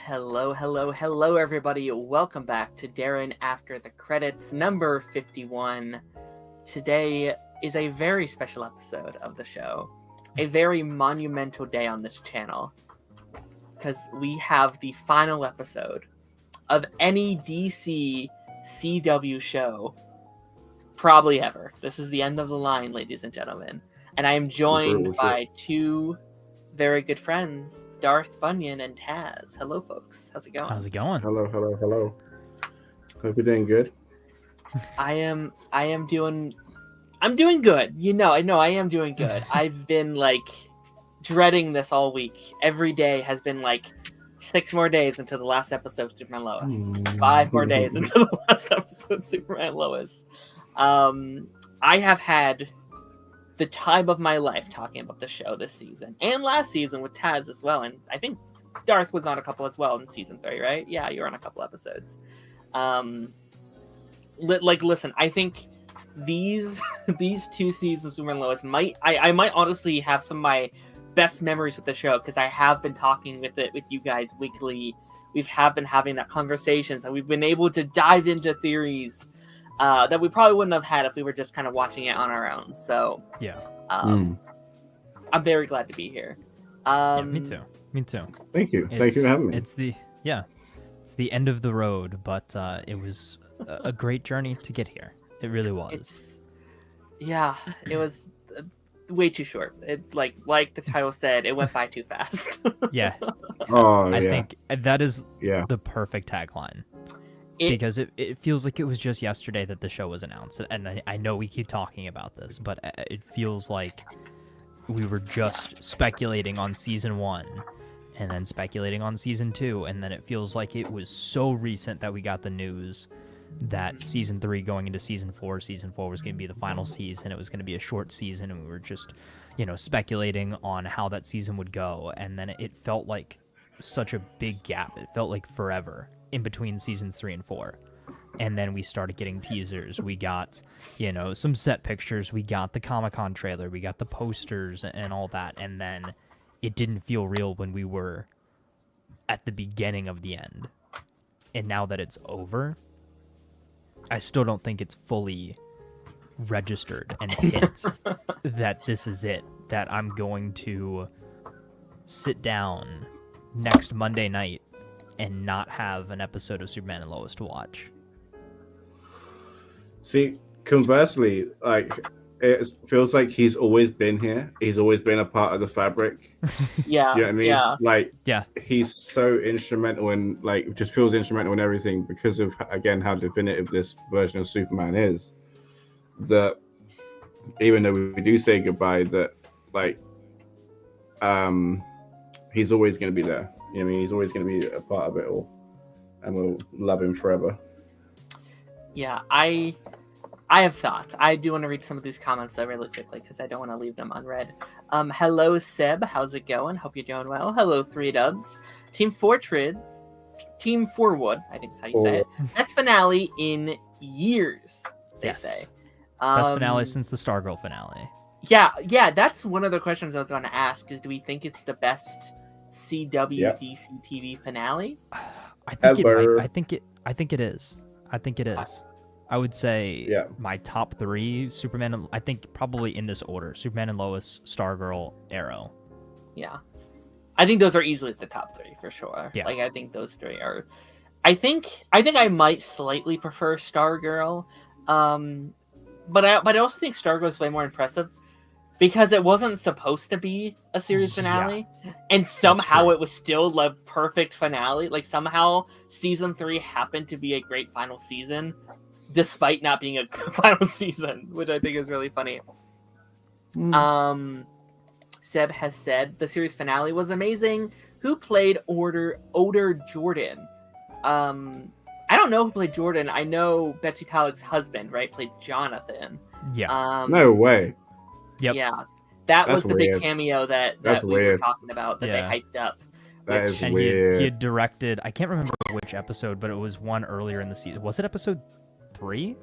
Hello, hello, hello, everybody. Welcome back to Darren After the Credits, number 51. Today is a very special episode of the show, a very monumental day on this channel, because we have the final episode of any DC CW show, probably ever. This is the end of the line, ladies and gentlemen. And I am joined by two very good friends, Darth Bunyan and Taz. Hello, folks. How's it going? How's it going? Hello. Hope you're doing good. I'm doing good. I am doing good. I've been dreading this all week. Every day has been 6 more days until the last episode of Superman Lois. 5 more days until the last episode of Superman Lois. I have had the time of my life talking about the show this season and last season with Taz as well, and I think Darth was on a couple as well in season 3, right? Yeah, you were on a couple episodes. Listen, I think these 2 seasons of Superman Lois might honestly have some of my best memories with the show, because I have been talking with you guys weekly. Been having that conversations, and we've been able to dive into theories that we probably wouldn't have had if we were just kind of watching it on our own. So yeah, I'm very glad to be here. Me too. Thank you for having me. It's the end of the road, but it was a great journey to get here. It really was. It was way too short. It like the title said, it went by too fast. Yeah. I think that is the perfect tagline. Because it feels like it was just yesterday that the show was announced, and I know we keep talking about this, but it feels like we were just speculating on season 1, and then speculating on season 2, and then it feels like it was so recent that we got the news that season 3 going into season 4 was going to be the final season. It was going to be a short season, and we were just, speculating on how that season would go, and then it felt like such a big gap. It felt like forever in between seasons 3 and 4. And then we started getting teasers. We got, some set pictures. We got the Comic-Con trailer. We got the posters and all that. And then it didn't feel real when we were at the beginning of the end. And now that it's over, I still don't think it's fully registered and hit that this is it. That I'm going to sit down next Monday night and not have an episode of Superman and Lois to watch. See, conversely, it feels like he's always been here. He's always been a part of the fabric. Yeah. Do you know what I mean? Yeah. He's so instrumental in, just feels instrumental in everything because of, again, how definitive this version of Superman is. That even though we do say goodbye, that, he's always going to be there. I mean, he's always going to be a part of it all, and we'll love him forever. Yeah, I have thoughts. I do want to read some of these comments though really quickly, because I don't want to leave them unread. Hello, Seb. How's it going? Hope you're doing well. Hello, 3 Dubs. Team Forwood, I think is how you say it. Best finale in years, they say. Best finale since the Stargirl finale. Yeah, that's one of the questions I was going to ask, is do we think it's the best CW DC TV finale? I think it is. I would say my top 3 Superman. I think probably in this order: Superman and Lois, Stargirl, Arrow. Yeah, I think those are easily the top 3 for sure. Yeah. I think those 3 are. I think I might slightly prefer Stargirl, but I also think Stargirl is way more impressive, because it wasn't supposed to be a series finale, and somehow it was still the perfect finale. Somehow season 3 happened to be a great final season, despite not being a good final season, which I think is really funny. Seb has said the series finale was amazing. Who played Oder Jordan? I don't know who played Jordan. I know Betsy Talik's husband, right, played Jonathan. Yeah. No way. Yep. Yeah, that was That's the weird. big cameo that we were talking about, that they hyped up. That is and weird. He had directed, I can't remember which episode, but it was one earlier in the season. Was it episode 3?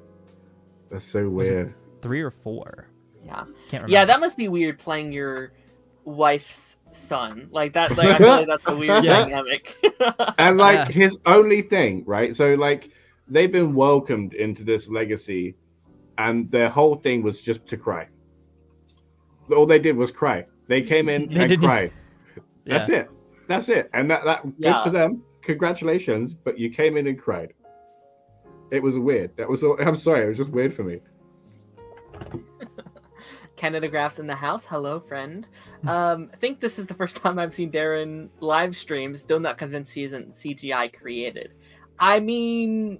That's so weird. 3 or 4? Yeah. Can't remember. Yeah, that must be weird, playing your wife's son. Like that. Like I feel like that's a weird dynamic. And like his only thing, right? So like they've been welcomed into this legacy, and their whole thing was just to cry. All they did was cry. They came in and cried. That's it. That's it. And that good for them. Congratulations. But you came in and cried. It was weird. I'm sorry. It was just weird for me. Canada Graph's in the house. Hello, friend. I think this is the first time I've seen Darren live stream. Still not convinced he isn't CGI created. I mean,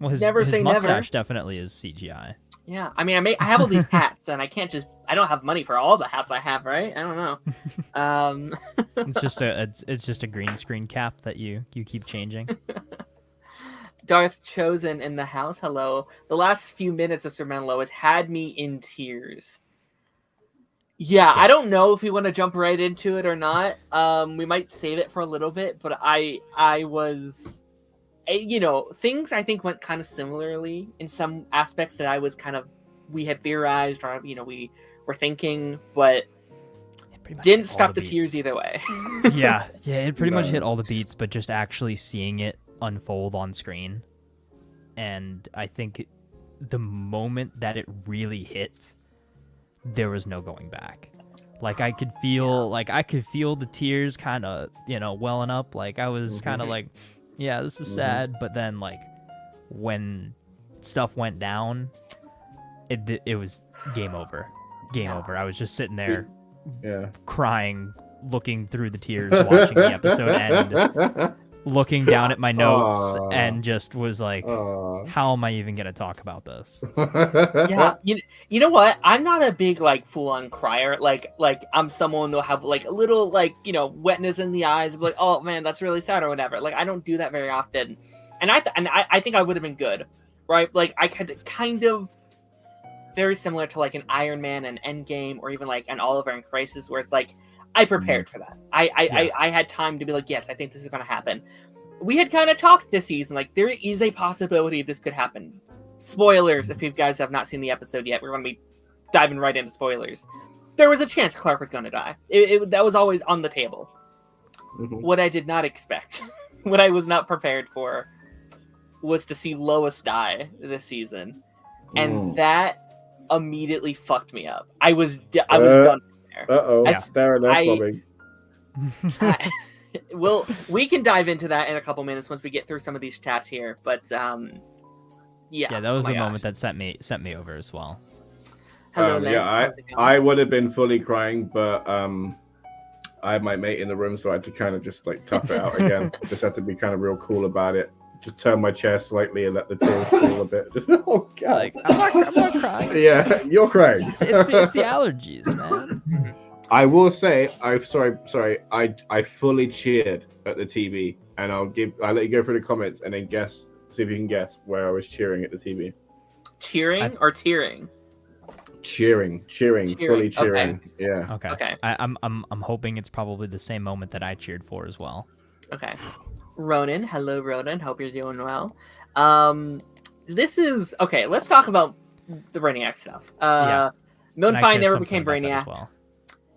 well, his say mustache never. Definitely is CGI. Yeah, I mean, I have all these hats, and I don't have money for all the hats I have, right? I don't know. It's just a green screen cap that you keep changing. Darth Chosen in the house. Hello. The last few minutes of Superman Lois had me in tears. Yeah, I don't know if we want to jump right into it or not. We might save it for a little bit, but I was, things I think went kind of similarly in some aspects that I was we had theorized or, we were thinking, but didn't stop the tears either way. yeah, it pretty much hit all the beats, but just actually seeing it unfold on screen. And I think the moment that it really hit, there was no going back. Like I could feel the tears kind of, welling up. Like I was kind of like, yeah, this is sad. But then like when stuff went down, it was game over. Game over. I was just sitting there crying, looking through the tears, watching the episode end, looking down at my notes, and just was like, how am I even going to talk about this? Yeah, you know what? I'm not a big, full-on crier. Like I'm someone who'll have, a little, wetness in the eyes, like, oh, man, that's really sad or whatever. Like, I don't do that very often. And I think I would have been good, right? Like, I could kind of, very similar to, an Iron Man and Endgame, or even, an Oliver and Crisis, where it's I prepared for that. I had time to be like, yes, I think this is going to happen. We had kind of talked this season, there is a possibility this could happen. Spoilers, if you guys have not seen the episode yet, we're going to be diving right into spoilers. There was a chance Clark was going to die. That was always on the table. What I did not expect, what I was not prepared for, was to see Lois die this season. And that immediately fucked me up. I was done. Well, we can dive into that in a couple minutes once we get through some of these chats here. But that was the moment that sent me over as well. Hello, I would have been fully crying, but I had my mate in the room, so I had to kind of just tough it out again. Just had to be kind of real cool about it. Just turn my chair slightly and let the tears fall a bit. Oh god! I'm not crying. Yeah, you're crying. It's the allergies, man. I will say, I fully cheered at the TV, and I'll let you go through the comments and then see if you can guess where I was cheering at the TV. Cheering or tearing? Cheering, fully cheering. Okay. Yeah. Okay. I'm hoping it's probably the same moment that I cheered for as well. Okay. Ronan, hello Ronan, hope you're doing well. This is okay. Let's talk about the Brainiac stuff. Milton Fine never became Brainiac. Well.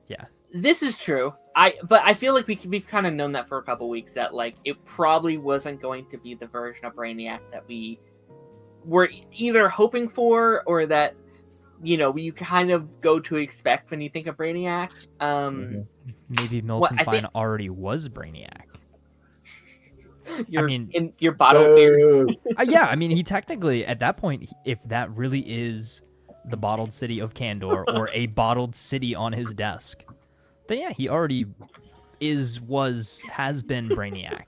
Yeah, this is true. But I feel like we've kind of known that for a couple weeks, that it probably wasn't going to be the version of Brainiac that we were either hoping for, or that you kind of go to expect when you think of Brainiac. Maybe Milton Fine already was Brainiac. In your bottle theory. Yeah, I mean, he technically, at that point, if that really is the bottled city of Kandor, or a bottled city on his desk, then yeah, he already has been Brainiac.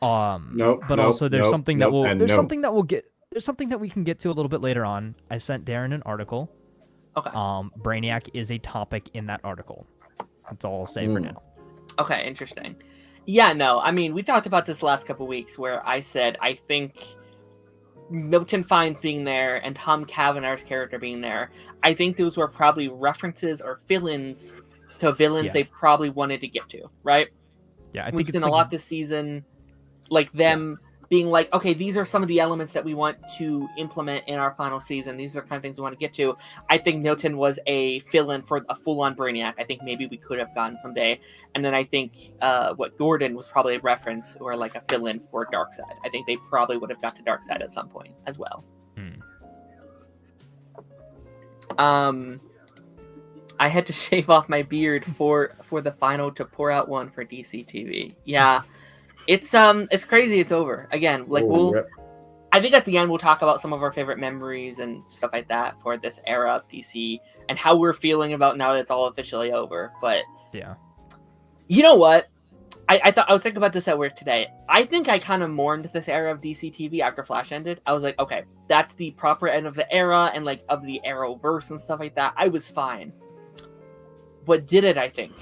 Also there's something that we can get to a little bit later on. I sent Darren an article. Okay. Brainiac is a topic in that article. That's all I'll say for now. Okay, interesting. Yeah, no, I mean, we talked about this last couple weeks, where I said I think Milton Fine's being there and Tom Cavanagh's character being there, I think those were probably references or fill-ins to villains they probably wanted to get to, right? Yeah, I think we've seen a lot this season, them being like, okay, these are some of the elements that we want to implement in our final season. These are kind of things we want to get to. I think Milton was a fill-in for a full-on Brainiac. I think maybe we could have gotten someday. And then I think what Gordon was probably a reference or like a fill-in for Darkseid. I think they probably would have got to Darkseid at some point as well. I had to shave off my beard for the final to pour out one for DC TV. Yeah. It's crazy. It's over again. Like I think at the end we'll talk about some of our favorite memories and stuff like that for this era of DC and how we're feeling about now that it's all officially over. But yeah, you know what? I was thinking about this at work today. I think I kind of mourned this era of DC TV after Flash ended. I was like, okay, that's the proper end of the era and like of the Arrowverse and stuff like that. I was fine. What did it? I think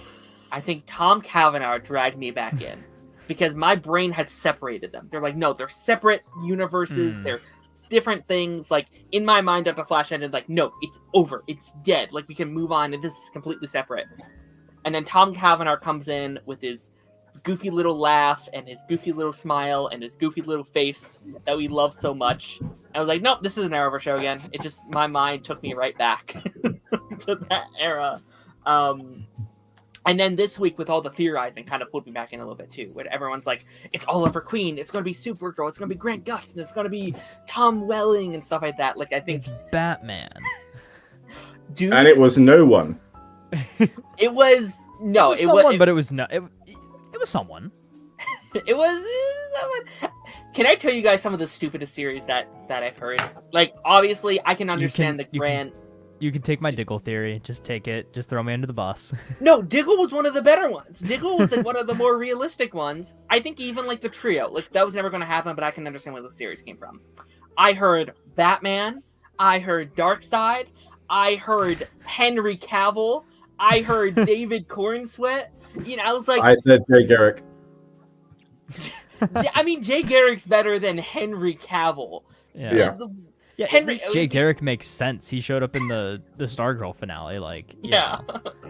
Tom Cavanaugh dragged me back in. Because my brain had separated them. They're like, no, they're separate universes. They're different things. Like, in my mind, after Flash ended, like, no, it's over. It's dead. Like, we can move on, and this is completely separate. And then Tom Cavanaugh comes in with his goofy little laugh and his goofy little smile and his goofy little face that we love so much. I was like, nope, this is an Arrowverse show again. It just, my mind took me right back to that era. And then this week, with all the theorizing, kind of pulled me back in a little bit, too. Where everyone's like, it's Oliver Queen, it's going to be Supergirl, it's going to be Grant Gustin, it's going to be Tom Welling, and stuff like that. Like, I think... It's Batman. Dude... And it was no one. It was... No, it was someone, but it was not... It was someone. It was someone... Can I tell you guys some of the stupidest series that I've heard? Like, obviously, I can understand the Grant... You can take my Diggle theory. Just take it. Just throw me under the bus. No, Diggle was one of the better ones. Diggle was like one of the more realistic ones. I think even like the trio, like that was never going to happen, but I can understand where those series came from. I heard Batman. I heard Darkseid. I heard Henry Cavill. I heard David Cornsweet. You know, I was like... I said Jay Garrick. I mean, Jay Garrick's better than Henry Cavill. Yeah. Yeah, at least Jay Garrick makes sense. He showed up in the Stargirl finale. Like, yeah.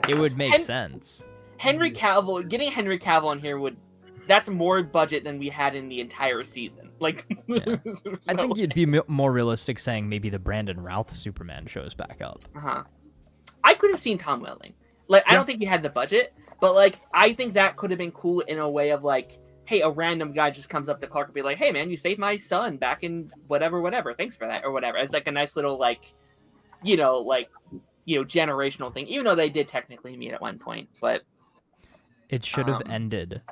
It would make sense. Henry Cavill, getting Henry Cavill in here that's more budget than we had in the entire season. Like, I think you'd be more realistic saying maybe the Brandon Routh Superman shows back up. I could have seen Tom Welling. Like, I don't think we had the budget, but like, I think that could have been cool in a way of like, hey, a random guy just comes up to Clark and be like, hey, man, you saved my son back in whatever. Thanks for that, or whatever. It's like a nice little, like, generational thing, even though they did technically meet at one point. But it should have ended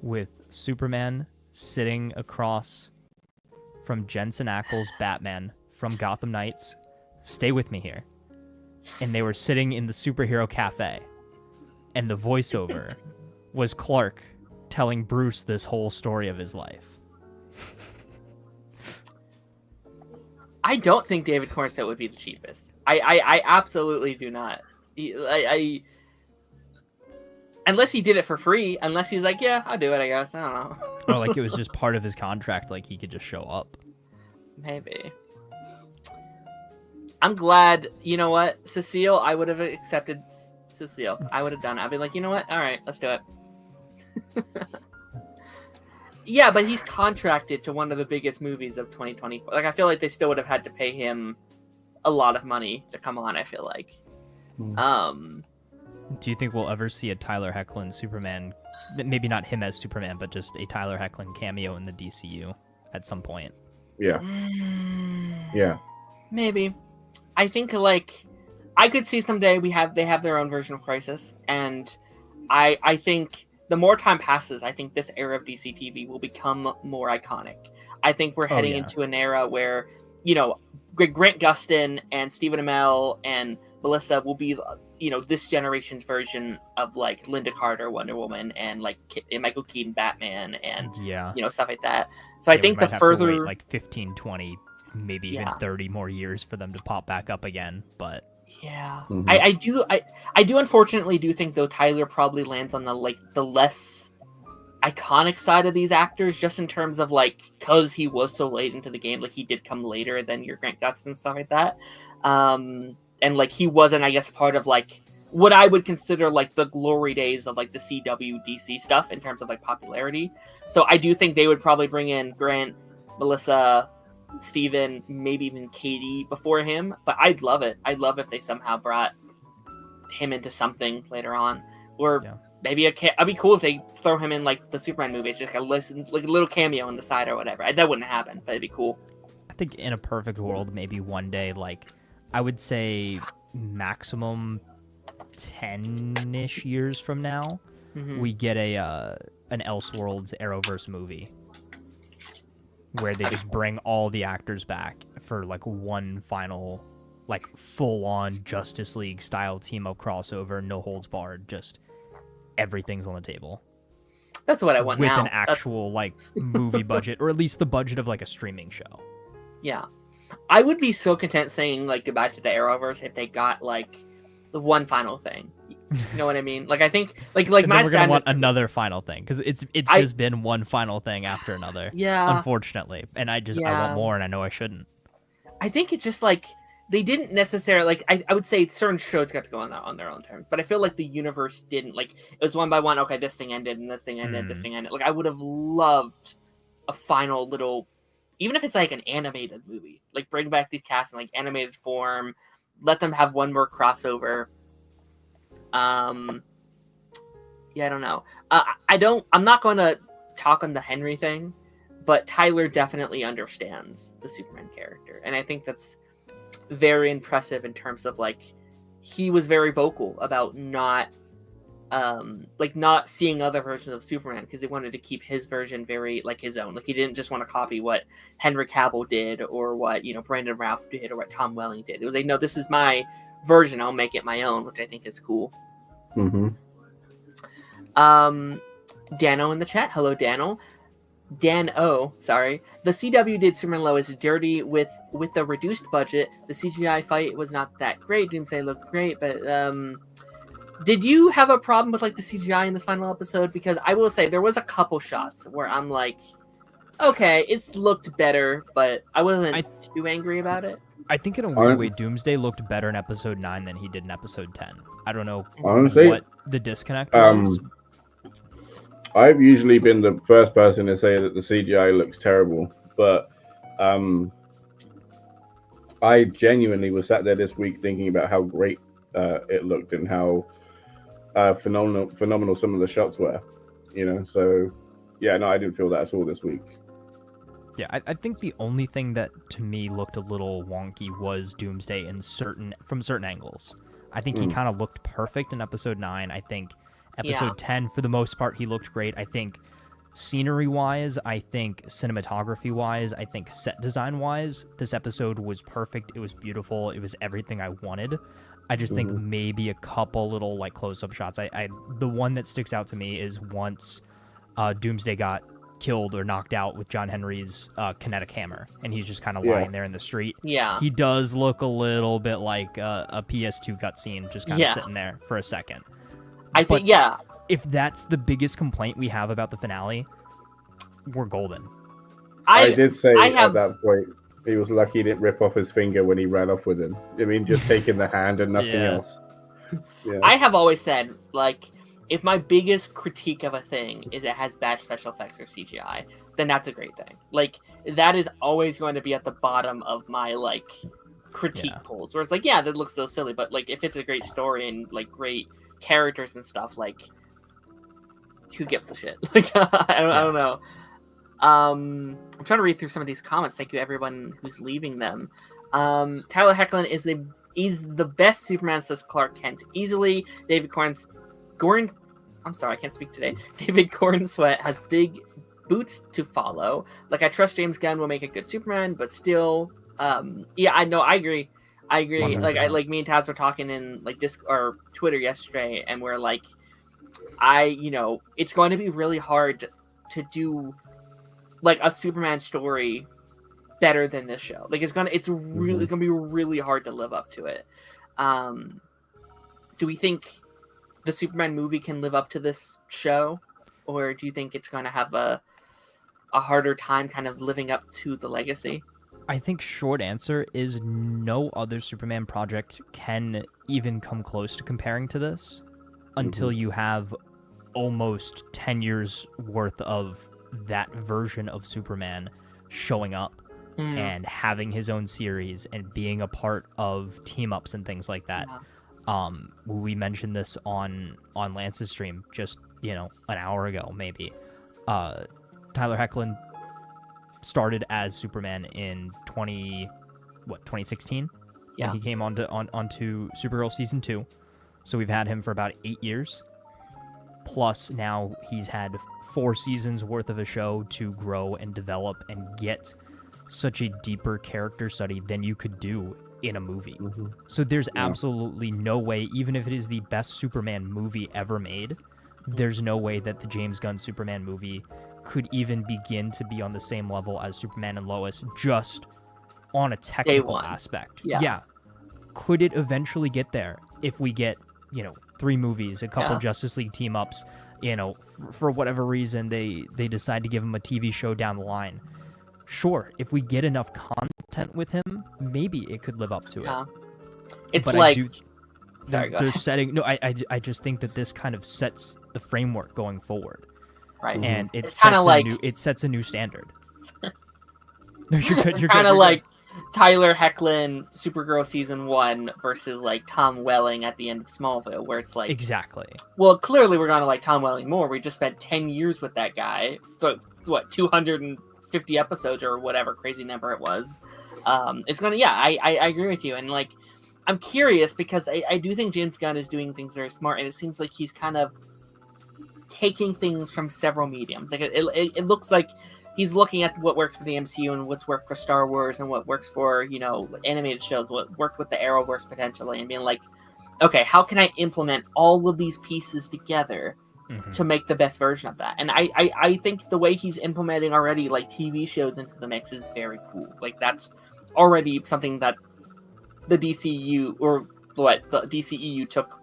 with Superman sitting across from Jensen Ackles' Batman from Gotham Knights. Stay with me here. And they were sitting in the superhero cafe. And the voiceover was Clark telling Bruce this whole story of his life. I don't think David Cornsweet would be the cheapest. I absolutely do not. Unless he did it for free. Unless he's like, yeah, I'll do it, I guess. I don't know. Or like it was just part of his contract, like he could just show up. Maybe. I'm glad, you know what, Cecile, I would have accepted Cecile. I would have done it. I'd be like, you know what, all right, let's do it. Yeah, but he's contracted to one of the biggest movies of 2024. Like, I feel like they still would have had to pay him a lot of money to come on, I feel like. Do you think we'll ever see a Tyler Hoechlin Superman, maybe not him as Superman, but just a Tyler Hoechlin cameo in the DCU at some point? Yeah. Yeah. Maybe. I think, like, I could see someday they have their own version of Crisis, and I think the more time passes, I think this era of DC TV will become more iconic. I think we're heading into an era where, Grant Gustin and Stephen Amell and Melissa will be, this generation's version of, like, Linda Carter, Wonder Woman, and, like, Michael Keaton, Batman, and, stuff like that. So I think the further... to wait, like, 15, 20, maybe even 30 more years for them to pop back up again, but... Yeah, mm-hmm. I do unfortunately do think though Tyler probably lands on the less iconic side of these actors, just in terms of like, cause he was so late into the game, like he did come later than your Grant Gustin and stuff like that, and like he wasn't, I guess, part of like what I would consider like the glory days of like the CW DC stuff in terms of like popularity. So I do think they would probably bring in Grant Melissa, Steven, maybe even Katie before him. But I'd love it. I'd love if they somehow brought him into something later on, or maybe I'd be cool if they throw him in like the Superman movie. It's just like a little cameo on the side or whatever. That wouldn't happen, but it'd be cool. I think in a perfect world, maybe one day, like I would say maximum 10-ish years from now, we get an Elseworlds Arrowverse movie where they just bring all the actors back for like one final, like full-on Justice League style team-up crossover, no holds barred, just everything's on the table. That's what I want with now. With an actual like movie budget, or at least the budget of like a streaming show. Yeah, I would be so content saying like goodbye to the Arrowverse if they got like the one final thing. You know what I mean? Like I think like my we're gonna want another final thing because it's just been one final thing after another. Yeah, unfortunately, and I want more, and I know I shouldn't. I think it's just like they didn't necessarily like. I would say certain shows got to go on their own terms, but I feel like the universe didn't. Like it was one by one. Okay, this thing ended, and this thing ended, this thing ended. Like I would have loved a final little, even if it's like an animated movie. Like bring back these casts in like animated form, let them have one more crossover. Yeah, I don't know. I'm not going to talk on the Henry thing, but Tyler definitely understands the Superman character, and I think that's very impressive in terms of like he was very vocal about not seeing other versions of Superman because he wanted to keep his version very like his own. Like he didn't just want to copy what Henry Cavill did or what Brandon Routh did or what Tom Welling did. It was like, no, this is my version. I'll make it my own, which I think is cool. Dano in the chat. Hello, Dano. Sorry. The CW did Superman Lois dirty with a reduced budget. The CGI fight was not that great. Doomsday looked great, but did you have a problem with like the CGI in this final episode? Because I will say there was a couple shots where I'm like, okay, it's looked better, but I wasn't too angry about it. I think in a weird way, Doomsday looked better in episode 9 than he did in episode 10. I don't know what the disconnect was. I've usually been the first person to say that the CGI looks terrible, but I genuinely was sat there this week thinking about how great it looked and how phenomenal some of the shots were. So yeah, no, I didn't feel that at all this week. Yeah, I think the only thing that to me looked a little wonky was Doomsday from certain angles. I think he kind of looked perfect in episode 9. I think episode 10, for the most part, he looked great. I think scenery-wise, I think cinematography-wise, I think set design-wise, this episode was perfect. It was beautiful. It was everything I wanted. I just think maybe a couple little like close-up shots. The one that sticks out to me is once Doomsday got killed or knocked out with John Henry's kinetic hammer, and he's just kind of lying there in the street. Yeah, he does look a little bit like a PS2 cutscene, just kind of sitting there for a second. I think if that's the biggest complaint we have about the finale, we're golden. I did say at that point he was lucky he didn't rip off his finger when he ran off with him. I mean, just taking the hand and nothing else. Yeah. I have always said, like, if my biggest critique of a thing is it has bad special effects or CGI, then that's a great thing. Like, that is always going to be at the bottom of my, like, critique polls. Where it's like, yeah, that looks so silly, but, like, if it's a great story and, like, great characters and stuff, like, who gives a shit? Like, I don't know. I'm trying to read through some of these comments. Thank you, everyone who's leaving them. Tyler Hoechlin is the best Superman, says Clark Kent. Easily, David I'm sorry, I can't speak today. David Cornsweat has big boots to follow. Like, I trust James Gunn will make a good Superman, but still, I know, I agree. Like, me and Taz were talking in like or Twitter yesterday, and we're like, it's going to be really hard to do like a Superman story better than this show. Like, it's gonna be really hard to live up to it. Do we think the Superman movie can live up to this show, or do you think it's going to have a harder time kind of living up to the legacy? I think short answer is no other Superman project can even come close to comparing to this until you have almost 10 years worth of that version of Superman showing up and having his own series and being a part of team ups and things like that. We mentioned this on Lance's stream just, an hour ago, maybe. Tyler Hoechlin started as Superman in 2016? Yeah. He came onto Supergirl season 2. So we've had him for about 8 years. Plus now he's had 4 seasons worth of a show to grow and develop and get such a deeper character study than you could do in a movie. So there's absolutely no way, even if it is the best Superman movie ever made, there's no way that the James Gunn Superman movie could even begin to be on the same level as Superman and Lois just on a technical aspect. Yeah. Could it eventually get there if we get, 3 movies, a couple Justice League team ups, for whatever reason they decide to give him a TV show down the line? Sure, if we get enough content with him, maybe it could live up to it. It's but like... Sorry, go ahead. I just think that this kind of sets the framework going forward. Right. And it sets a new standard. No, you're good. Kind of like Tyler Hoechlin, Supergirl season 1 versus like Tom Welling at the end of Smallville, where it's like... Exactly. Well, clearly we're going to like Tom Welling more. We just spent 10 years with that guy. But, 250 episodes or whatever crazy number it was. It's going to... Yeah, I agree with you. And like, I'm curious because I do think James Gunn is doing things very smart, and it seems like he's kind of taking things from several mediums. Like it looks like he's looking at what worked for the MCU and what's worked for Star Wars and what works for, animated shows, what worked with the Arrowverse potentially, and being like, okay, how can I implement all of these pieces together to make the best version of that? And I think the way he's implementing already like TV shows into the mix is very cool. Like that's already something that the DCU the DCEU took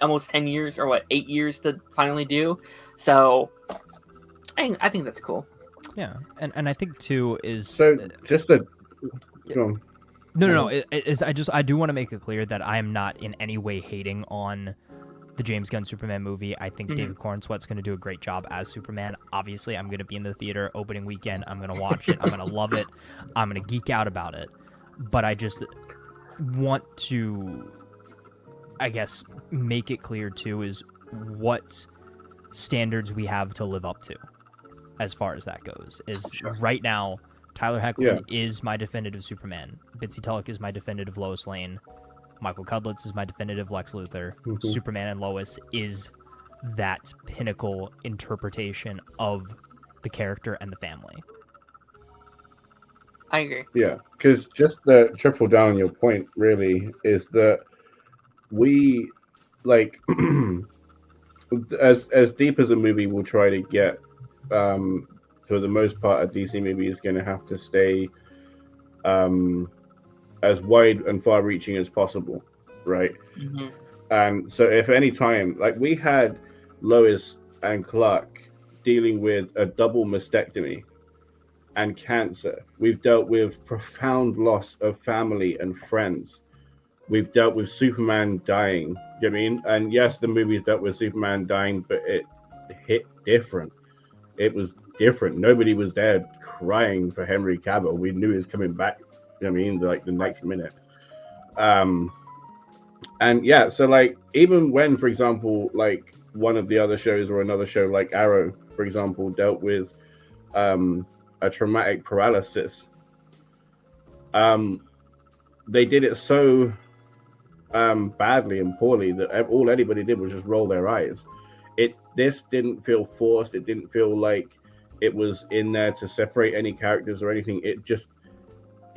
almost 10 years or 8 years to finally do. So I think that's cool. Yeah, and I think too is so just a no. I do want to make it clear that I am not in any way hating on the James Gunn Superman movie. I think David Cornsweet's going to do a great job as Superman. Obviously, I'm going to be in the theater opening weekend. I'm going to watch it. I'm going to love it. I'm going to geek out about it. But I just want to, I guess, make it clear too is what standards we have to live up to as far as that goes. Right now, Tyler Hoechlin is my definitive Superman. Bitsy Tulloch is my definitive Lois Lane. Michael Cudlitz is my definitive Lex Luthor. Superman and Lois is that pinnacle interpretation of the character and the family. I agree. Yeah, because just to triple down on your point, really, is that we, like, as deep as a movie will try to get, for the most part, a DC movie is going to have to stay as wide and far-reaching as possible, right? And so if any time, like we had Lois and Clark dealing with a double mastectomy and cancer. We've dealt with profound loss of family and friends. We've dealt with Superman dying. You know what I mean? And yes, the movies dealt with Superman dying, but it hit different. It was different. Nobody was there crying for Henry Cavill. We knew he was coming back. You know what I mean? Like the next minute. And yeah, so like even when, for example, like one of the other shows or another show like Arrow, for example, dealt with a traumatic paralysis, they did it so badly and poorly that all anybody did was just roll their eyes. This didn't feel forced. It didn't feel like it was in there to separate any characters or anything. It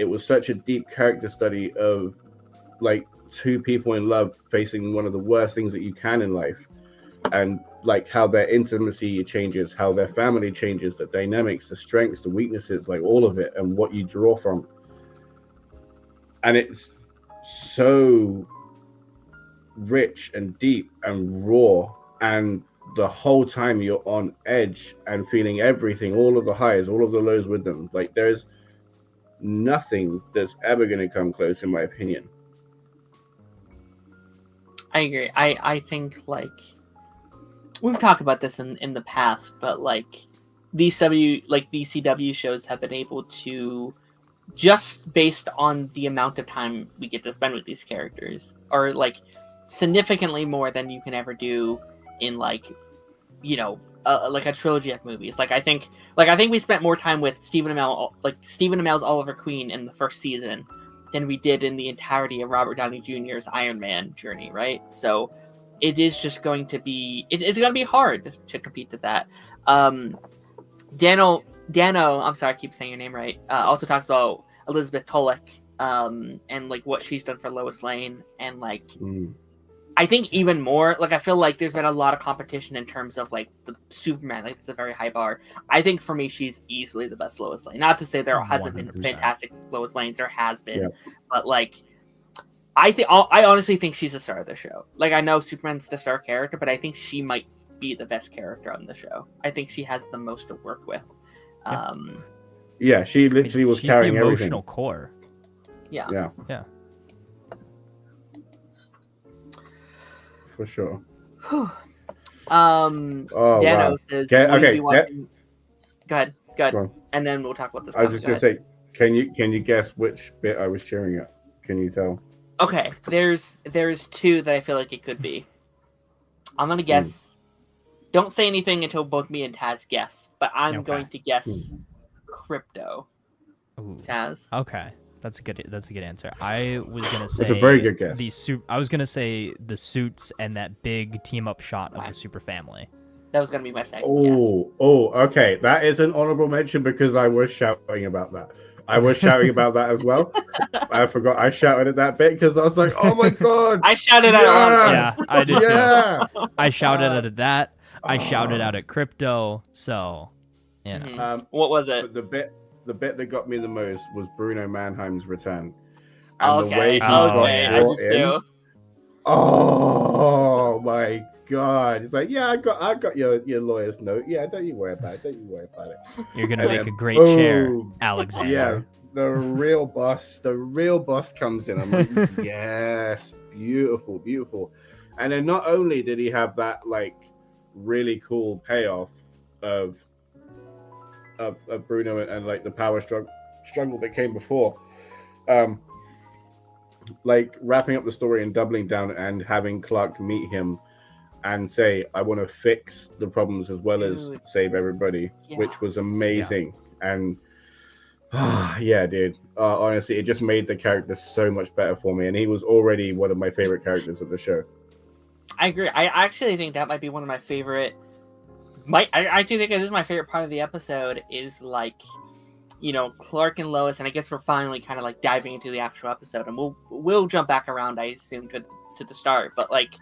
was such a deep character study of like two people in love facing one of the worst things that you can in life, and like how their intimacy changes, how their family changes, the dynamics, the strengths, the weaknesses, like all of it, and what you draw from. And it's so rich and deep and raw, and the whole time you're on edge and feeling everything, all of the highs, all of the lows with them. Like there's nothing that's ever going to come close, in my opinion. I agree. I think like we've talked about this in the past, but like these CW shows have been able to, just based on the amount of time we get to spend with these characters, or like significantly more than you can ever do in like, you know, like a trilogy of movies. Like I think we spent more time with Stephen Amell's Oliver Queen in the first season than we did in the entirety of Robert Downey Jr.'s Iron Man journey, right? So it is just going to be, it's going to be hard to compete with that. Dano, I'm sorry, I keep saying your name right, also talks about Elizabeth Tulloch, and like what she's done for Lois Lane, and like I think even more, like I feel like there's been a lot of competition in terms of like the Superman, like it's a very high bar. I think for me she's easily the best Lois Lane. Not to say there hasn't 100%. Been fantastic Lois Lanes, there has been, but like I honestly think she's the star of the show. Like I know Superman's the star character, but I think she might be the best character on the show. I think she has the most to work with. Yeah, she literally was carrying the emotional everything. Core. Yeah. For sure. Dano says, okay. Go ahead. Go and then we'll talk about this. I was just gonna say, can you guess which bit I was cheering at? Can you tell? Okay, there's two that I feel like it could be. I'm gonna guess. Don't say anything until both me and Taz guess, but I'm going to guess Crypto. Ooh. Taz. Okay, that's a good answer. I was gonna say it's a very good guess. I was gonna say the suits and that big team up shot of the Super Family. That was gonna be my second guess. Oh, okay. That is an honorable mention because I was shouting about that. I was shouting about that as well. I forgot I shouted at that bit because I was like, "Oh my god!" I shouted at it. Yeah, I did too. I shouted at that. I shouted out at Crypto. So, you know. What was it? The bit that got me the most was Bruno Mannheim's return, and the way he got brought in. Oh my god! It's like, yeah, I got your lawyer's note. Yeah, don't you worry about it. You're gonna make a great chair, Alexander. Yeah, the real boss comes in. I'm like, yes, beautiful. And then not only did he have that like really cool payoff of Bruno and like the power struggle that came before, like wrapping up the story and doubling down and having Clark meet him and say, I want to fix the problems as well as save everybody, which was amazing. And dude, honestly, it just made the character so much better for me, and he was already one of my favorite characters of the show. I agree. I actually think that might be one of my favorite. I actually think it is my favorite part of the episode. Is like, you know, Clark and Lois, and I guess we're finally kind of like diving into the actual episode, and we'll jump back around, I assume, to the start. But like,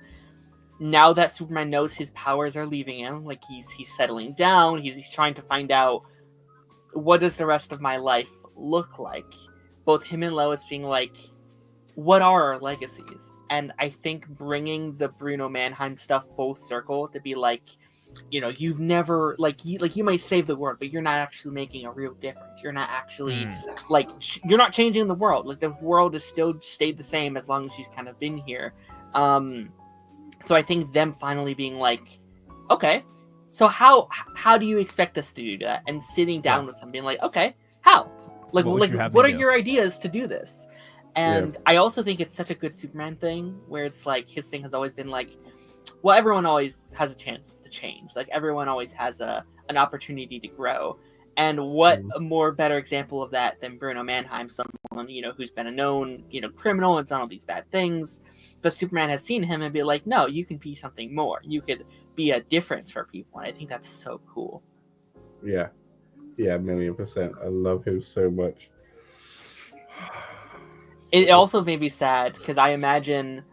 now that Superman knows his powers are leaving him, like he's settling down, he's trying to find out what does the rest of my life look like. Both him and Lois being like, what are our legacies? And I think bringing the Bruno Mannheim stuff full circle to be like, you know, you've never you might save the world, but you're not actually making a real difference. You're not actually you're not changing the world. Like the world has still stayed the same as long as she's kind of been here. So I think them finally being like, okay, so how do you expect us to do that? And sitting down with them being like, okay, how? Like what are your ideas to do this? And I also think it's such a good Superman thing where it's like his thing has always been like, well, everyone always has a chance to change. Like everyone always has an opportunity to grow. And what a more better example of that than Bruno Mannheim, someone, you know, who's been a known, you know, criminal and done all these bad things. But Superman has seen him and be like, no, you can be something more. You could be a difference for people. And I think that's so cool. Yeah, 1,000,000%. I love him so much. It also made me sad because I imagine,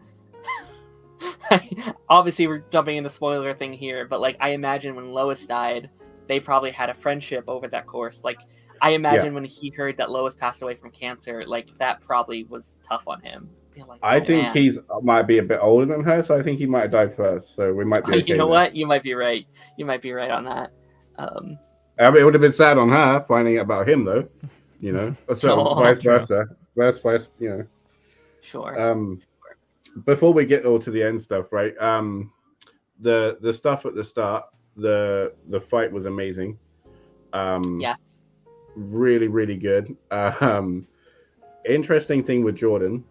obviously we're jumping into spoiler thing here, but like I imagine when Lois died, they probably had a friendship over that course. Like I imagine when he heard that Lois passed away from cancer, like that probably was tough on him. Like, I think he's might be a bit older than her, so I think he might have died first. So we might be. Okay, you know what? You might be right. You might be right on that. I mean, it would have been sad on her finding out about him, though. You know, so vice versa. Vice, you know. Sure. Before we get all to the end stuff, right? The stuff at the start, the fight was amazing. Yes. Really, really good. Interesting thing with Jordan.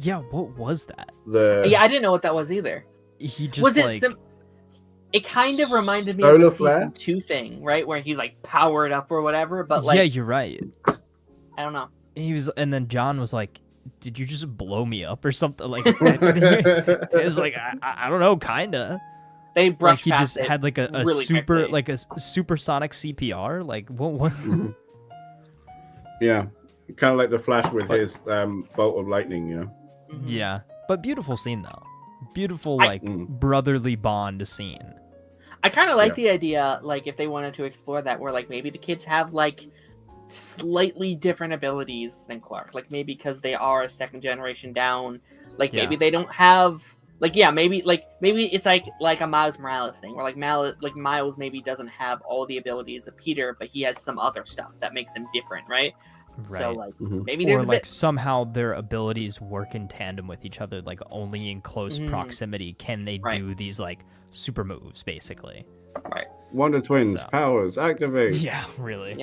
Yeah, what was that? Yeah, I didn't know what that was either. He just was it like it kind of reminded me of Solar the flare? season 2 thing, right? Where he's like powered up or whatever, but like yeah, you're right. I don't know. He was, and then John was like, "Did you just blow me up or something?" Like it was like I don't know, kinda. They brushed like he past just had like a really super quickly. like a supersonic CPR. Like what? Mhm. Yeah, kind of like the Flash with his bolt of lightning. Yeah. Mhm. Yeah, but beautiful scene though. Beautiful like brotherly bond scene. I kind of like the idea, like if they wanted to explore that, where like maybe the kids have like slightly different abilities than Clark, like maybe because they are a second generation down, like maybe they don't have like maybe it's like a Miles Morales thing, where like Miles maybe doesn't have all the abilities of Peter, but he has some other stuff that makes him different, right? So like maybe there's or a like bit... somehow their abilities work in tandem with each other, like only in close proximity can they do these like super moves, basically. Right. Wonder Twins powers activate. Yeah, really.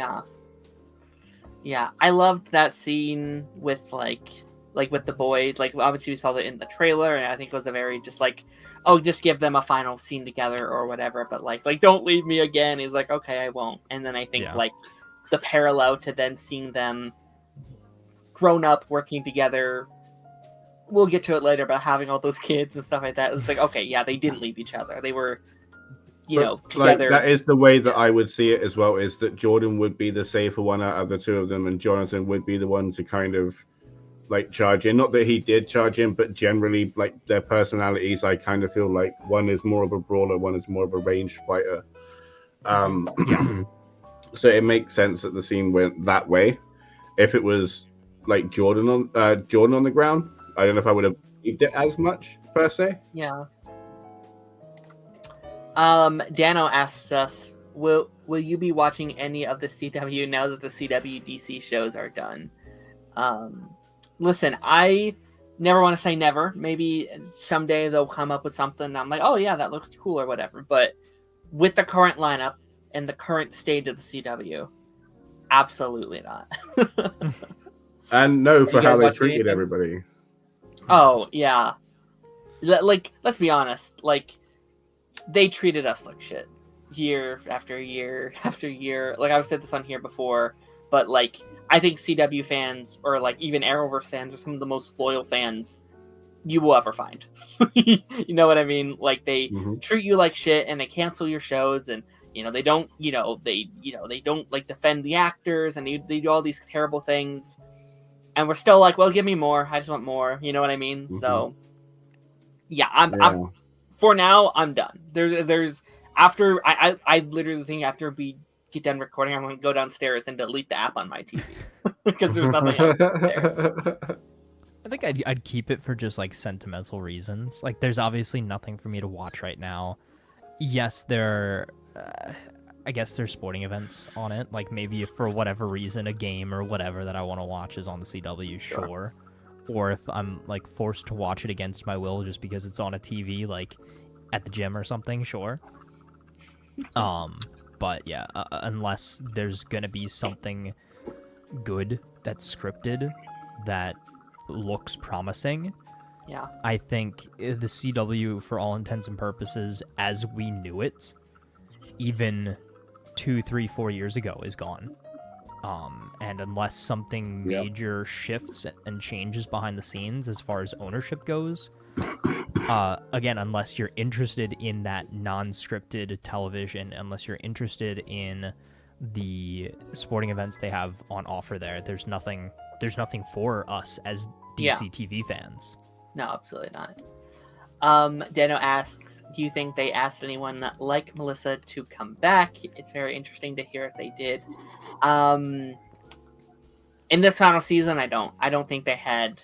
Yeah, I loved that scene with like with the boys. Like obviously we saw that in the trailer, and I think it was a very just like, oh, just give them a final scene together or whatever. But like don't leave me again. He's like, okay, I won't. And then I think like the parallel to then seeing them grown up working together. We'll get to it later about having all those kids and stuff like that. It was like, okay, yeah, they didn't leave each other. They were, together. Like, that is the way that I would see it as well, is that Jordan would be the safer one out of the two of them, and Jonathan would be the one to kind of like charge in. Not that he did charge in, but generally like their personalities, I kind of feel like one is more of a brawler, one is more of a ranged fighter. So it makes sense that the scene went that way. If it was like Jordan on the ground, I don't know if I would have believed it as much per se. Yeah. Dano asked us, will you be watching any of the CW now that the CW DC shows are done? Listen, I never want to say never. Maybe someday they'll come up with something I'm like, oh yeah, that looks cool or whatever. But with the current lineup and the current state of the CW, absolutely not. And no, for how they treated everybody. Oh yeah, like let's be honest, like they treated us like shit year after year after year. Like I've said this on here before, but like I think CW fans or like even Arrowverse fans are some of the most loyal fans you will ever find. You know what I mean? Like they treat you like shit and they cancel your shows, and they don't they don't like defend the actors, and they do all these terrible things. And we're still like, well, give me more. I just want more. You know what I mean? So, yeah, I'm for now, I'm done. There's after I literally think after we get done recording, I'm going to go downstairs and delete the app on my TV because there's nothing else there. I think I'd keep it for just like sentimental reasons. Like, there's obviously nothing for me to watch right now. Yes, I guess there's sporting events on it. Like maybe if for whatever reason a game or whatever that I want to watch is on the CW, sure. Or if I'm like forced to watch it against my will just because it's on a TV, like at the gym or something, sure. But yeah, unless there's gonna be something good that's scripted that looks promising, I think the CW, for all intents and purposes, as we knew it, even 2, 3, 4 years ago, is gone. And unless something major shifts and changes behind the scenes as far as ownership goes, again, unless you're interested in that non-scripted television, unless you're interested in the sporting events they have on offer there's nothing for us as DC TV fans. No, absolutely not. Dano asks, do you think they asked anyone like Melissa to come back? It's very interesting to hear if they did. In this final season, I don't think they had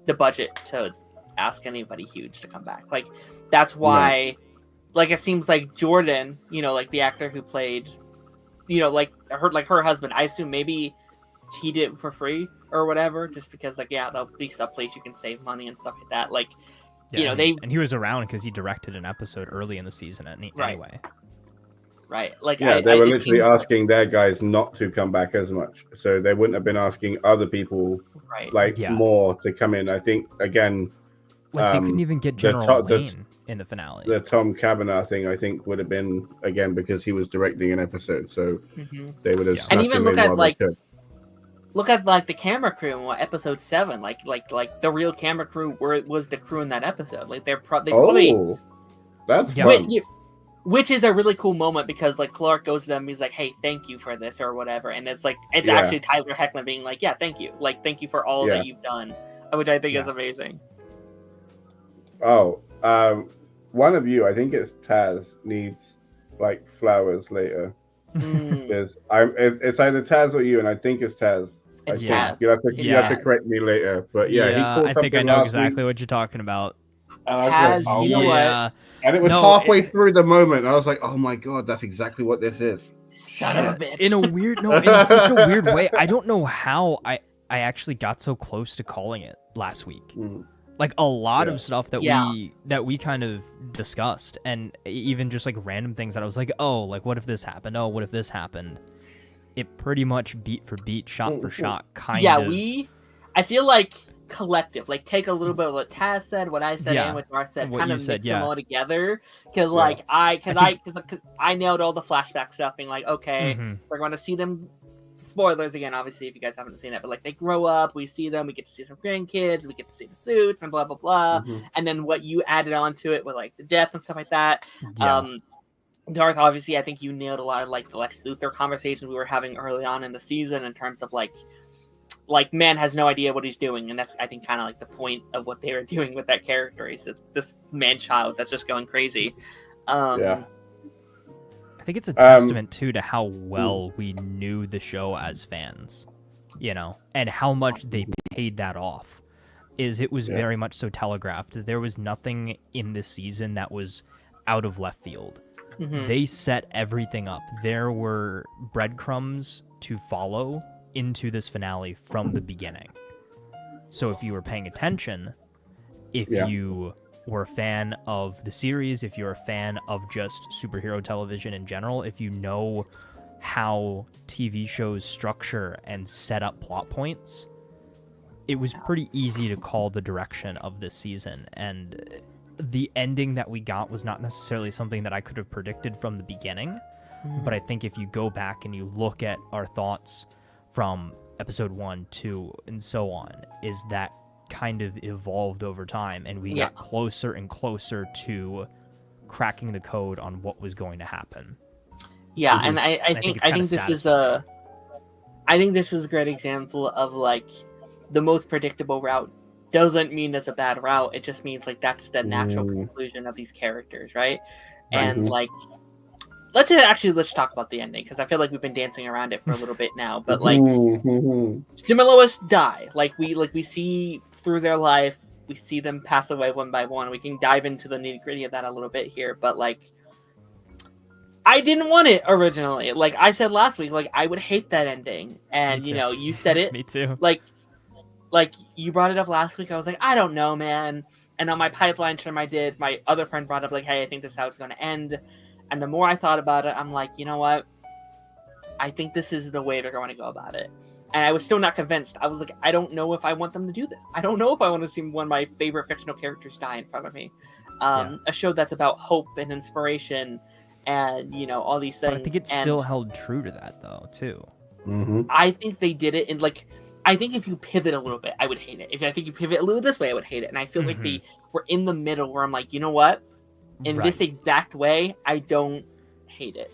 the budget to ask anybody huge to come back. Like, that's why, like, it seems like Jordan, like the actor who played, like her husband, I assume maybe he did it for free or whatever, just because, like, there'll be some place you can save money and stuff like that. Like, and he was around because he directed an episode early in the season anyway. right? Like, yeah, they were literally asking their guys not to come back as much, so they wouldn't have been asking other people more to come in. I think again, like they couldn't even get General Wayne in the finale. The Tom Cavanaugh thing, I think, would have been again because he was directing an episode, so they would have. And even look at like the camera crew in episode 7, like the real camera crew was the crew in that episode. Like they probably. That's fun. Which is a really cool moment because like Clark goes to them, he's like, "Hey, thank you for this" or whatever, and it's actually Tyler Hoechlin being like, "Yeah, thank you, like thank you for all that you've done," which I think is amazing. Oh, one of you, I think it's Taz, needs like flowers later. It's either Taz or you, and I think it's Taz. It's Taz. You have to correct me later, but he pulled I think I know exactly what you're talking about. Taz, you know what? And it was halfway through the moment. I was like, "Oh my god, that's exactly what this is." Son of a bitch. In such a weird way. I don't know how I actually got so close to calling it last week. Like a lot of stuff that we kind of discussed, and even just like random things that I was like, "Oh, like what if this happened? Oh, what if this happened?" It pretty much beat for beat, shot for shot, kind of. Yeah, I feel like collective, like take a little bit of what Taz said, what I said, and what Darth said, kind of mix them all together. Because I nailed all the flashback stuff, being like, okay, we're going to see them. Spoilers again, obviously, if you guys haven't seen it, but like they grow up, we see them, we get to see some grandkids, we get to see the suits, and blah blah blah. And then what you added onto it with like the death and stuff like that. Darth, obviously, I think you nailed a lot of like the Lex Luthor conversations we were having early on in the season in terms of like man has no idea what he's doing, and that's I think kind of like the point of what they were doing with that character. He's this man child that's just going crazy. I think it's a testament too to how well we knew the show as fans, and how much they paid that off. It was very much so telegraphed. There was nothing in this season that was out of left field. They set everything up. There were breadcrumbs to follow into this finale from the beginning. So if you were paying attention, if you were a fan of the series, if you're a fan of just superhero television in general, if you know how TV shows structure and set up plot points, it was pretty easy to call the direction of this season. And the ending that we got was not necessarily something that I could have predicted from the beginning, but I think if you go back and you look at our thoughts from episode 1, 2, and so on, is that kind of evolved over time, and we got closer and closer to cracking the code on what was going to happen. Yeah, and I think this is a great example of like the most predictable route doesn't mean that's a bad route. It just means like that's the natural conclusion of these characters, right? And like let's talk about the ending, because I feel like we've been dancing around it for a little bit now. But like Sim and Lois die. Like we see through their life, we see them pass away one by one. We can dive into the nitty-gritty of that a little bit here, but like I didn't want it originally. Like I said last week, like I would hate that ending. And you said it. Me too. Like you brought it up last week. I was like, I don't know, man. And on my pipeline term my other friend brought up like, hey, I think this is how it's going to end. And the more I thought about it, I'm like, you know what? I think this is the way they're going to go about it. And I was still not convinced. I was like, I don't know if I want them to do this. I don't know if I want to see one of my favorite fictional characters die in front of me. A show that's about hope and inspiration and, all these things. But I think it still held true to that, though, too. I think they did it in, like... I think if you pivot a little bit, I would hate it. If I think you pivot a little this way, I would hate it. And I feel like we're in the middle where I'm like, you know what? In this exact way, I don't hate it.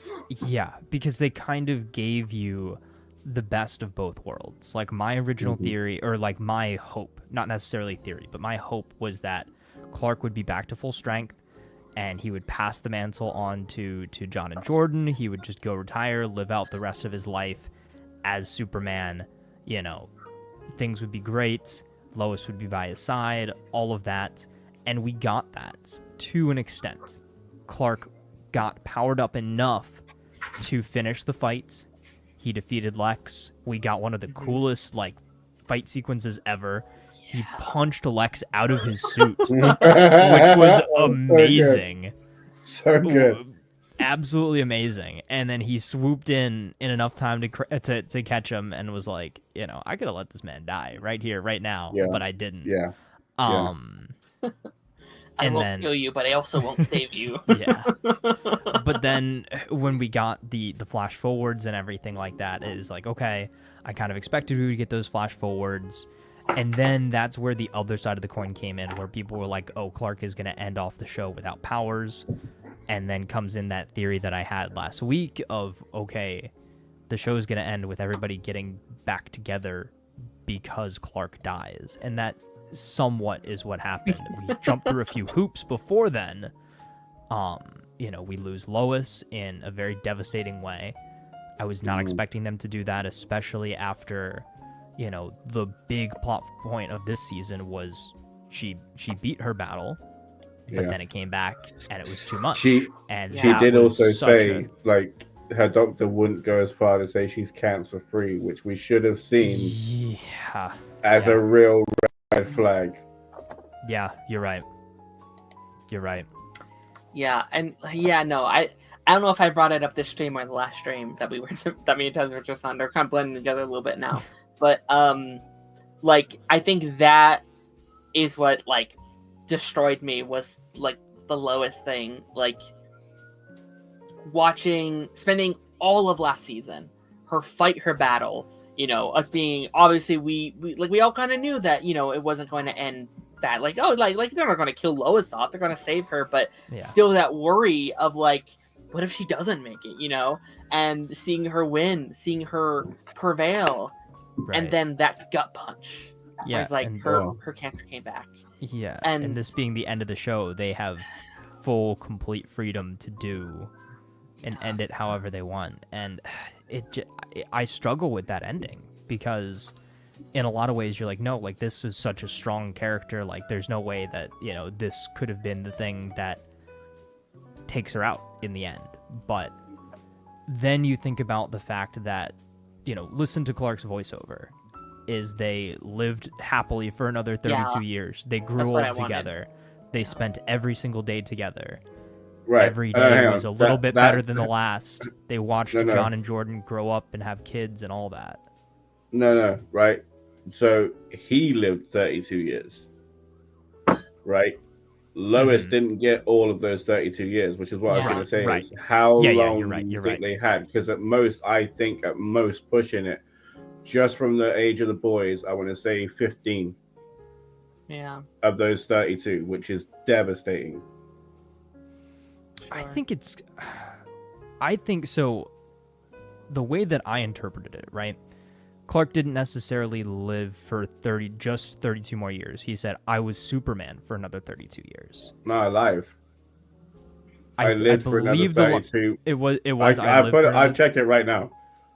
Yeah, because they kind of gave you the best of both worlds. Like my original theory, or like my hope, not necessarily theory, but my hope was that Clark would be back to full strength and he would pass the mantle on to John and Jordan. He would just go retire, live out the rest of his life as Superman. Things would be great. Lois would be by his side, all of that. And we got that to an extent. Clark got powered up enough to finish the fight. He defeated Lex. We got one of the coolest fight sequences ever. He punched Lex out of his suit, which was amazing. So good. absolutely amazing. And then he swooped in enough time to catch him and was like, I could have let this man die right here, right now, but I didn't. Yeah. I won't kill you, but I also won't save you. Yeah. But then when we got the flash forwards and everything like that, it is like, okay, I kind of expected we would get those flash forwards. And then that's where the other side of the coin came in, where people were like, oh, Clark is going to end off the show without powers. And then comes in that theory that I had last week of, okay, the show is going to end with everybody getting back together because Clark dies. And that somewhat is what happened. We jumped through a few hoops before then. We lose Lois in a very devastating way. I was not expecting them to do that, especially after, the big plot point of this season was she beat her battle, but then it came back and it was too much. She did also say like her doctor wouldn't go as far to say she's cancer free, which we should have seen as a real red flag. Yeah, you're right. Yeah, and I don't know if I brought it up this stream or the last stream that me and Tez were just on. They're kind of blending together a little bit now, but I think that is what like destroyed me, was like the Lois thing, like spending all of last season, her fight, her battle, us being, obviously we all kind of knew that, it wasn't going to end bad. Like, oh, like they're not going to kill Lois off. They're going to save her. But still that worry of like, what if she doesn't make it, and seeing her win, seeing her prevail. Right. And then that gut punch. Yeah. It's like her cancer came back. Yeah. And this being the end of the show, they have full, complete freedom to do and end it however they want. And I struggle with that ending because in a lot of ways you're like, no, like this is such a strong character. Like there's no way that, this could have been the thing that takes her out in the end. But then you think about the fact that, listen to Clark's voiceover, is they lived happily for another 32 years. They grew old together. They spent every single day together. Right. Every day was a little bit better than the last. They watched John and Jordan grow up and have kids and all that. No, right? So he lived 32 years, right? Lois didn't get all of those 32 years, which is what I was going to say. Is how long do you think they had? Because I think at most pushing it, just from the age of the boys, I want to say 15. Yeah. Of those 32, which is devastating. I think so. The way that I interpreted it, right? Clark didn't necessarily live for 32 more years. He said, I was Superman for another 32 years. No, alive. I lived for another 32. It was. I'll check it right now.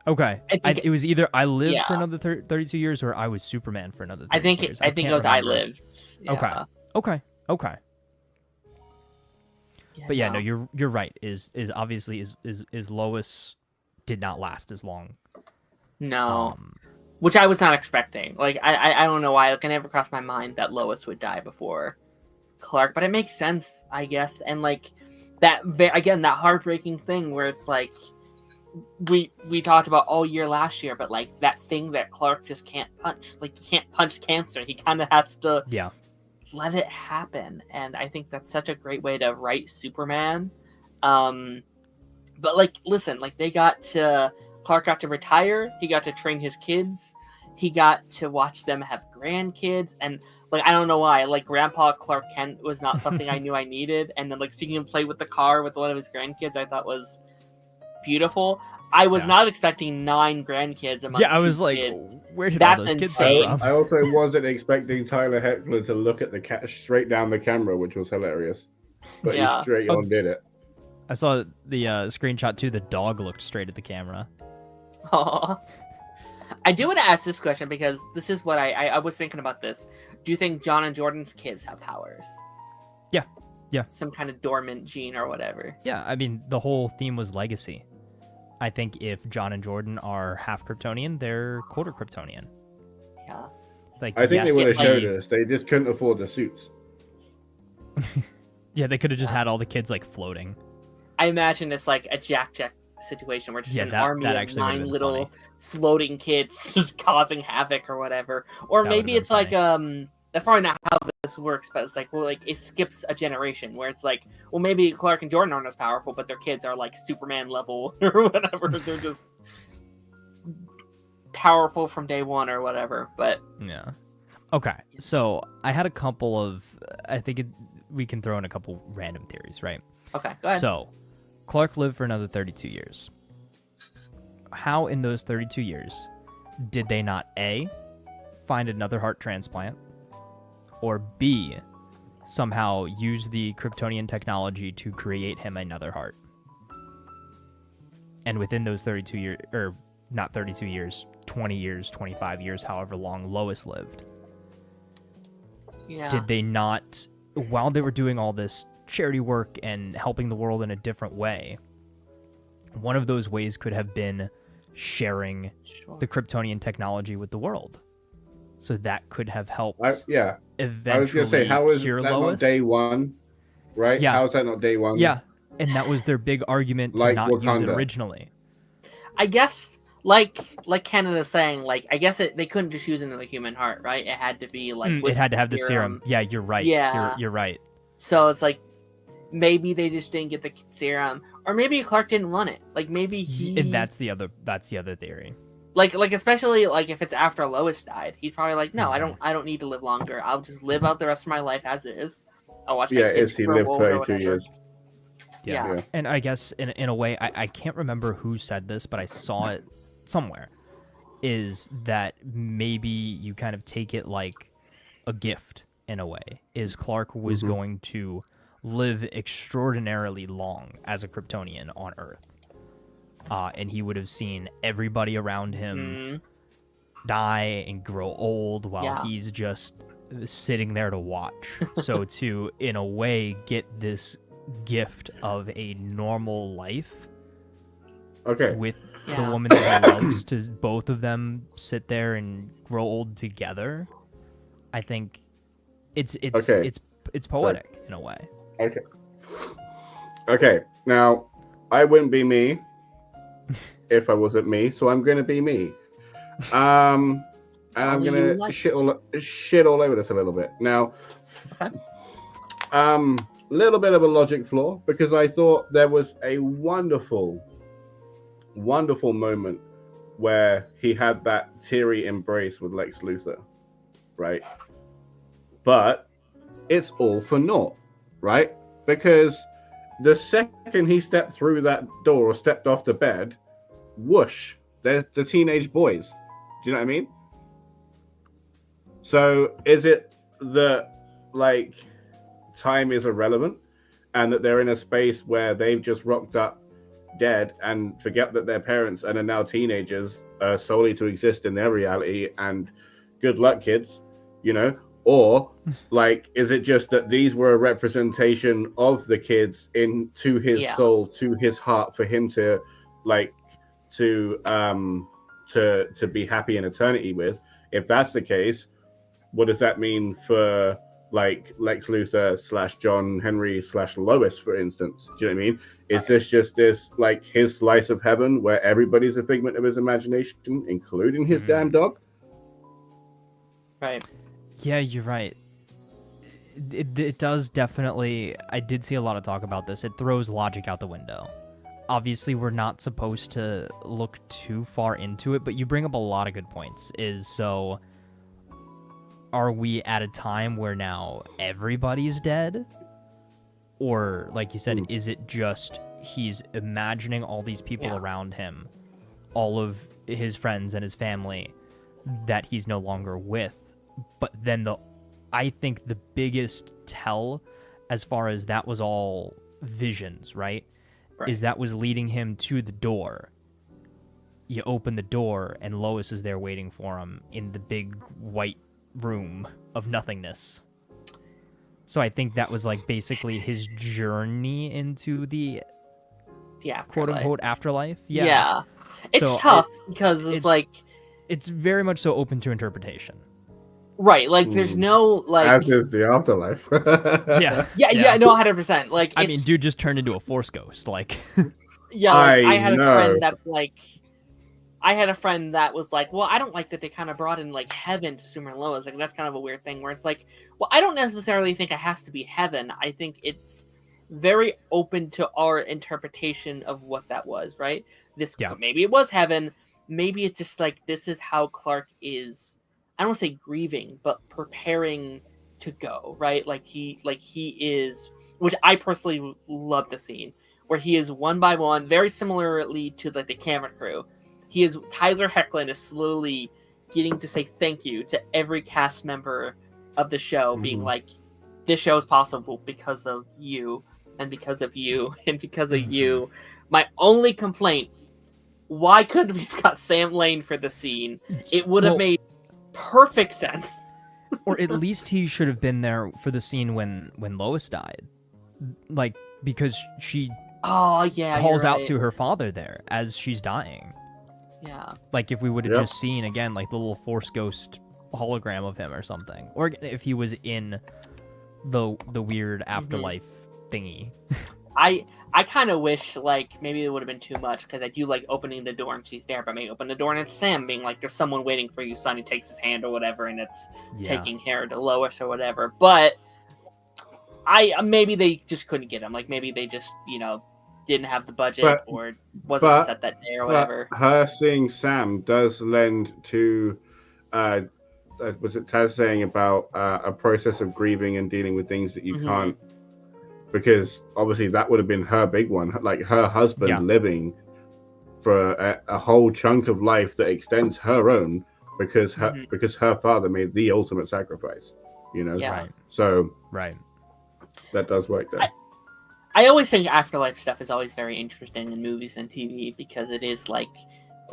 Okay. It was either I lived for another 32 years or I was Superman for another 32 years. I think it was remember. I lived. Yeah. Okay. Yeah, but no, you're right. Is obviously is Lois did not last as long. No. Which I was not expecting. Like I don't know why. Like, it never crossed my mind that Lois would die before Clark, but it makes sense, I guess. And like that heartbreaking thing where it's like we talked about all year last year, but like that thing that Clark just can't punch. Like he can't punch cancer. He kind of has to let it happen. And I think that's such a great way to write Superman. But like, listen, like Clark got to retire. He got to train his kids. He got to watch them have grandkids. And like, I don't know why, like Grandpa Clark Kent was not something I knew I needed. And then like seeing him play with the car with one of his grandkids, I thought was beautiful. I was not expecting 9 grandkids among I was like, kids. Where did all those kids come from? I also wasn't expecting Tyler Heckler to look at the cat straight down the camera, which was hilarious. But he straight on did it. I saw the screenshot too. The dog looked straight at the camera. Aww. I do want to ask this question because this is what I was thinking about this. Do you think John and Jordan's kids have powers? Yeah. Some kind of dormant gene or whatever. Yeah, I mean, the whole theme was legacy. I think if John and Jordan are half Kryptonian, they're quarter Kryptonian. Yeah. Like, I think they would have showed us. They just couldn't afford the suits. Yeah, they could have just had all the kids like floating. I imagine it's like a Jack situation where just an army of 9 little floating kids just causing havoc or whatever. Or maybe it's like that's probably not how this works, but it's like, well, like it skips a generation where it's like, well, maybe Clark and Jordan aren't as powerful, but their kids are like Superman level or whatever. They're just powerful from day one or whatever. But yeah. Okay, so I had a couple of, we can throw in a couple random theories, right? Okay, go ahead. So, Clark lived for another 32 years. How in those 32 years did they not A, find another heart transplant, or B, somehow use the Kryptonian technology to create him another heart? And within those 32 years, or not 32 years, 20 years, 25 years, however long Lois lived, did they not, while they were doing all this charity work and helping the world in a different way, one of those ways could have been sharing the Kryptonian technology with the world. So that could have helped eventually I was going to say, how is that Lois. Not day one? Right? Yeah. How is that not day one? Yeah, and that was their big argument to not use it originally. I guess, like Canada's saying, like, I guess they couldn't just use another human heart, right? It had to be, like... it had to have the serum. Yeah, you're right. Yeah. You're right. So it's like, maybe they just didn't get the serum, or maybe Clark didn't want it. Like maybe he. And that's the other theory. Like especially like if it's after Lois died, he's probably like, no, I don't need to live longer. I'll just live out the rest of my life as is. I'll watch my kids he grow lived old 32 years. Yeah. And I guess in a way, I can't remember who said this, but I saw it somewhere. Is that maybe you kind of take it like a gift in a way? Is Clark was going to live extraordinarily long as a Kryptonian on Earth. And he would have seen everybody around him die and grow old while he's just sitting there to watch. So to, in a way, get this gift of a normal life with the woman that he loves, to both of them sit there and grow old together, I think it's poetic in a way. Okay. Now, I wouldn't be me if I wasn't me, so I'm going to be me. And I'm going to shit all over this a little bit. Now, little bit of a logic flaw, because I thought there was a wonderful moment where he had that teary embrace with Lex Luthor, right? But it's all for naught. Right? Because the second he stepped through that door or stepped off the bed, whoosh, there's the teenage boys. Do you know what I mean? So is it that, like, time is irrelevant and that they're in a space where they've just rocked up dead and forget that their parents and are now teenagers solely to exist in their reality, and good luck, kids, you know? Or, like, is it just that these were a representation of the kids to his soul, to his heart, for him to, like, to be happy in eternity with? If that's the case, what does that mean for, like, Lex Luthor / John Henry / Lois, for instance? Do you know what I mean? Is this just this, like, his slice of heaven where everybody's a figment of his imagination, including his damn dog? Right. Yeah, you're right. It does definitely... I did see a lot of talk about this. It throws logic out the window. Obviously, we're not supposed to look too far into it, but you bring up a lot of good points. So, are we at a time where now everybody's dead? Or, like you said, is it just he's imagining all these people around him, all of his friends and his family that he's no longer with? But then I think the biggest tell, as far as that was all visions, right? Is that was leading him to the door. You open the door and Lois is there waiting for him in the big white room of nothingness. So I think that was like basically his journey into the quote unquote afterlife. It's tough because it's like it's very much so open to interpretation. Right, like there's no like. As is the afterlife. Yeah. No, 100%. Like, I mean, dude just turned into a Force ghost. Like, yeah, like, I I had a know. friend that's like. I had a friend that was like, well, I don't like that they kind of brought in like heaven to Superman and Lois. Like, that's kind of a weird thing where it's like, well, I don't necessarily think it has to be heaven. I think it's very open to our interpretation of what that was, right? Maybe it was heaven. Maybe it's just like, this is how Clark is, I don't want to say grieving, but preparing to go, right? Like he is, which I personally love the scene where he is one by one, very similarly to like the camera crew. Tyler Hoechlin is slowly getting to say thank you to every cast member of the show, being like, this show is possible because of you, and because of you, and because of you. My only complaint, why couldn't we have got Sam Lane for the scene? It would have made perfect sense. Or at least he should have been there for the scene when Lois died. Like, because she calls out to her father there as she's dying. Yeah. Like, if we would have just seen, again, like, the little Force Ghost hologram of him or something. Or if he was in the weird afterlife thingy. I kind of wish, like, maybe it would have been too much, because I do like opening the door and she's there, but maybe open the door and it's Sam being like, there's someone waiting for you, son. He takes his hand or whatever, and it's taking her to Lois or whatever. But maybe they just couldn't get him. Like, maybe they just, didn't have the budget or wasn't set that day or whatever. Her seeing Sam does lend to, was it Taz saying about a process of grieving and dealing with things that you can't, because obviously that would have been her big one, like her husband living for a whole chunk of life that extends her own because her father made the ultimate sacrifice, Right. So that does work there. I always think afterlife stuff is always very interesting in movies and TV, because it is like,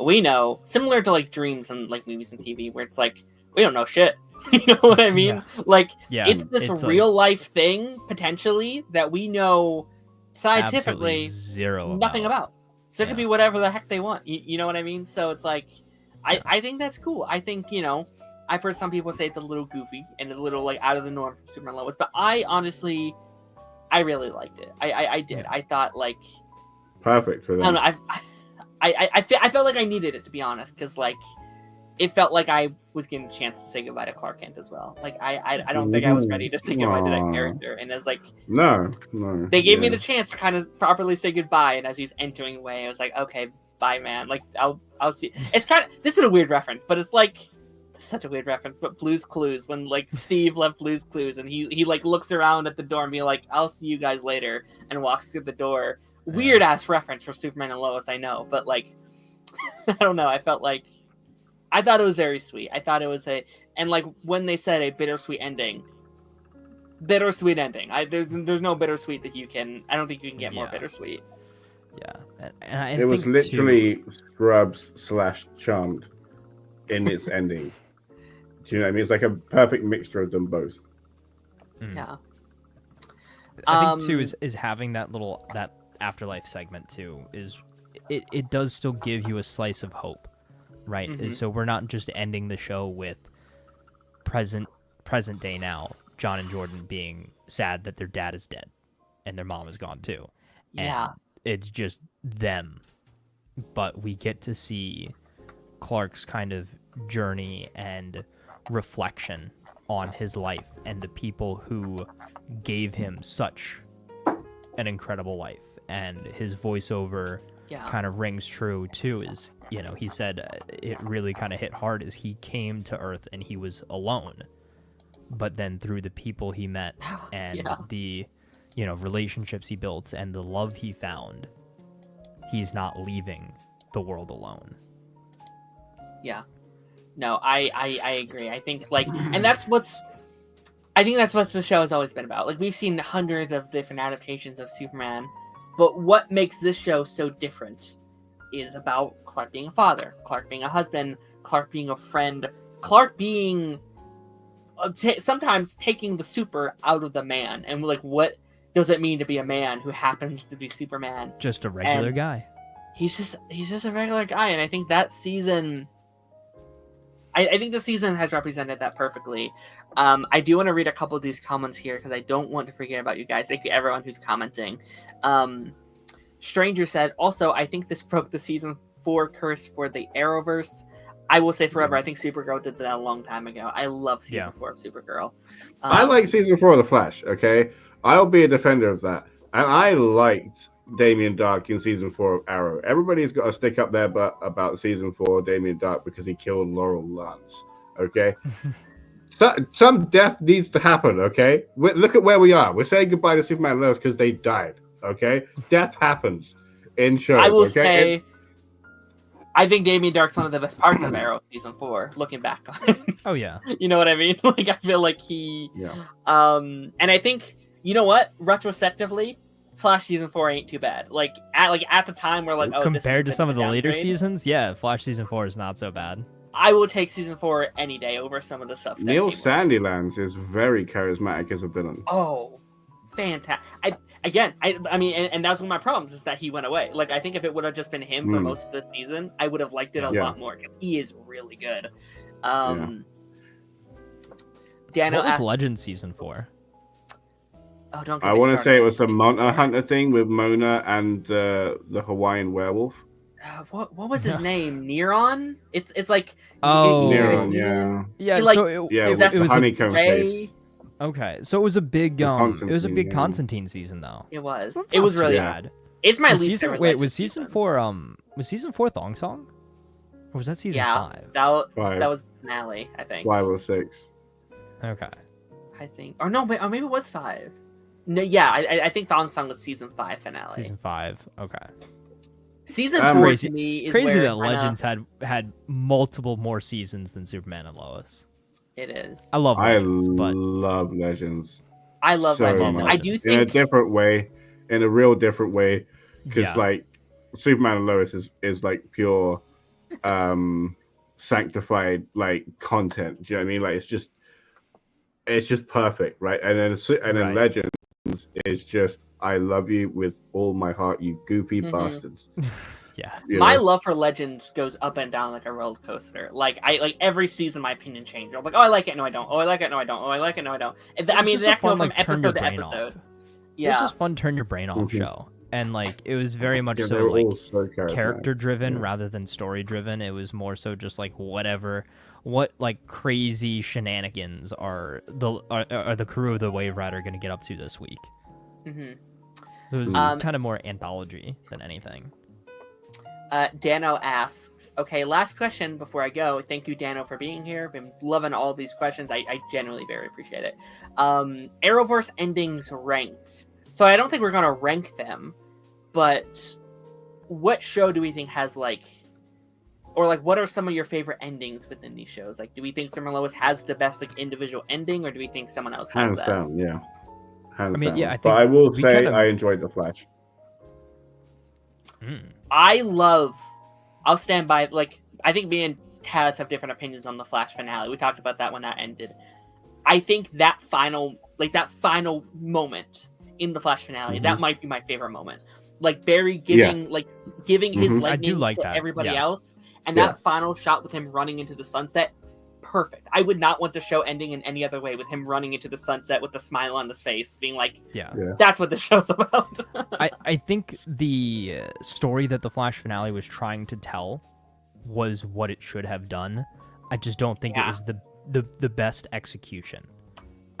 we know, similar to like dreams and like movies and TV, where it's like, we don't know shit. You know what I mean? It's this real life thing, potentially, that we know scientifically nothing about. So it could be whatever the heck they want. You know what I mean? So it's like, I think that's cool. I think, I've heard some people say it's a little goofy and a little like out of the norm for Superman Lois, but I honestly, I really liked it. I did. I thought like perfect for them. I don't know. I felt like I needed it, to be honest, because like it felt like I was getting a chance to say goodbye to Clark Kent as well. Like I don't think I was ready to say goodbye to that character, and it's like no, they gave me the chance to kind of properly say goodbye, and as he's entering away, I was like, okay, bye, man. Like I'll see. It's kind of, this is a weird reference, but it's like. Such a weird reference, but Blue's Clues, when like Steve left Blue's Clues and he like looks around at the door and be like, I'll see you guys later, and walks through the door. Weird ass reference for Superman and Lois, I know, but like I don't know, I thought it was very sweet. I thought it was and like when they said a bittersweet ending, there's no bittersweet that I don't think you can get more bittersweet. And it was literally Scrubs / Charmed in its ending. Do you know what I mean? It's like a perfect mixture of them both. Yeah. I think too is having that afterlife segment too is it does still give you a slice of hope, right? So we're not just ending the show with present day now, John and Jordan being sad that their dad is dead and their mom is gone too. And it's just them. But we get to see Clark's kind of journey and reflection on his life and the people who gave him such an incredible life, and his voiceover kind of rings true too. Is he said it really kind of hit hard as he came to Earth and he was alone, but then through the people he met and the relationships he built and the love he found, he's not leaving the world alone. No, I agree. I think that's what the show has always been about. Like, we've seen hundreds of different adaptations of Superman, but what makes this show so different is about Clark being a father, Clark being a husband, Clark being a friend, Clark being sometimes taking the super out of the man, and like, what does it mean to be a man who happens to be Superman? Just a regular guy. He's just a regular guy, and I think that season I think the season has represented that perfectly. I do want to read a couple of these comments here because I don't want to forget about you guys. Thank you everyone who's commenting. Stranger said, also, I think this broke the season 4 curse for the Arrowverse. I will say forever, I think Supergirl did that a long time ago. I love season 4 of Supergirl. I like season 4 of The Flash, okay? I'll be a defender of that. And I liked Damien Dark in season 4 of Arrow. Everybody's got to stick up their butt about season 4 of Damien Dark because he killed Laurel Lance, okay? Some death needs to happen, okay? Look at where we are. We're saying goodbye to Superman and Lois because they died, okay? Death happens in shows, I will okay? say... I think Damien Dark's one of the best parts of Arrow season 4, looking back on it. Oh, yeah. You know what I mean? Like, I feel like he... Yeah. And I think, you know what? Retrospectively, Flash season 4 ain't too bad. Like at the time, we're like, oh, compared to some of the later downgrade. Seasons, yeah, Flash season 4 is not so bad. I will take season 4 any day over some of the stuff. Neil Sandilands is very charismatic as a villain. Oh, fantastic! I mean, and that's one of my problems is that he went away. Like, I think if it would have just been him for most of the season, I would have liked it a lot more because he is really good. Daniel what was Legend season 4? Oh, don't. I want to say it was the Monster Hunter thing with Mona and the Hawaiian werewolf. What was his name? Neron? It's like Neron, yeah. Like, so it was honeycomb paste. Okay, so it was a big Constantine season though. It was. It was really bad. It's my least favorite. Wait, was season 4 was season 4 Thong Song? Or was that season 5? That was finale, I think. 5 or 6. Okay. I think. Or no, maybe it was 5. No, yeah, I think Thong Song was season 5 finale. Season 5. Okay. Season 4 to me is crazy where that Legends had multiple more seasons than Superman and Lois. It is. I love Legends, love Legends. I love so Legends. Much. I do think in a different way, in a real different way, because like Superman and Lois is like pure, sanctified like content. Do you know what I mean? Like it's just perfect, right? And then Legends is just I love you with all my heart, you goopy bastards. Yeah. My love for Legends goes up and down like a roller coaster. Like every season, my opinion changes. I'm like, oh, I like it, no, I don't. Oh, I like it, no, I don't. Oh, I like it, no, I don't. I mean, that goes from episode to episode. Yeah, it was just fun turn your brain off show, and like it was very much so character driven rather than story driven. It was more so just like what like crazy shenanigans are the crew of the Wave Rider going to get up to this week. So it was kind of more anthology than anything. Dano asks, okay, last question before I go. Thank you, Dano, for being here. Been loving all these questions. I genuinely very appreciate it. Arrowverse endings ranked. So I don't think we're going to rank them, but what show do we think has what are some of your favorite endings within these shows? Like, do we think Superman Lois has the best individual ending, or do we think someone else has that? Hands down, yeah. Hands down. Yeah, but I will say I enjoyed The Flash. I'll stand by, I think me and Taz have different opinions on the Flash finale. We talked about that when that ended. I think that final moment in the Flash finale, that might be my favorite moment. Like Barry giving his lightning to everybody else, and that final shot with him running into the sunset, perfect. I would not want the show ending in any other way with him running into the sunset with a smile on his face, being like, that's what the show's about. I think the story that the Flash finale was trying to tell was what it should have done. I just don't think it was the best execution.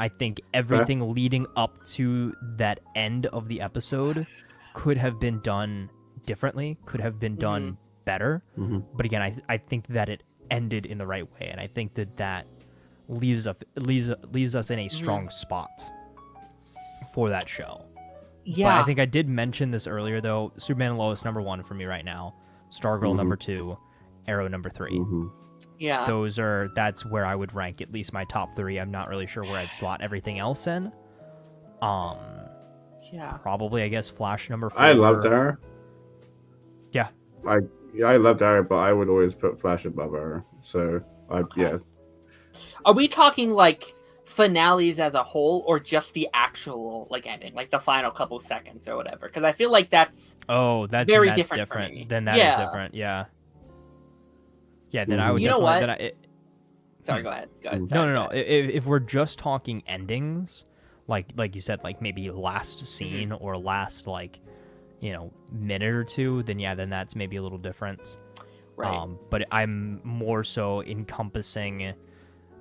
I think everything leading up to that end of the episode could have been done differently, could have been done better. But again, I think that it ended in the right way, and I think that leaves us in a strong spot for that show. But I think I did mention this earlier, though. Superman and Lois number 1 for me right now. Stargirl number 2. Arrow number 3. Yeah, that's where I would rank at least my top 3. I'm not really sure where I'd slot everything else in. Probably I guess Flash number 4. I loved her. Yeah. I loved Arrow, but I would always put Flash above Arrow. So, Are we talking finales as a whole, or just the actual ending, the final couple seconds or whatever? Because I feel like that's that's different. Then that is different. Yeah. Yeah. Then I would. You know what? Sorry, go ahead. No. If we're just talking endings, like you said, like maybe last scene or last minute or two, then that's maybe a little different. Right. But I'm more so encompassing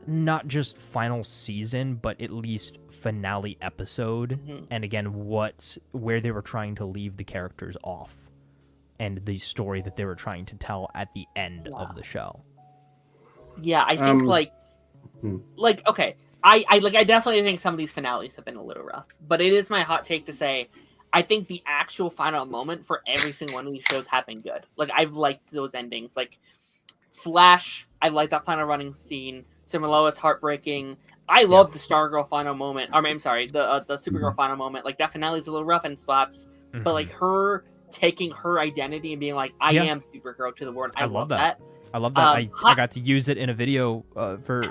not just final season, but at least finale episode. And again, where they were trying to leave the characters off, and the story that they were trying to tell at the end of the show. Yeah, I think okay. I definitely think some of these finales have been a little rough, but it is my hot take to say I think the actual final moment for every single one of these shows have been good. Like, I've liked those endings. Like Flash, I like that final running scene. Super Lois, heartbreaking. I love the Stargirl final moment. I'm sorry, the Supergirl final moment. Like, that finale is a little rough in spots, but like her taking her identity and being like, I am Supergirl to the world. I love that. I love that. I got to use it in a video for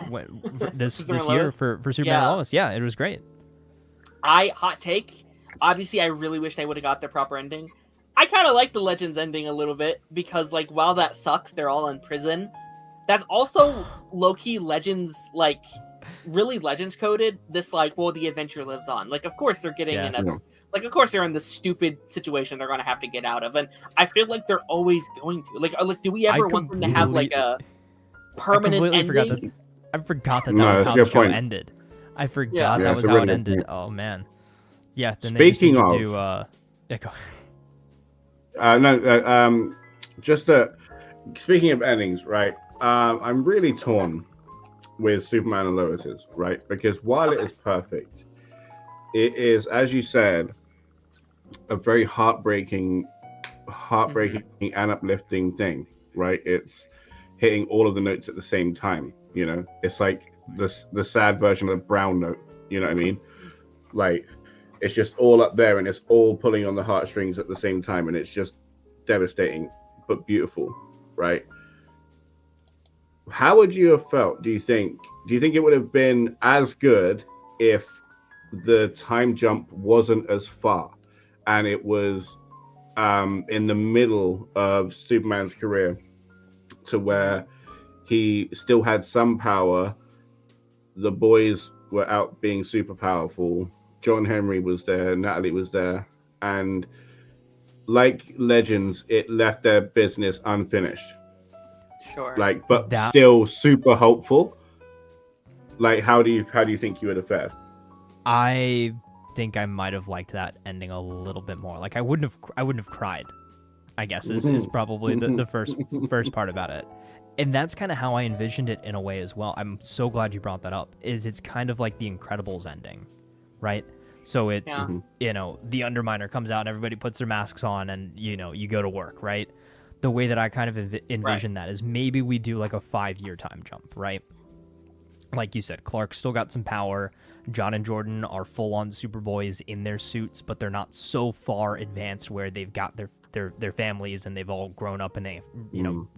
this year for Superman and Lois. Yeah, it was great. Hot take. Obviously, I really wish they would have got their proper ending. I kind of like the Legends ending a little bit because, like, while that sucks, they're all in prison. That's also low-key Legends, like, really Legends coded. This, like, well, the adventure lives on. Like, of course they're getting in a... Like, of course they're in this stupid situation they're going to have to get out of. And I feel like they're always going to. Like do we ever want them to have, like, a permanent ending? I forgot that was how the show ended. I forgot that was how it ended. Oh, man. Yeah, then speaking they just need to do... speaking of endings, right? I'm really torn with Superman and Lois's, right? Because while it is perfect, it is, as you said, a very heartbreaking and uplifting thing, right? It's hitting all of the notes at the same time, you know? It's like the sad version of the brown note, you know what I mean? Like, it's just all up there and it's all pulling on the heartstrings at the same time, and it's just devastating but beautiful, right? How would you have felt, do you think it would have been as good if the time jump wasn't as far and it was in the middle of Superman's career, to where he still had some power, the boys were out being super powerful, John Henry was there, Natalie was there, and like Legends, it left their business unfinished. Sure. Like, but still super hopeful. Like, how do you think you would have fared? I think I might have liked that ending a little bit more. Like, I wouldn't have cried, I guess is probably the first part about it. And that's kind of how I envisioned it in a way as well. I'm so glad you brought that up. It's kind of like the Incredibles ending, right? So it's, the Underminer comes out and everybody puts their masks on and, you go to work, right? The way that I kind of envision that is maybe we do like a 5-year time jump, right? Like you said, Clark's still got some power. John and Jordan are full-on Superboys in their suits, but they're not so far advanced where they've got their families and they've all grown up and they,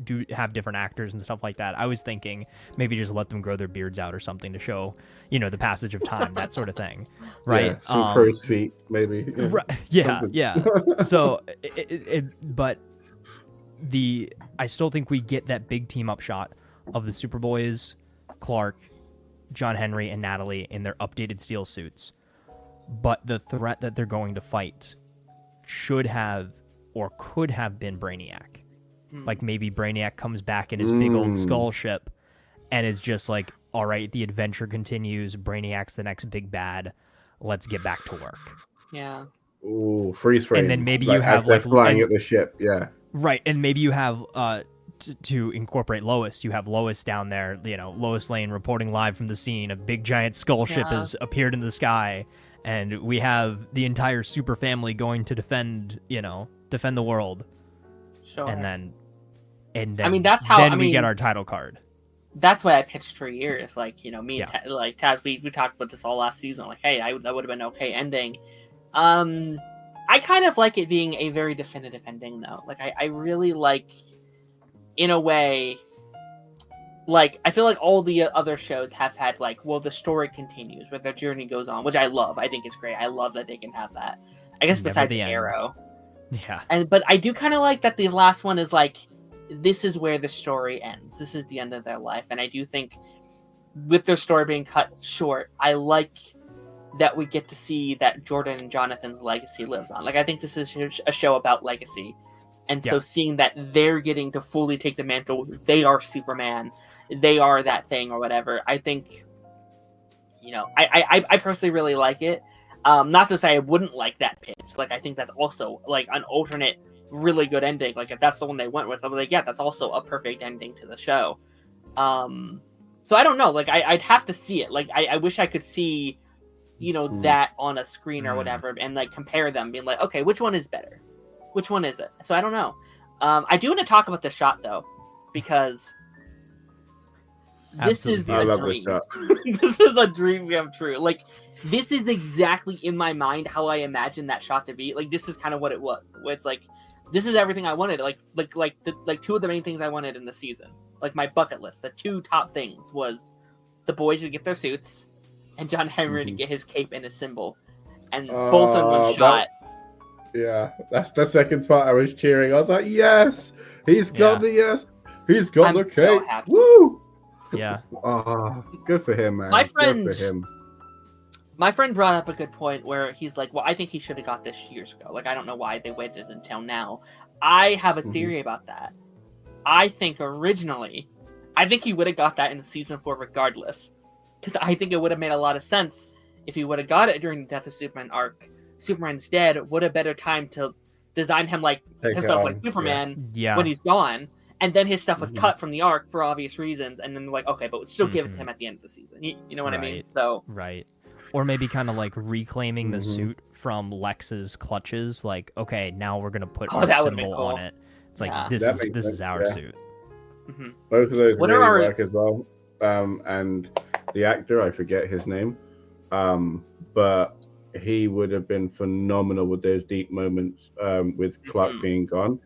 do have different actors and stuff like that. I was thinking maybe just let them grow their beards out or something to show, the passage of time, that sort of thing, right? Yeah, some crow's feet, maybe. Right, yeah. So, but I still think we get that big team up shot of the Superboys, Clark, John Henry, and Natalie in their updated steel suits. But the threat that they're going to fight should have or could have been Brainiac. Like, maybe Brainiac comes back in his big old skull ship and is just like, all right, the adventure continues. Brainiac's the next big bad. Let's get back to work. Yeah. Ooh, freeze frame. And then maybe you have like flying at the ship. Yeah. Right, and maybe you have to incorporate Lois. You have Lois down there, Lois Lane reporting live from the scene. A big giant skull ship has appeared in the sky, and we have the entire super family going to defend the world. Sure. And then I mean, that's how we get our title card. That's what I pitched for years. Like, me and Taz, we talked about this all last season. Like, hey, that would have been an okay ending. I kind of like it being a very definitive ending, though. Like, I really like, in a way, like, I feel like all the other shows have had, like, well, the story continues, but their journey goes on, which I love. I think it's great. I love that they can have that. I guess besides Arrow. Yeah. But I do kind of like that the last one is, like, this is where the story ends. This is the end of their life. And I do think with their story being cut short, I like that we get to see that Jordan and Jonathan's legacy lives on. Like, I think this is a show about legacy. And so seeing that they're getting to fully take the mantle, they are Superman, they are that thing or whatever, I think, I personally really like it. Not to say I wouldn't like that pitch. Like, I think that's also, like, an alternate, really good ending. Like, if that's the one they went with, I'm like, yeah, that's also a perfect ending to the show. So I don't know. Like, I'd have to see it. Like, I wish I could see, that on a screen or whatever, and, like, compare them, being like, okay, which one is better? Which one is it? So I don't know. I do want to talk about the shot, though, because this is a dream. This is a dream come true. Like, this is exactly in my mind how I imagined that shot to be. Like, this is kind of what it was. Where it's like, this is everything I wanted. Like two of the main things I wanted in the season. Like, my bucket list. The two top things was the boys to get their suits and John Henry to get his cape and his symbol. And both in one shot. Yeah, that's the second part I was cheering. I was like, yes! He's got the He's got the cape! So happy. Woo! Yeah. Oh, good for him, man. My friend, good for him. My friend brought up a good point where he's like, well, I think he should have got this years ago. Like, I don't know why they waited until now. I have a theory about that. I think originally, he would have got that in the season 4 regardless. Because I think it would have made a lot of sense if he would have got it during the Death of Superman arc. Superman's dead. What a better time to design him like himself like Superman when he's gone. And then his stuff was cut from the arc for obvious reasons. And then like, okay, but we'll still give it to him at the end of the season. You know what I mean? So or maybe kind of like reclaiming the suit from Lex's clutches. Like, okay, now we're gonna put our symbol on it. It's like this is our suit. Both of those really work as well. And the actor, I forget his name, but he would have been phenomenal with those deep moments with Clark being gone,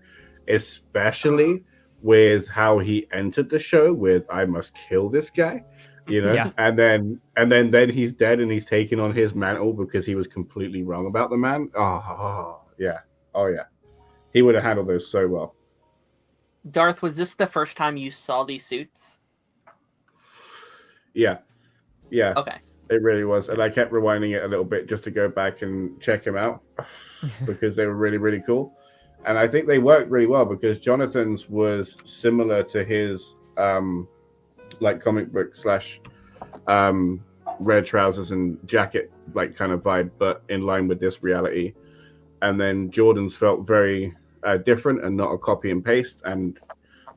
especially with how he entered the show with "I must kill this guy," and then he's dead and he's taking on his mantle because he was completely wrong about the man. Oh yeah, he would have handled those so well. Darth, was this the first time you saw these suits? Yeah. Okay. It really was, and I kept rewinding it a little bit just to go back and check him out because they were really, really cool. And I think they worked really well because Jonathan's was similar to his like comic book / red trousers and jacket like kind of vibe, but in line with this reality. And then Jordan's felt very different and not a copy and paste and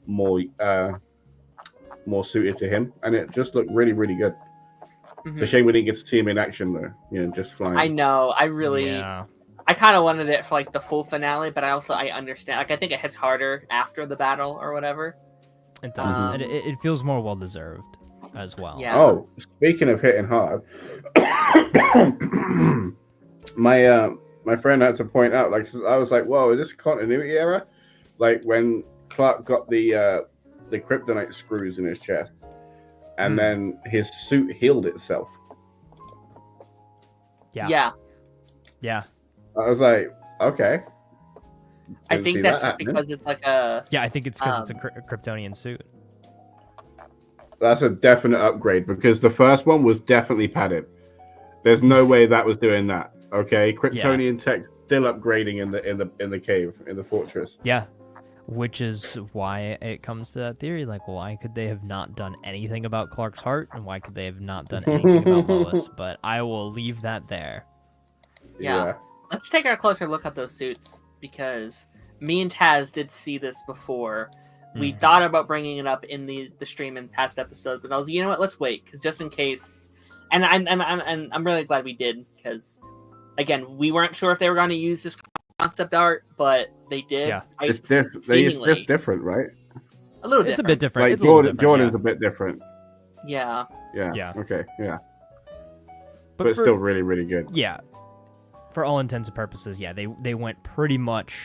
more suited to him, and it just looked really, really good. It's a shame we didn't get to see him in action though, just flying. I know. I really, I kind of wanted it for like the full finale, but I understand. Like, I think it hits harder after the battle or whatever. It does. And it feels more well deserved as well. Yeah. Oh, speaking of hitting hard, my friend had to point out, like, I was like, "Whoa, is this a continuity error?" Like when Clark got the kryptonite screws in his chest. And then his suit healed itself. Yeah. I was like, okay. I think that's just because it's like a... Yeah, I think it's because it's a Kryptonian suit. That's a definite upgrade because the first one was definitely padded. There's no way that was doing that. Okay, Kryptonian tech still upgrading in the cave, in the fortress. Yeah. Which is why it comes to that theory, like, why could they have not done anything about Clark's heart, and why could they have not done anything about Lois? But I will leave that there. Yeah. Let's take a closer look at those suits, because me and Taz did see this before. We thought about bringing it up in the stream in past episodes, but I was like, you know what, let's wait, because just in case... And I'm really glad we did, because, again, we weren't sure if they were going to use this concept art, but they did. Yeah, it's different, right? A little different. It's a bit different. Like Jordan's a bit different. Yeah. Okay. Yeah. But still really, really good. Yeah. For all intents and purposes, yeah, they went pretty much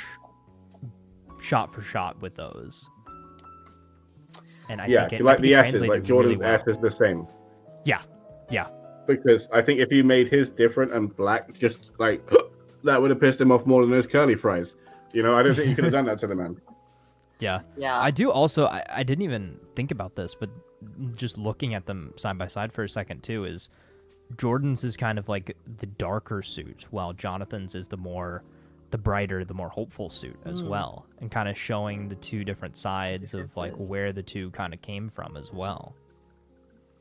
shot for shot with those. And I think like the S's, like Jordan's really well. S is the same. Yeah. Because I think if you made his different and black, just like that would have pissed him off more than those curly fries. I don't think you could have done that to the man. Yeah. Yeah. I do also, I didn't even think about this, but just looking at them side by side for a second too, is Jordan's is kind of like the darker suit, while Jonathan's is the brighter, the more hopeful suit as well, and kind of showing the two different sides of like where the two kind of came from as well.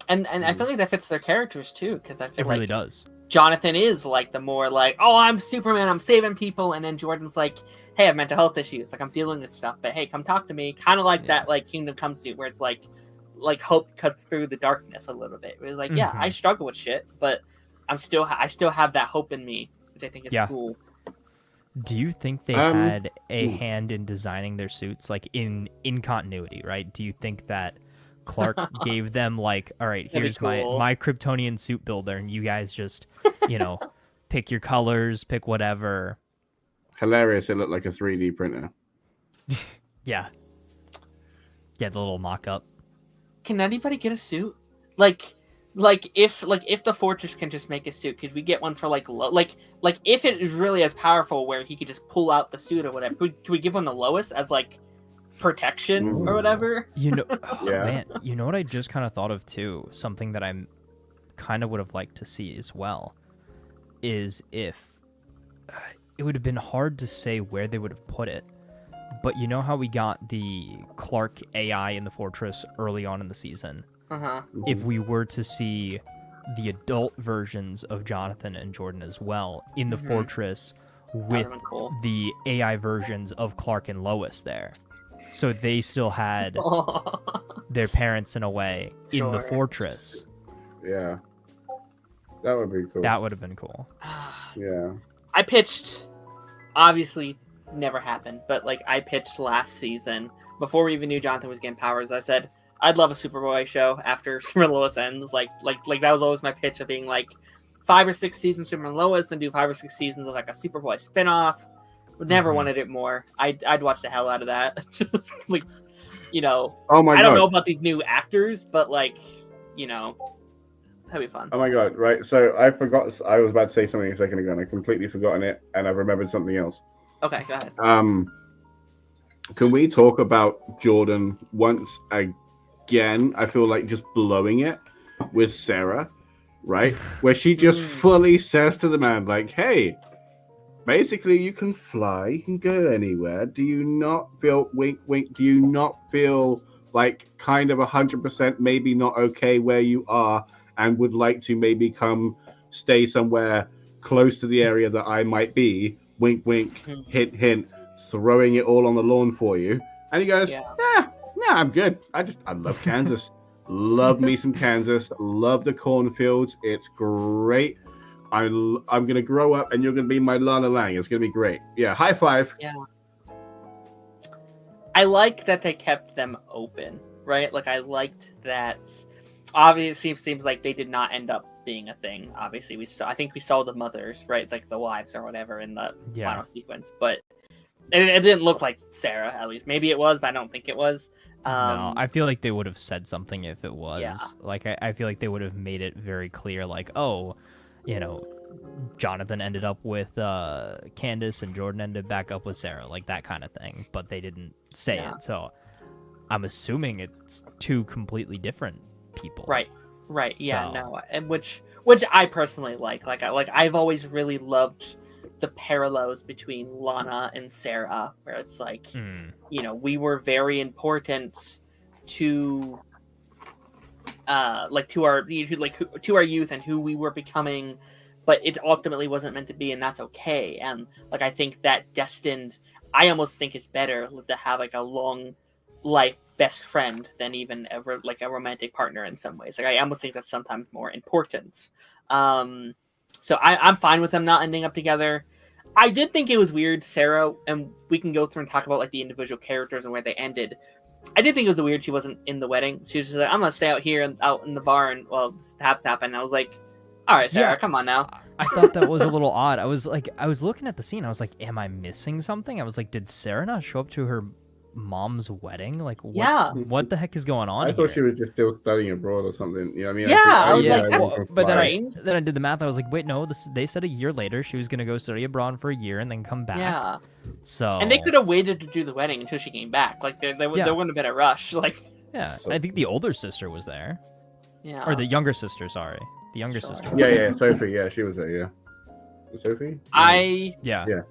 And I feel like that fits their characters too, because I feel it really does. Jonathan is like the more like, oh, I'm Superman, I'm saving people, and then Jordan's like, hey, I have mental health issues, like I'm dealing with stuff, but hey, come talk to me. Kind of like that, like Kingdom Come suit, where it's like hope cuts through the darkness a little bit. It's like, yeah, I struggle with shit, but I still have that hope in me, which I think is cool. Do you think they had a hand in designing their suits, like in continuity, right? Do you think that Clark gave them like, all right, here's my Kryptonian suit builder, and you guys just, pick your colors, pick whatever. Hilarious! It looked like a 3D printer. Yeah, the little mock-up. Can anybody get a suit? If the Fortress can just make a suit, could we get one for if it is really as powerful where he could just pull out the suit or whatever? Could we give one to Lois as like protection or whatever? Man, you know what I just kind of thought of too? Something that I'm kind of would have liked to see as well is if it would have been hard to say where they would have put it. But you know how we got the Clark AI in the Fortress early on in the season? If we were to see the adult versions of Jonathan and Jordan as well in the Fortress with the AI versions of Clark and Lois there. So they still had their parents in a way in the Fortress. Yeah. That would be cool. That would have been cool. Yeah. I pitched, obviously never happened, but I pitched last season, before we even knew Jonathan was getting powers, I said, I'd love a Superboy show after Superman and Lois ends. Like that was always my pitch of being 5 or 6 seasons Superman and Lois, then do 5 or 6 seasons of a Superboy spinoff. Never wanted it more. I'd watch the hell out of that. Just oh my God. I don't know about these new actors, but that'd be fun. Oh my God! Right. So I forgot. I was about to say something a second ago, and I completely forgotten it, and I've remembered something else. Okay, go ahead. Can we talk about Jordan once again? I feel like just blowing it with Sarah, right? Where she just fully says to the man, hey, basically you can fly, you can go anywhere. Do you not feel, wink, wink, do you not feel kind of 100% maybe not okay where you are and would like to maybe come stay somewhere close to the area that I might be? Wink, wink, hint, hint, throwing it all on the lawn for you. And he goes, yeah, I'm good. I love Kansas. Love me some Kansas. Love the cornfields. It's great. I'm going to grow up and you're going to be my Lana Lang. It's going to be great. Yeah, high five. Yeah. I like that they kept them open, right? I liked that. Obviously, it seems like they did not end up being a thing. Obviously, I think we saw the mothers, right? The wives or whatever in the final sequence, but it didn't look like Sarah, at least. Maybe it was, but I don't think it was. No, I feel like they would have said something if it was. Yeah. I feel like they would have made it very clear, Jonathan ended up with Candace and Jordan ended back up with Sarah, that kind of thing. But they didn't say it, so I'm assuming it's 2 completely different people. Right. Yeah, no, and which I personally like. I've always really loved the parallels between Lana and Sarah, where it's we were very important to to our youth and who we were becoming, but it ultimately wasn't meant to be, and that's okay. And I think that destined, I almost think it's better to have a long life best friend than even ever a romantic partner in some ways. I almost think that's sometimes more important. So I'm fine with them not ending up together. I did think it was weird, Sarah, and we can go through and talk about the individual characters and where they ended. I did think it was weird she wasn't in the wedding. She was just I'm gonna stay out here and out in the barn while this happened. And I was like, all right, Sarah, come on now. I thought that was a little odd. I was looking at the scene. I was like, am I missing something? I was like, did Sarah not show up to her mom's wedding? Like, what the heck is going on I here? thought she was just still studying abroad or something. You know what I mean? Yeah, I was like, that's but strange. then I did the math. I was like, wait, no, they said a year later she was gonna go study abroad for a year and then come back. Yeah. So. And they could have waited to do the wedding until she came back. Like there wouldn't have been a rush. Like. Yeah, I think the older sister was there. Yeah. Or the younger sister, sorry. The younger sister. Yeah, Sophie. Yeah, she was there. Yeah. Sophie. Yeah.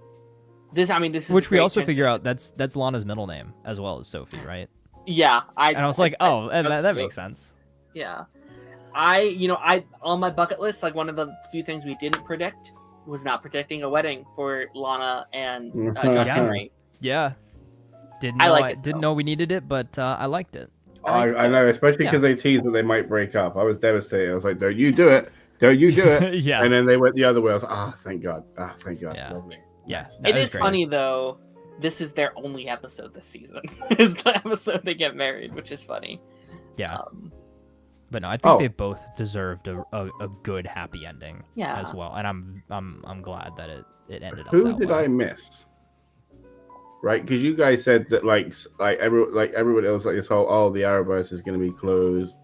This is which we also figure out that's Lana's middle name as well as Sophie, right? Yeah, and I was like, that makes sense. Yeah, I on my bucket list, like one of the few things we didn't predict was not predicting a wedding for Lana and John Henry. Yeah, didn't know we needed it, but I liked it. I know, especially because they teased that they might break up. I was devastated. I was like, "Don't you do it? Don't you do it?" Yeah. And then they went the other way. I was like, thank God. Thank God. Yeah. Lovely. Yeah. It is funny though. This is their only episode this season. Is the episode they get married, which is funny. Yeah. But no, I think they both deserved a good happy ending. Yeah. As well, and I'm glad that it ended up. Who did I miss? Right, because you guys said that like everyone else, like this whole the Arrowverse is going to be closed,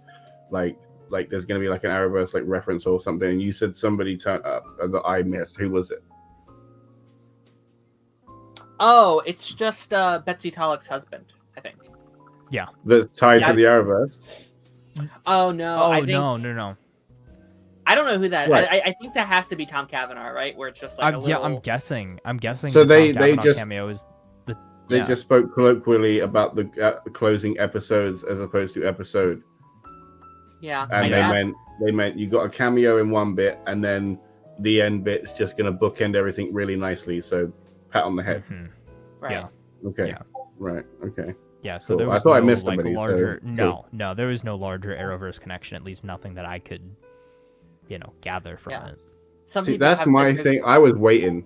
like there's going to be like an Arrowverse like reference or something, and you said somebody turned up that I missed. Who was it? Oh, it's just Betsy Tollick's husband, I think. Yeah. That's tied to the Arrowverse. Oh no! Oh, I think... no. I don't know who that is. Right. I think that has to be Tom Cavanaugh, right? Where it's just like a little... Yeah, I'm guessing. So the Tom they Cavanaugh just cameo is the. They just spoke colloquially about the closing episodes as opposed to episode. Yeah. And they meant you got a cameo in one bit, and then the end bit's just gonna bookend everything really nicely. So pat on the head. Mm-hmm. Right. Yeah. Okay. Yeah. Right. Okay. Yeah. So cool. there was I thought no I missed like somebody, larger. so... No, there was no larger Arrowverse connection. At least nothing that I could, gather from it. See, that's my thing. I was waiting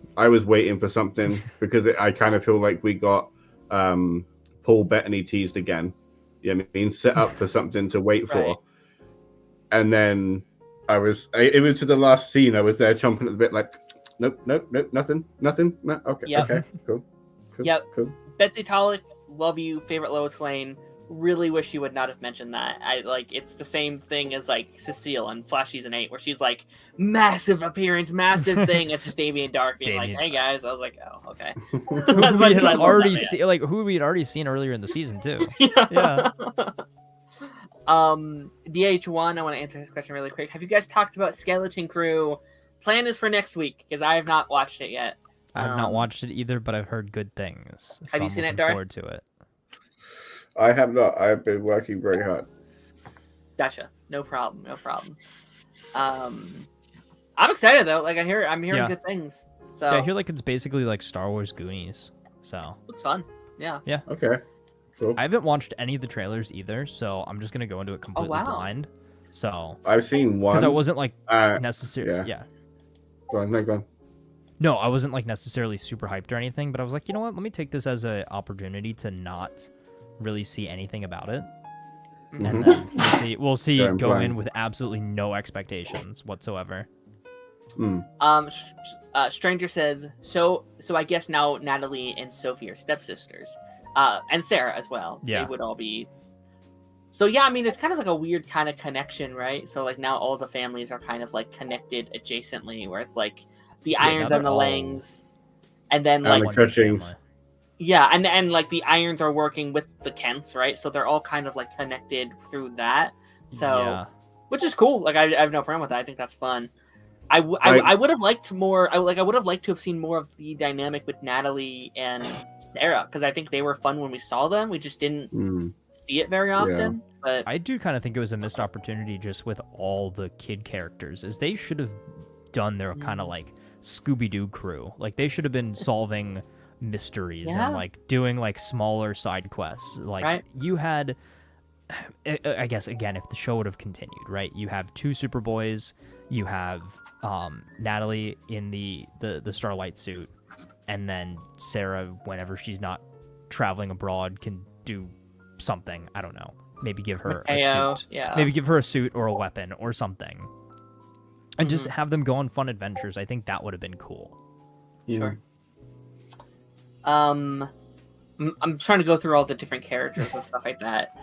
for something because I kind of feel like we got Paul Bettany teased again. You know what I mean? Set up for something to wait for. And then even to the last scene, I was there chomping at the bit like, nope, nothing, no, okay, okay, cool. Yep. Cool. Betsy Tollick, love you, favorite Lois Lane. Really wish you would not have mentioned that. It's the same thing as like Cecile in Flash Season 8, where she's like, massive appearance, massive thing. It's just Damien Dark being like, hey guys. I was like, oh, okay. Who we had already seen earlier in the season too. Yeah. DH1, I want to answer this question really quick. Have you guys talked about Skeleton Crew? Plan is for next week because I have not watched it yet. I have not watched it either, but I've heard good things. So have you seen it, Darth? Forward to it. I have not. I've been working very hard. Gotcha. No problem. I'm excited though. Like I'm hearing good things. So yeah, I hear like it's basically like Star Wars Goonies. So it's fun. Yeah. Yeah. Okay. Cool. I haven't watched any of the trailers either, so I'm just gonna go into it completely blind. So I've seen one because I wasn't like necessarily. Yeah. Go on. No, I wasn't like necessarily super hyped or anything, but I was like, you know what? Let me take this as an opportunity to not really see anything about it, and then we'll see go in with absolutely no expectations whatsoever. Stranger says so I guess now Natalie and Sophie are stepsisters, and Sarah as well. They would all be. So yeah, I mean it's kind of like a weird kind of connection, right? So like now all the families are kind of like connected adjacently, where it's like the Irons and the Langs, and then like the Cushings. Yeah, and like the Irons are working with the Kents, right? So they're all kind of like connected through that. So, which is cool. Like I have no problem with that. I think that's fun. I would have liked more. I would have liked to have seen more of the dynamic with Natalie and Sarah because I think they were fun when we saw them. We just didn't see it very often. Yeah. But I do kind of think it was a missed opportunity just with all the kid characters, is they should have done their kind of like Scooby-Doo crew. Like they should have been solving mysteries and like doing like smaller side quests. Like you had, I guess again, if the show would have continued, right? You have two Superboys, you have Natalie in the Starlight suit, and then Sarah, whenever she's not traveling abroad, can do something. I don't know. Maybe give her a suit. Yeah. Maybe give her a suit or a weapon or something. And just have them go on fun adventures. I think that would have been cool. Sure. I'm trying to go through all the different characters and stuff like that.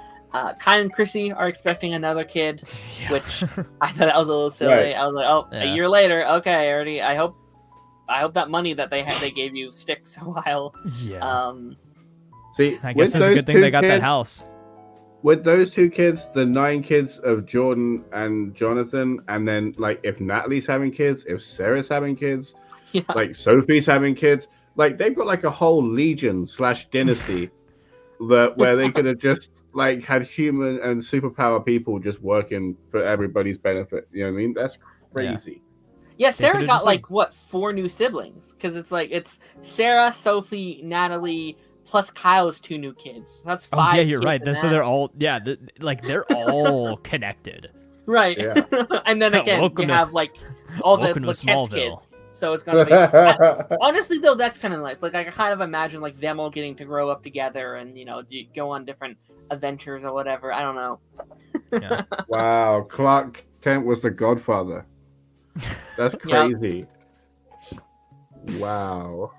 Kai and Chrissy are expecting another kid, which I thought that was a little silly. Right. I was like, a year later, okay, already. I hope that money that they gave you sticks a while. Yeah. See, I guess it's a good thing they got that house. With those 2 kids, the 9 kids of Jordan and Jonathan, and then like if Natalie's having kids, if Sarah's having kids, like Sophie's having kids, like they've got like a whole legion/dynasty where they could have just like had human and superpower people just working for everybody's benefit. You know what I mean? That's crazy. Yeah, Sarah got like 4 new siblings, because it's Sarah, Sophie, Natalie, plus Kyle's 2 new kids. That's 5. Oh yeah, you're right. So they're all they're all connected. Right. Yeah. And then again, you have like all the Kent's kids. So it's gonna be honestly though, that's kind of nice. Like I kind of imagine like them all getting to grow up together and go on different adventures or whatever. I don't know. Yeah. Wow, Clark Kent was the Godfather. That's crazy. Wow.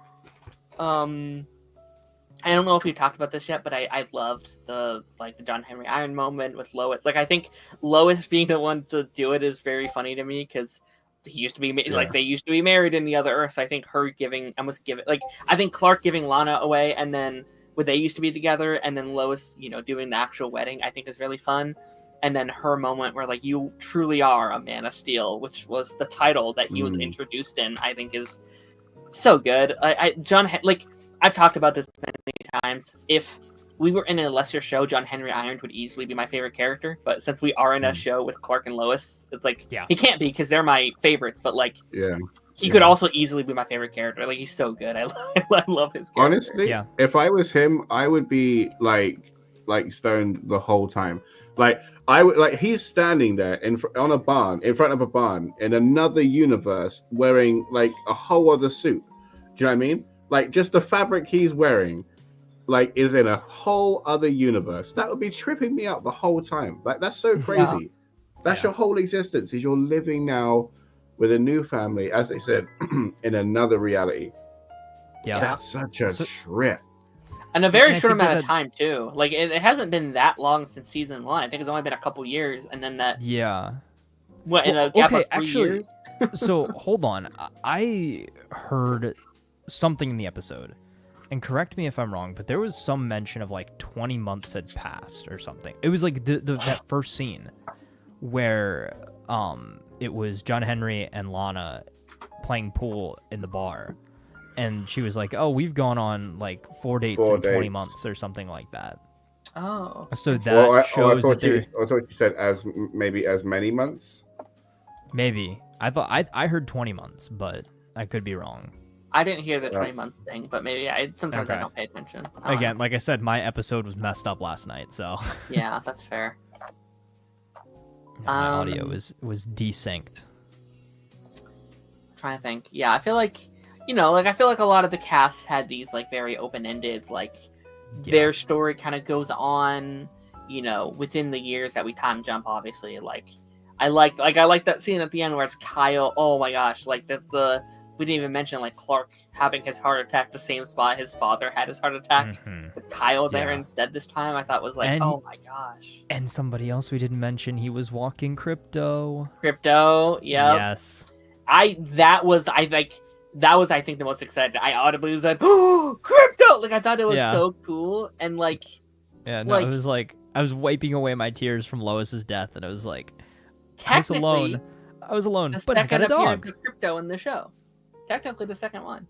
I don't know if we talked about this yet, but I loved the John Henry Iron moment with Lois. Like I think Lois being the one to do it is very funny to me, because he used to be like they used to be married in the other Earth. So I think her I think Clark giving Lana away, and then when they used to be together, and then Lois doing the actual wedding, I think is really fun. And then her moment where like you truly are a Man of Steel, which was the title that he was introduced in, I think is so good. I've talked about this many times. If we were in a lesser show, John Henry Irons would easily be my favorite character. But since we are in a show with Clark and Lois, it's like he can't be, because they're my favorites. But like, he could also easily be my favorite character. Like he's so good. I love his character. Honestly, if I was him, I would be like stoned the whole time. Like I would he's standing there on a barn, in front of a barn in another universe, wearing like a whole other suit. Do you know what I mean? Like just the fabric he's wearing, like is in a whole other universe. That would be tripping me out the whole time. Like that's so crazy. Yeah. That's your whole existence. Is you're living now with a new family, as they said, in another reality. Yeah, that's such a trip. And a very short amount of time too. Like it hasn't been that long since season 1. I think it's only been a couple years, and then that. Yeah. What in a gap of 3 years? So hold on, I heard something in the episode, and correct me if I'm wrong, but there was some mention of like 20 months had passed or something. It was like that first scene where it was John Henry and Lana playing pool in the bar, and she was like, "Oh, we've gone on like 4 dates in 20 months or something like that." Oh, so that shows that they're. I thought you said as many months. Maybe I heard 20 months, but I could be wrong. I didn't hear the 20 months thing, but maybe sometimes I don't pay attention. Again, like I said, my episode was messed up last night, so. Yeah, that's fair. My audio was desynced. I'm trying to think. Yeah, I feel like I feel like a lot of the cast had these like very open-ended, their story kind of goes on, within the years that we time jump. Obviously, I like that scene at the end where it's Kyle. Oh my gosh, like the we didn't even mention like Clark having his heart attack the same spot his father had his heart attack. With Kyle there instead this time, I thought was like, oh my gosh. And somebody else we didn't mention, he was walking Crypto. Crypto, yeah. Yes. That was I think the most excited. I audibly was like, oh, Crypto! Like I thought it was so cool, and like. Yeah, no, it was like I was wiping away my tears from Lois's death, and it was like, I was alone, but I got a dog. Of Crypto in the show. Technically the second one.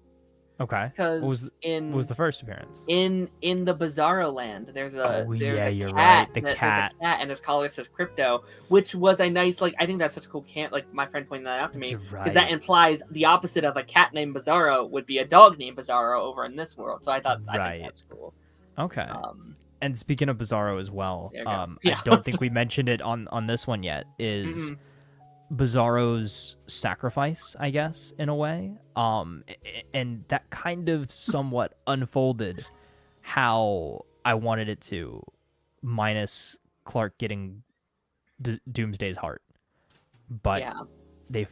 Okay. Because what was the first appearance? In the Bizarro Land, there's a you're cat. Right. The cat. There's a cat, and his collar says Crypto, which was a nice I think that's such a cool camp. Like my friend pointed that out to me because that implies the opposite of a cat named Bizarro would be a dog named Bizarro over in this world. So I think that's cool. Okay. And speaking of Bizarro as well, I don't think we mentioned it on this one yet. Is Bizarro's sacrifice, I guess, in a way, and that kind of somewhat unfolded how I wanted it to, minus Clark getting Doomsday's heart. But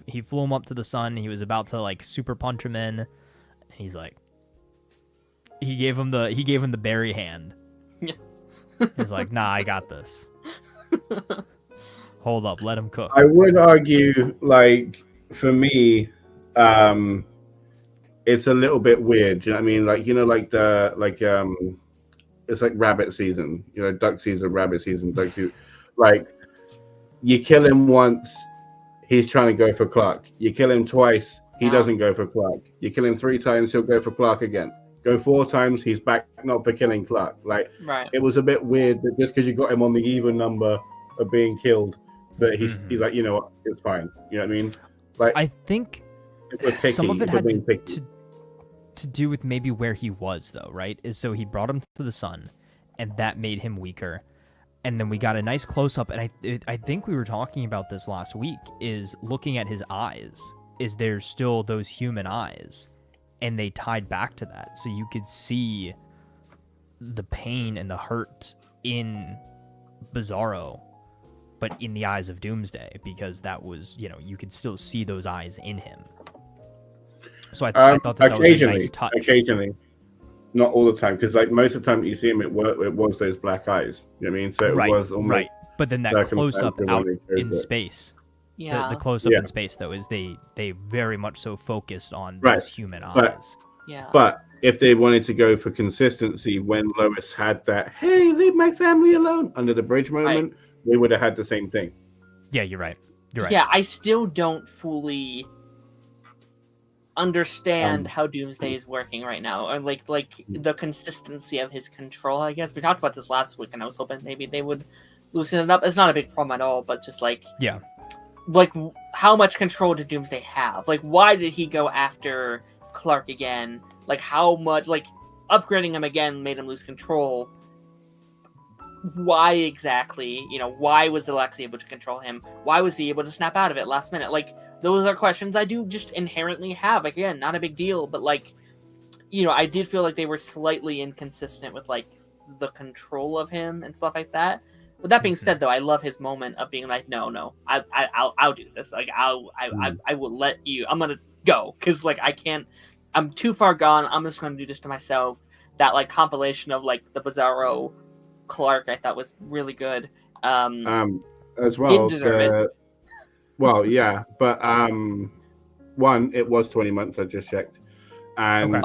he flew him up to the sun. He was about to super punch him in, and he's like, He gave him the berry hand. Yeah. He's like, nah, I got this. Hold up, let him cook. I would argue, like, for me, it's a little bit weird. Do you know what I mean? Like, it's like rabbit season. Duck season, rabbit season, duck season. Like, you kill him once, he's trying to go for Clark. You kill him twice, he doesn't go for Clark. You kill him 3 times, he'll go for Clark again. Go 4 times, he's back not for killing Clark. Like, it was a bit weird that just because you got him on the even number of being killed, that he's like, you know what, it's fine. You know what I mean? Like, I think picky, some of it had to do with maybe where he was, though, right? Is so he brought him to the sun, and that made him weaker. And then we got a nice close-up, and I think we were talking about this last week, is looking at his eyes. Is there still those human eyes? And they tied back to that. So you could see the pain and the hurt in Bizarro, but in the eyes of Doomsday, because that was, you could still see those eyes in him. So I thought that was a nice touch. Occasionally. Not all the time, because like most of the time you see him, it was those black eyes. You know what I mean? So it was almost right. But then that close-up out in space. Yeah. The close-up in space, though, is they very much so focused on those human eyes. But if they wanted to go for consistency, when Lois had that, hey, leave my family alone, under the bridge moment, they would have had the same thing. Yeah, you're right. Yeah, I still don't fully understand how Doomsday is working right now, or like the consistency of his control. I guess we talked about this last week, and I was hoping maybe they would loosen it up. It's not a big problem at all, but just like how much control did Doomsday have? Like, why did he go after Clark again? Like, how much? Like, upgrading him again made him lose control. Why exactly? Why was Alexei able to control him? Why was he able to snap out of it last minute? Like, those are questions I do just inherently have. Like, again, not a big deal, but like, I did feel like they were slightly inconsistent with like the control of him and stuff like that. With that being said, though, I love his moment of being like, no, I'll do this. Like, I will let you. I'm gonna go because like I can't. I'm too far gone. I'm just gonna do this to myself. That like compilation of like the Bizarro Clark, I thought was really good. As well. Didn't deserve it. Well, yeah, but one, it was 20 months. I just checked, and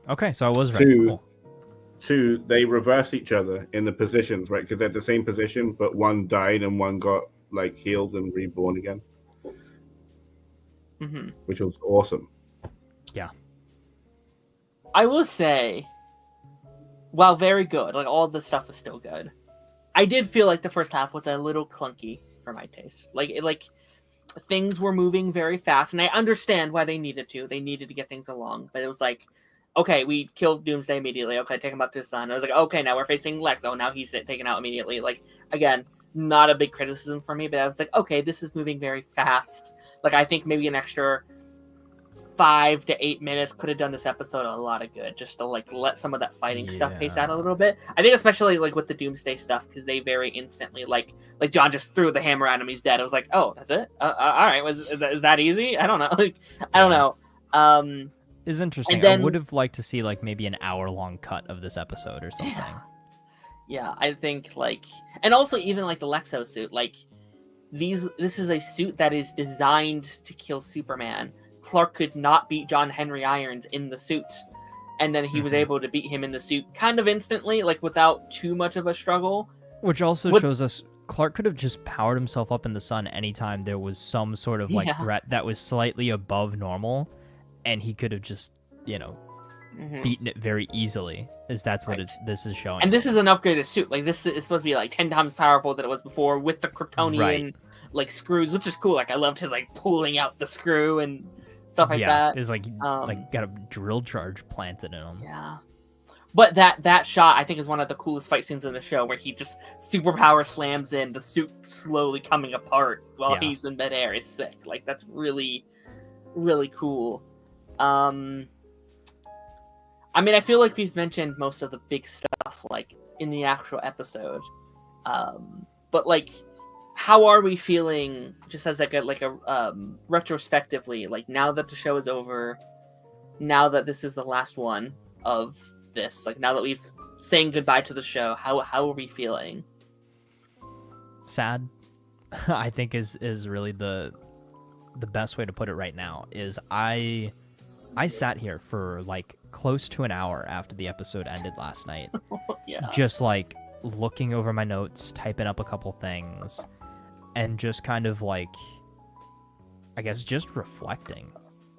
okay, so I was right. Two, they reverse each other in the positions, right? Because they're the same position, but one died and one got like healed and reborn again, which was awesome. Yeah, I will say, while very good, like all of the stuff was still good. I did feel like the first half was a little clunky for my taste. Like things were moving very fast, and I understand why they needed to. They needed to get things along, but it was like, okay, we killed Doomsday immediately. Okay, take him up to his son. I was like, okay, now we're facing Lex. Oh, now he's taken out immediately. Like, again, not a big criticism for me, but I was like, okay, this is moving very fast. Like, I think maybe an extra 5 to 8 minutes could have done this episode a lot of good, just to like let some of that fighting stuff pace out a little bit. I think especially like with the Doomsday stuff, because they very instantly like John just threw the hammer at him, he's dead. I was like, oh, that's it. All right, is that easy? I don't know. Like, I don't know. Is interesting. Then, I would have liked to see like maybe an hour-long cut of this episode or something. Yeah, I think like, and also even like the Lexo suit, like this is a suit that is designed to kill Superman. Clark could not beat John Henry Irons in the suit, and then he was able to beat him in the suit kind of instantly, like without too much of a struggle. Which also shows us Clark could have just powered himself up in the sun anytime there was some sort of like threat that was slightly above normal. And he could have just, beaten it very easily, as that's what this is showing. And this is an upgraded suit. Like, this is supposed to be, like, 10 times powerful than it was before, with the Kryptonian, like, screws, which is cool. Like, I loved his, like, pulling out the screw and stuff like that. It's like got a drill charge planted in him. Yeah. But that shot, I think, is one of the coolest fight scenes in the show, where he just superpower slams in, the suit slowly coming apart while he's in midair. Is sick. Like, that's really, really cool. I mean, I feel like we've mentioned most of the big stuff, like, in the actual episode. But, like, how are we feeling, just as, retrospectively, like, now that the show is over, now that this is the last one of this? Like, now that we've saying goodbye to the show, how are we feeling? Sad, I think is really the best way to put it right now. Is I sat here for like close to an hour after the episode ended last night. Yeah. Just like looking over my notes, typing up a couple things, and just kind of like, I guess, just reflecting.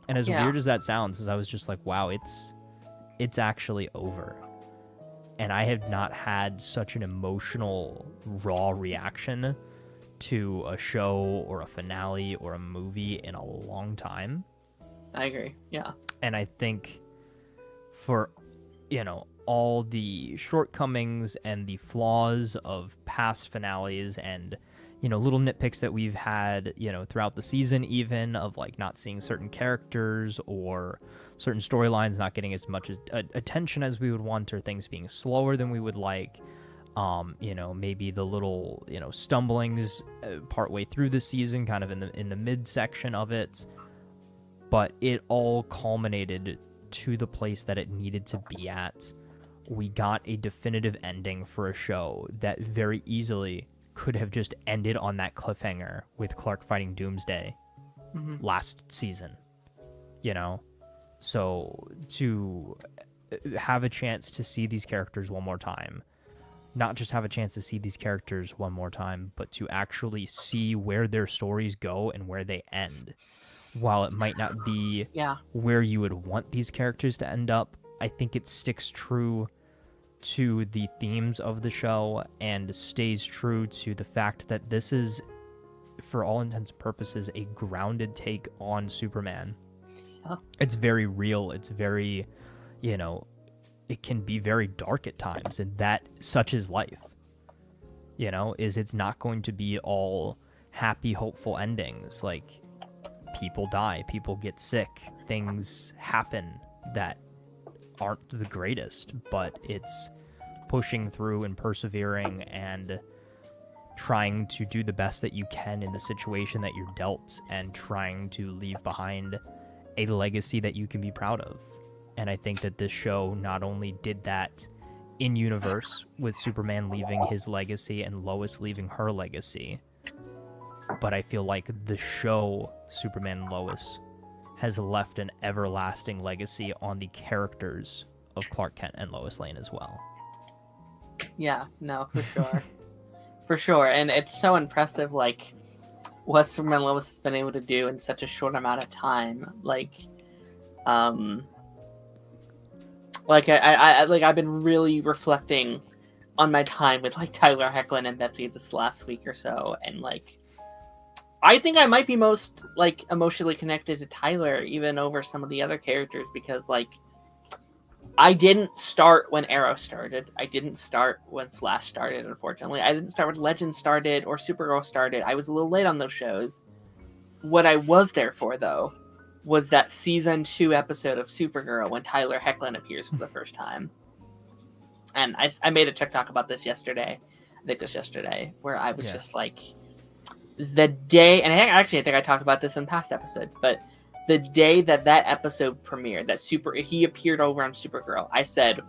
And as weird as that sounds, is I was just like, wow, it's actually over. And I have not had such an emotional, raw reaction to a show or a finale or a movie in a long time. I agree, yeah. And I think for, all the shortcomings and the flaws of past finales and, little nitpicks that we've had, throughout the season, even of like not seeing certain characters or certain storylines not getting as much attention as we would want, or things being slower than we would like. Maybe the little, stumblings partway through the season, kind of in the midsection of it. But it all culminated to the place that it needed to be at. We got a definitive ending for a show that very easily could have just ended on that cliffhanger with Clark fighting Doomsday last season, So to have a chance to see these characters one more time, not just have a chance to see these characters one more time, but to actually see where their stories go and where they end. While it might not be where you would want these characters to end up, I think it sticks true to the themes of the show and stays true to the fact that this is, for all intents and purposes, a grounded take on Superman. It's very real. It's very, it can be very dark at times, and that such is life. It's not going to be all happy, hopeful endings. Like, people die, people get sick, things happen that aren't the greatest, but it's pushing through and persevering and trying to do the best that you can in the situation that you're dealt, and trying to leave behind a legacy that you can be proud of. And I think that this show not only did that in universe, with Superman leaving his legacy and Lois leaving her legacy, but I feel like the show Superman and Lois has left an everlasting legacy on the characters of Clark Kent and Lois Lane as well. Yeah, no, for sure. For sure. And it's so impressive, like, what Superman and Lois has been able to do in such a short amount of time. I've been really reflecting on my time with, like, Tyler Hoechlin and Betsy this last week or so, and, like, I think I might be most, like, emotionally connected to Tyler even over some of the other characters, because, like, I didn't start when Arrow started. I didn't start when Flash started, unfortunately. I didn't start when Legends started or Supergirl started. I was a little late on those shows. What I was there for, though, was that season 2 episode of Supergirl when Tyler Hoechlin appears for the first time. And I made a TikTok about this yesterday. I think it was yesterday, where I was just like, the day, and I think I talked about this in past episodes, but the day that episode premiered, he appeared over on Supergirl, I said,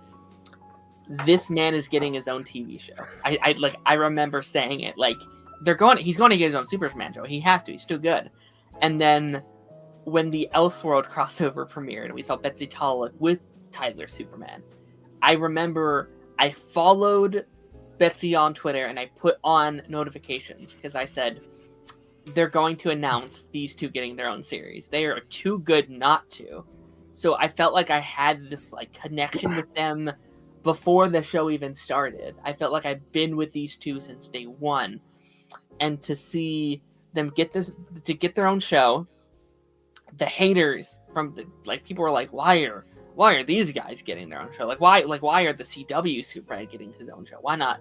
this man is getting his own TV show. I remember saying it, like, he's going to get his own Superman show. He has to. He's too good. And then when the Elseworld crossover premiered and we saw Betsy Pollock with Tyler Superman, I remember I followed Betsy on Twitter and I put on notifications because I said, they're going to announce these two getting their own series. They are too good not to. So I felt like I had this, like, connection with them before the show even started. I felt like I've been with these two since day one. And to see them get their own show, the haters people were like, why are these guys getting their own show? Why are the CW Superman getting his own show? Why not,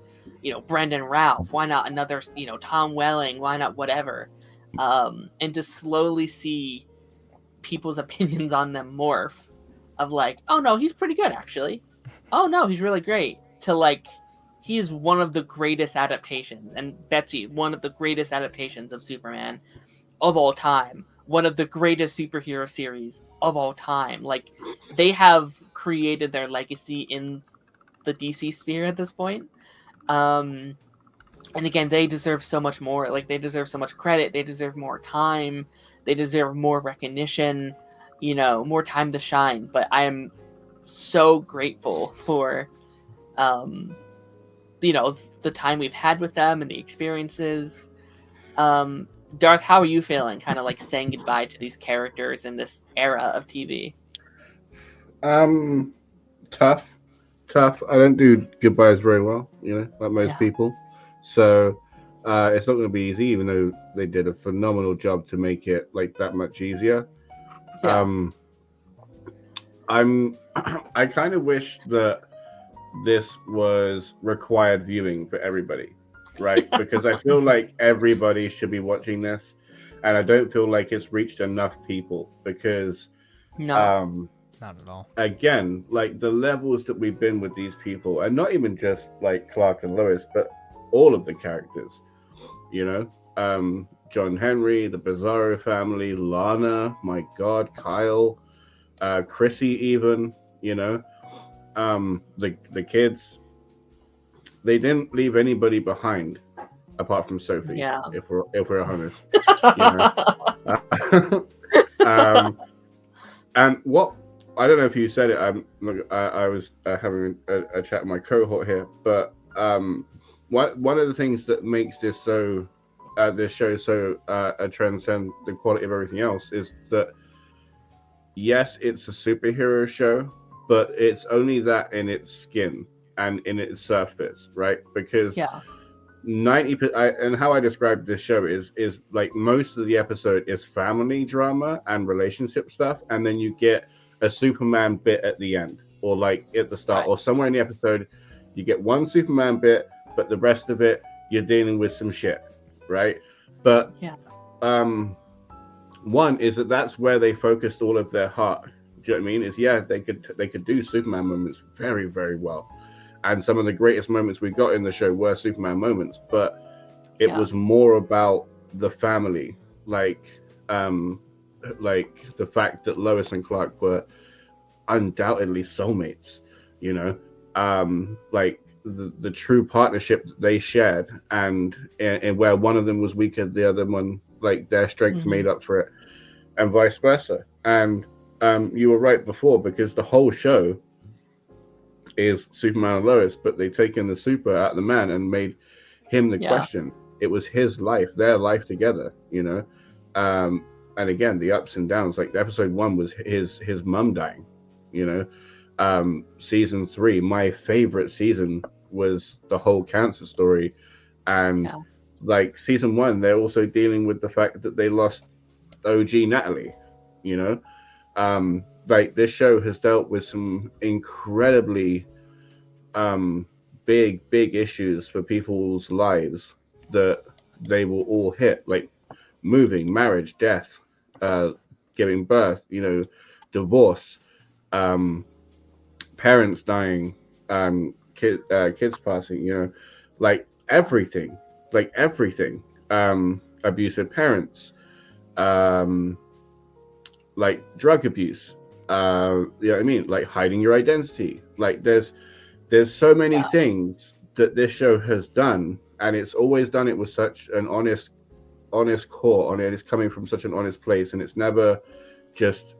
Brendan Ralph? Why not another, Tom Welling? Why not whatever? And to slowly see people's opinions on them morph of like, oh no, he's pretty good actually. Oh no, he's really great. To like, he is one of the greatest adaptations, and Betsy, one of the greatest adaptations of Superman of all time. One of the greatest superhero series of all time. Like, they have created their legacy in the DC sphere at this point. And again, they deserve so much more. Like, they deserve so much credit. They deserve more time. They deserve more recognition, more time to shine. But I am so grateful for, the time we've had with them and the experiences. Darth, how are you feeling? Kind of like saying goodbye to these characters in this era of TV. Tough. I don't do goodbyes very well, like most people. So it's not going to be easy, even though they did a phenomenal job to make it like that much easier. Yeah. I kind of wish that this was required viewing for everybody, right? Because I feel like everybody should be watching this, and I don't feel like it's reached enough people because not at all. Again, like the levels that we've been with these people, and not even just like Clark and Lois, but all of the characters, John Henry, the Bizarro family, Lana, my God, Kyle, Chrissy, even, the kids. They didn't leave anybody behind apart from Sophie. Yeah. If we're honest. And what I don't know if you said it. I was having a chat with my cohort here, but one of the things that makes this show so transcend the quality of everything else is that yes, it's a superhero show, but it's only that in its skin and in its surface, right? Because 90%, and how I describe this show is like most of the episode is family drama and relationship stuff, and then you get a Superman bit at the end, or like at the start, or somewhere in the episode, you get one Superman bit, but the rest of it you're dealing with some shit, right? But one is that's where they focused all of their heart. Do you know what I mean? They could do Superman moments very, very well. And some of the greatest moments we got in the show were Superman moments, but it was more about the family, like the fact that Lois and Clark were undoubtedly soulmates, like the true partnership that they shared, and where one of them was weaker, the other one, like their strength made up for it, and vice versa. And you were right before, because the whole show is Superman and Lois, but they've taken the super out of the man and made him the question. It was his life, their life together, and again, the ups and downs. Like episode 1 was his mum dying, season 3, my favorite season, was the whole cancer story. And like season 1, they're also dealing with the fact that they lost OG Natalie, like this show has dealt with some incredibly big issues for people's lives that they will all hit, like moving, marriage, death, giving birth, divorce, parents dying, kids passing, like everything, abusive parents, like drug abuse, you know what I mean, like hiding your identity. Like there's so many things that this show has done, and it's always done it with such an honest core on it. It's coming from such an honest place, and it's never just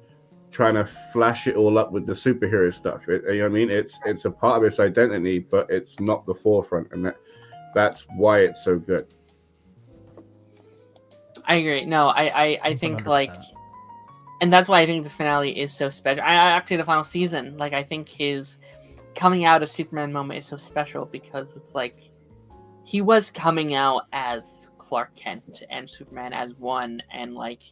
trying to flash it all up with the superhero stuff. You know what I mean? It's a part of its identity, but it's not the forefront, and that's why it's so good. I agree. No, I think 100%. Like, and that's why I think this finale is so special. Actually, the final season, like I think his coming out of Superman moment is so special, because it's like he was coming out as Clark Kent and Superman as one. And like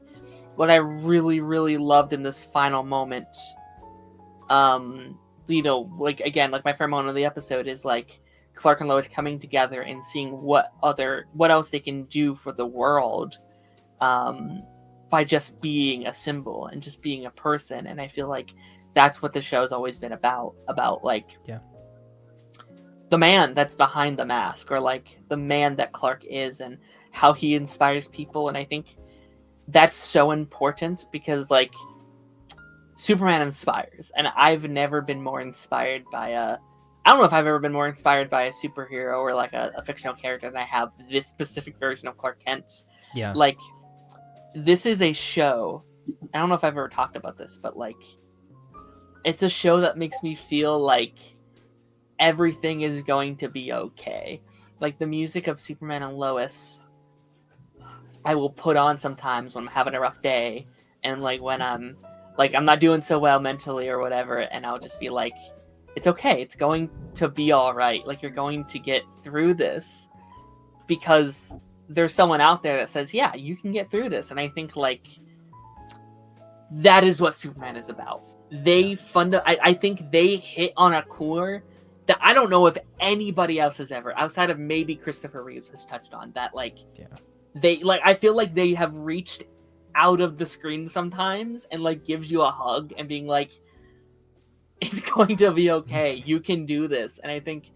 what I really, really loved in this final moment, like again, like my favorite moment of the episode is like Clark and Lois coming together and seeing what else they can do for the world, by just being a symbol and just being a person. And I feel like that's what the show's always been about like the man that's behind the mask, or like the man that Clark is, and how he inspires people. And I think that's so important, because like Superman inspires, and I've never been more inspired by I don't know if I've ever been more inspired by a superhero or like a fictional character than I have this specific version of Clark Kent. Yeah. Like, this is a show. I don't know if I've ever talked about this, but like, it's a show that makes me feel like everything is going to be okay. Like, the music of Superman and Lois, I will put on sometimes when I'm having a rough day, and like when I'm not doing so well mentally or whatever, and I'll just be like, it's okay, it's going to be all right. Like, you're going to get through this because there's someone out there that says, yeah, you can get through this. And I think like that is what Superman is about. I think they hit on a core that I don't know if anybody else has ever, outside of maybe Christopher Reeves, has touched on. That like, they like, I feel like they have reached out of the screen sometimes and like gives you a hug and being like, it's going to be okay, you can do this. And I think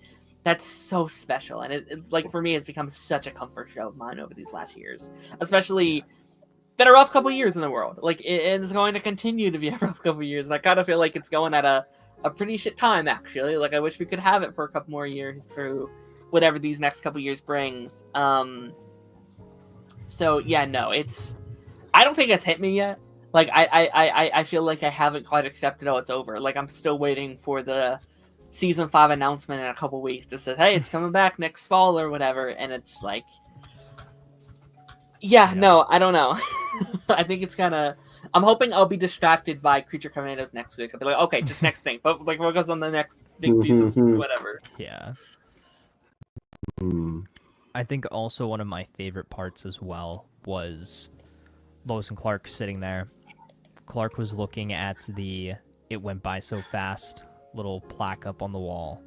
that's so special, and it's like, for me, it's become such a comfort show of mine over these last years, especially been a rough couple years in the world. Like, it is going to continue to be a rough couple years, and I kind of feel like it's going at a pretty shit time, actually. Like, I wish we could have it for a couple more years through whatever these next couple years brings. So yeah, no, I don't think it's hit me yet. Like, I feel like I haven't quite accepted, oh, it's over. Like, I'm still waiting for the season 5 announcement in a couple weeks that says, hey, it's coming back next fall or whatever, and it's like, yeah. No, I don't know. I think it's gonna, I'm hoping I'll be distracted by Creature Commandos next week. I'll be like, okay, just next thing, but like, focus on the next big piece of whatever. Yeah. I think also one of my favorite parts as well was Lois and Clark sitting there. Clark was looking at the "It went by so fast" little plaque up on the wall,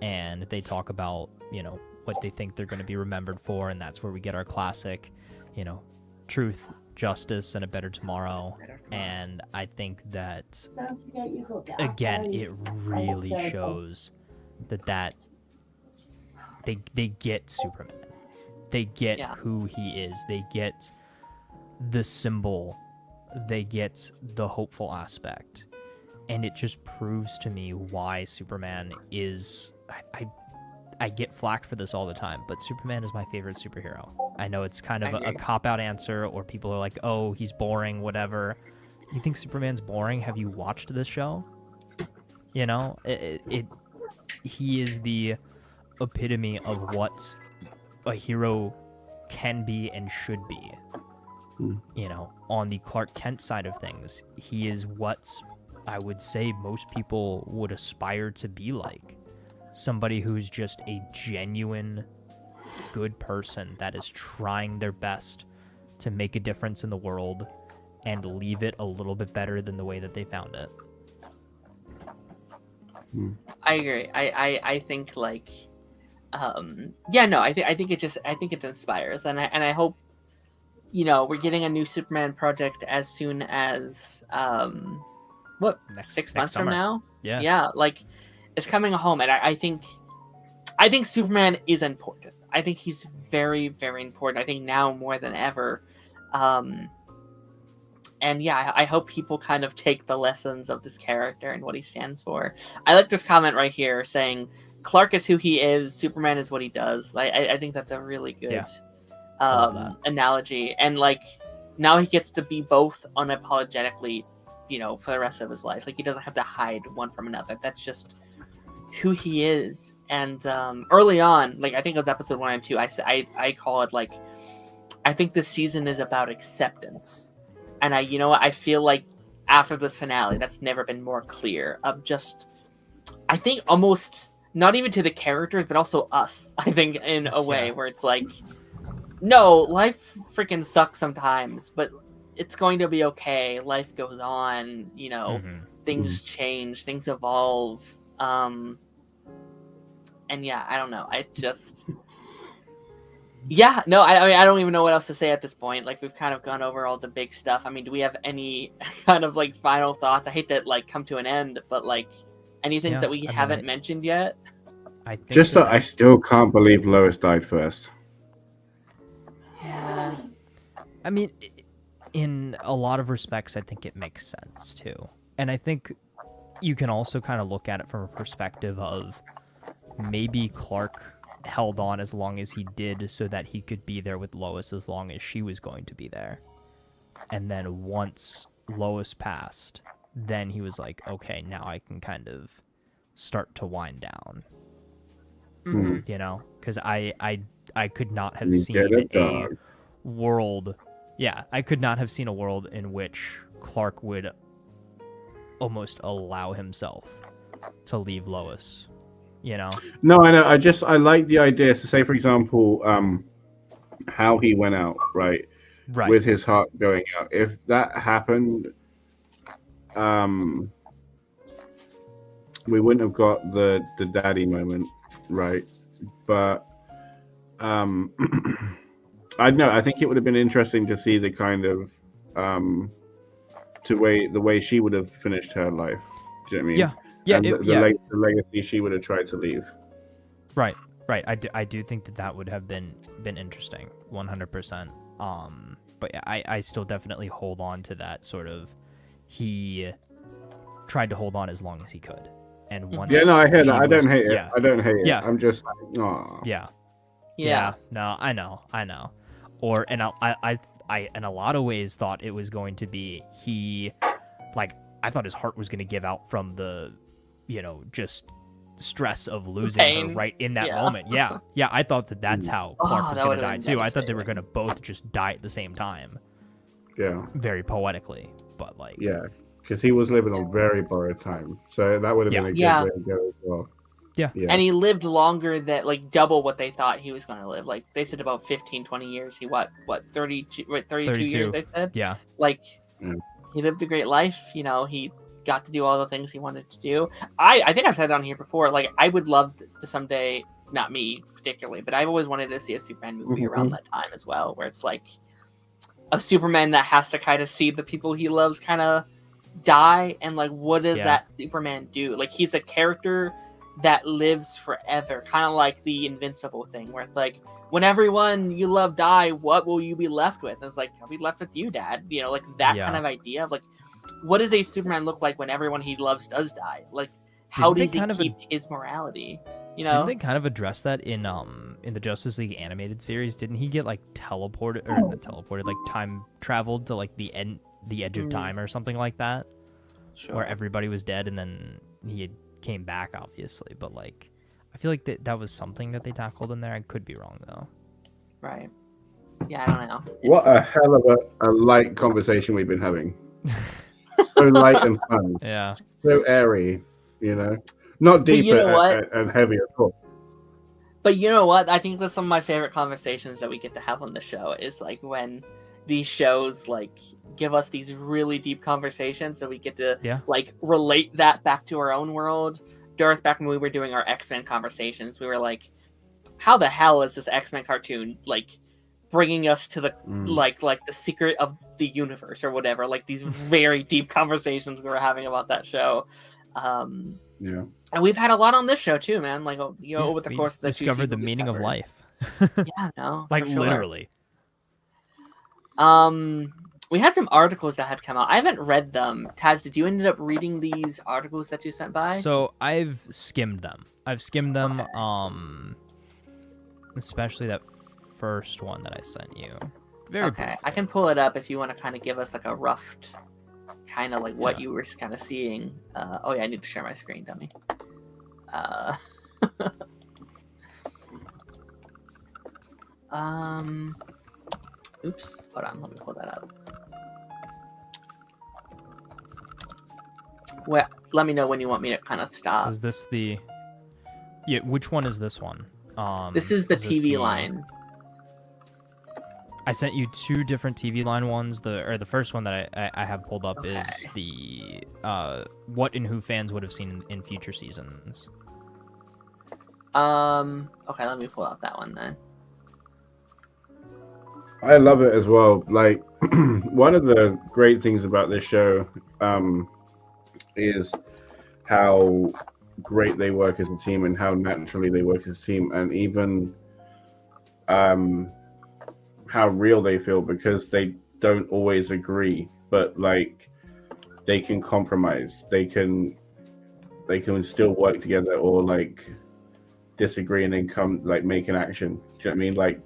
and they talk about, you know, what they think they're going to be remembered for, and that's where we get our classic, you know, truth, justice, and a better tomorrow. And I think that, again, it really shows that they get Superman. They get who he is. They get the symbol. They get the hopeful aspect. And it just proves to me why Superman is... I get flack for this all the time, but Superman is my favorite superhero. I know it's kind of a cop-out answer, or people are like, oh, he's boring, whatever. You think Superman's boring? Have you watched this show? You know, he is the epitome of what a hero can be and should be. You know, on the Clark Kent side of things, he is what I would say most people would aspire to be like. Somebody who's just a genuine good person that is trying their best to make a difference in the world and leave it a little bit better than the way that they found it. I agree. I think like, yeah, no, I think it inspires, and I hope, you know, we're getting a new Superman project as soon as next 6 months from now. Yeah, like, it's coming home, and I think Superman is important. I think he's very, very important. I think now more than ever. And yeah, I hope people kind of take the lessons of this character and what he stands for. I like this comment right here saying, Clark is who he is, Superman is what he does. I think that's a really good analogy. And like, now he gets to be both unapologetically, you know, for the rest of his life. Like, he doesn't have to hide one from another. That's just who he is. And early on, like, I think it was episode 1 and 2, I call it like, I think this season is about acceptance. And I feel like after this finale, that's never been more clear of just, I think almost not even to the characters, but also us, I think, in a way where it's like, no, life freaking sucks sometimes, but it's going to be okay. Life goes on, you know, things change, things evolve. And yeah, I don't know. I just, yeah, no, I mean, I don't even know what else to say at this point. Like, we've kind of gone over all the big stuff. I mean, do we have any kind of like final thoughts? I hate to like come to an end, but like, any things that we haven't mentioned yet? I think just that I still can't believe Lois died first. Yeah. I mean, in a lot of respects, I think it makes sense too. And I think you can also kind of look at it from a perspective of maybe Clark held on as long as he did so that he could be there with Lois as long as she was going to be there. And then once Lois passed, then he was like, okay, now I can kind of start to wind down. Mm-hmm. You know? Because I could not have seen a world... Yeah, I could not have seen a world in which Clark would almost allow himself to leave Lois, you know? No, I know. I like the idea. So, say for example, how he went out, right, with his heart going out. If that happened, we wouldn't have got the daddy moment, right? But I know. I think it would have been interesting to see the kind of the way she would have finished her life. Do you know what I mean? Yeah, the legacy she would have tried to leave. Right. I do think that would have been interesting, 100%. But yeah, I still definitely hold on to that sort of. He tried to hold on as long as he could, and once. Yeah, no, I hear that. I don't hate it. I don't hate it. Yeah. I'm just like, aw. Yeah. No, I know. Or and I in a lot of ways thought it was going to be I thought his heart was going to give out from the, just stress of losing her right in that moment. Yeah, I thought that's how Clark was going to die too. I thought they were going to both just die at the same time. Yeah. Very poetically, but yeah, because he was living on very borrowed time, so that would have been a good way to go as well. Yeah. And he lived longer than double what they thought he was going to live. Like they said about 15, 20 years. He 32 years they said. Yeah. He lived a great life. He got to do all the things he wanted to do. I think I've said it on here before. I would love to someday, not me particularly, but I've always wanted to see a Superman movie around that time as well, where it's like a Superman that has to kind of see the people he loves kind of die, and what does that Superman do? He's a character that lives forever, kind of like the Invincible thing, where it's like, when everyone you love die, what will you be left with? It's I'll be left with you, Dad. That kind of idea of what does a Superman look like when everyone he loves does die? How does he keep his morality? Didn't they kind of address that in the Justice League animated series? Didn't he get teleported or not teleported, time traveled to the edge of time or something like that? Sure. Where everybody was dead and then he came back, obviously, but I feel like that was something that they tackled in there. I could be wrong though. Right. Yeah, I don't know. What a hell of a light conversation we've been having. So light and fun. Yeah. So airy, not deep and heavy at all. But you know what? I think that's some of my favorite conversations that we get to have on the show is when these shows give us these really deep conversations, so we get to relate that back to our own world. Darth, back when we were doing our X-Men conversations, we were like, how the hell is this X-Men cartoon bringing us to the the secret of the universe or whatever? These very deep conversations we were having about that show. Yeah. And we've had a lot on this show too, man. Over the course of the discovered the meaning of life. Yeah, no. Literally. We had some articles that had come out. I haven't read them. Taz, did you end up reading these articles that you sent by? So I've skimmed them. Okay. Especially that first one that I sent you. Very okay. briefly. I can pull it up if you want to kind of give us a rough kind of what you were kind of seeing. I need to share my screen, dummy. Oops. Hold on. Let me pull that up. Well, let me know when you want me to kind of stop. So is this the... Yeah, which one is this one? This is the TV line. I sent you two different TV line ones. The first one that I have pulled up is the what and who fans would have seen in future seasons. Okay, let me pull out that one then. I love it as well. One of the great things about this show is how great they work as a team and how naturally they work as a team, and even how real they feel, because they don't always agree, but they can compromise. They can still work together, or like disagree and then come like make an action. Do you know what I mean? Like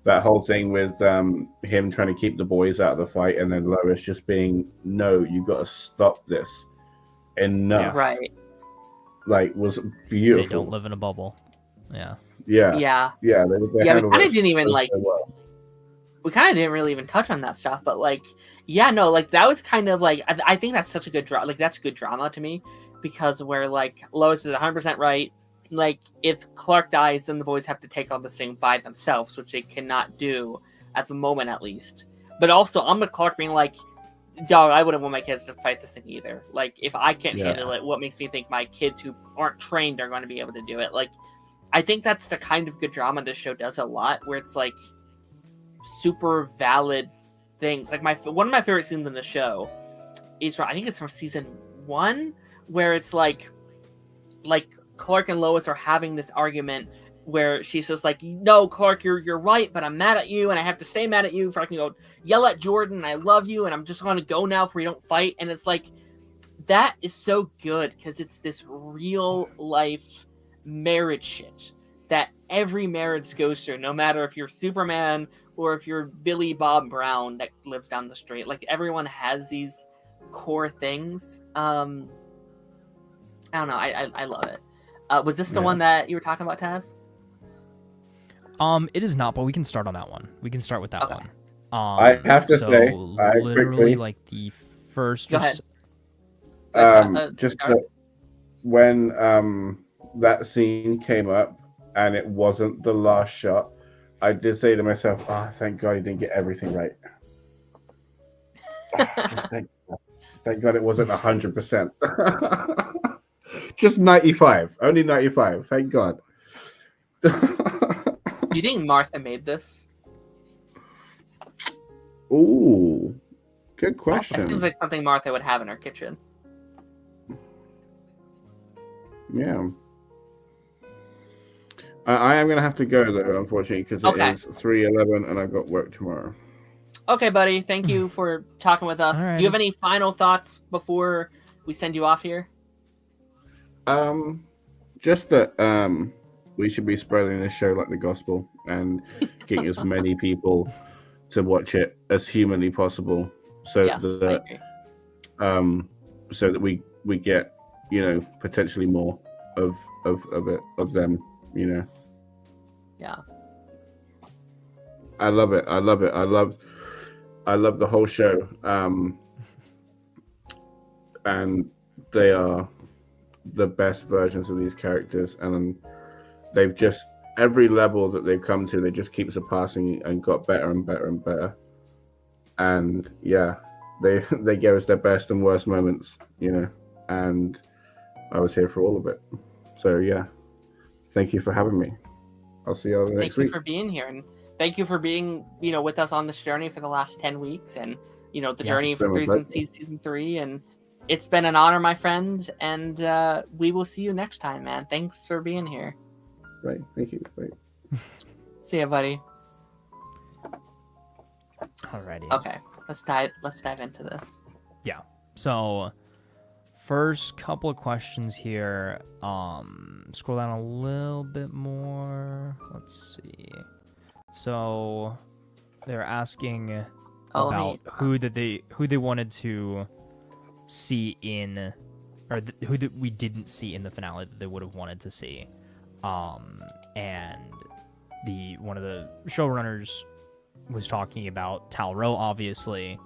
that whole thing with him trying to keep the boys out of the fight, and then Lois just being, no, you got to stop this. Enough. Right. Like, was beautiful. They don't live in a bubble. Yeah. Yeah. Yeah. Yeah. We kind of didn't even we kind of didn't really even touch on that stuff, but like, yeah, no, like that was kind of like, I think that's such a good drama. Like that's good drama to me, because where like Lois is 100% right. Like if Clark dies, then the boys have to take on this thing by themselves, which they cannot do at the moment, at least. But also, I'm with Clark being like, dog, I wouldn't want my kids to fight this thing either. Like, if I can't handle it, what makes me think my kids who aren't trained are going to be able to do it? Like, I think that's the kind of good drama this show does a lot, where it's like super valid things. Like one of my favorite scenes in the show is from, I think it's from season 1, where it's like Clark and Lois are having this argument where she's just like, no, Clark, you're right, but I'm mad at you, and I have to stay mad at you for I can go yell at Jordan, and I love you, and I'm just going to go now if we don't fight. And it's like, that is so good, because it's this real life marriage shit that every marriage goes through, no matter if you're Superman or if you're Billy Bob Brown that lives down the street. Like, everyone has these core things. I don't know, I love it. Was this the one that you were talking about, Taz? It is not, but we can start on that one. We can start with that one. I have to say, literally, quickly, like the first. Go ahead. When that scene came up and it wasn't the last shot, I did say to myself, thank God he didn't get everything right. Thank God it wasn't 100%. Just 95. Only 95. Thank God. Do you think Martha made this? Ooh, good question. That seems like something Martha would have in her kitchen. Yeah. I am going to have to go, though, unfortunately, because it is 3:11 and I've got work tomorrow. Okay, buddy. Thank you for talking with us. Right. Do you have any final thoughts before we send you off here? Just that we should be spreading this show like the gospel and getting as many people to watch it as humanly possible, so that we get, you know, potentially more of them, you know. Yeah. I love it. I love the whole show. And they are the best versions of these characters, and they've just, every level that they've come to, they just keep surpassing and got better and better and better. And yeah, they gave us their best and worst moments, you know, and I was here for all of it. So yeah, thank you for having me. I'll see you all next week. Thank you for being here, and thank you for being, you know, with us on this journey for the last 10 weeks, and, you know, the journey for season 3, and it's been an honor, my friend, and we will see you next time, man. Thanks for being here. Right, thank you. Right. See ya, buddy. Alrighty. Okay, let's dive into this. Yeah. So, first couple of questions here. Scroll down a little bit more. Let's see. So, they're asking about who they wanted to see in, or who we didn't see in the finale that they would have wanted to see. And one of the showrunners was talking about Tal-Rho, obviously.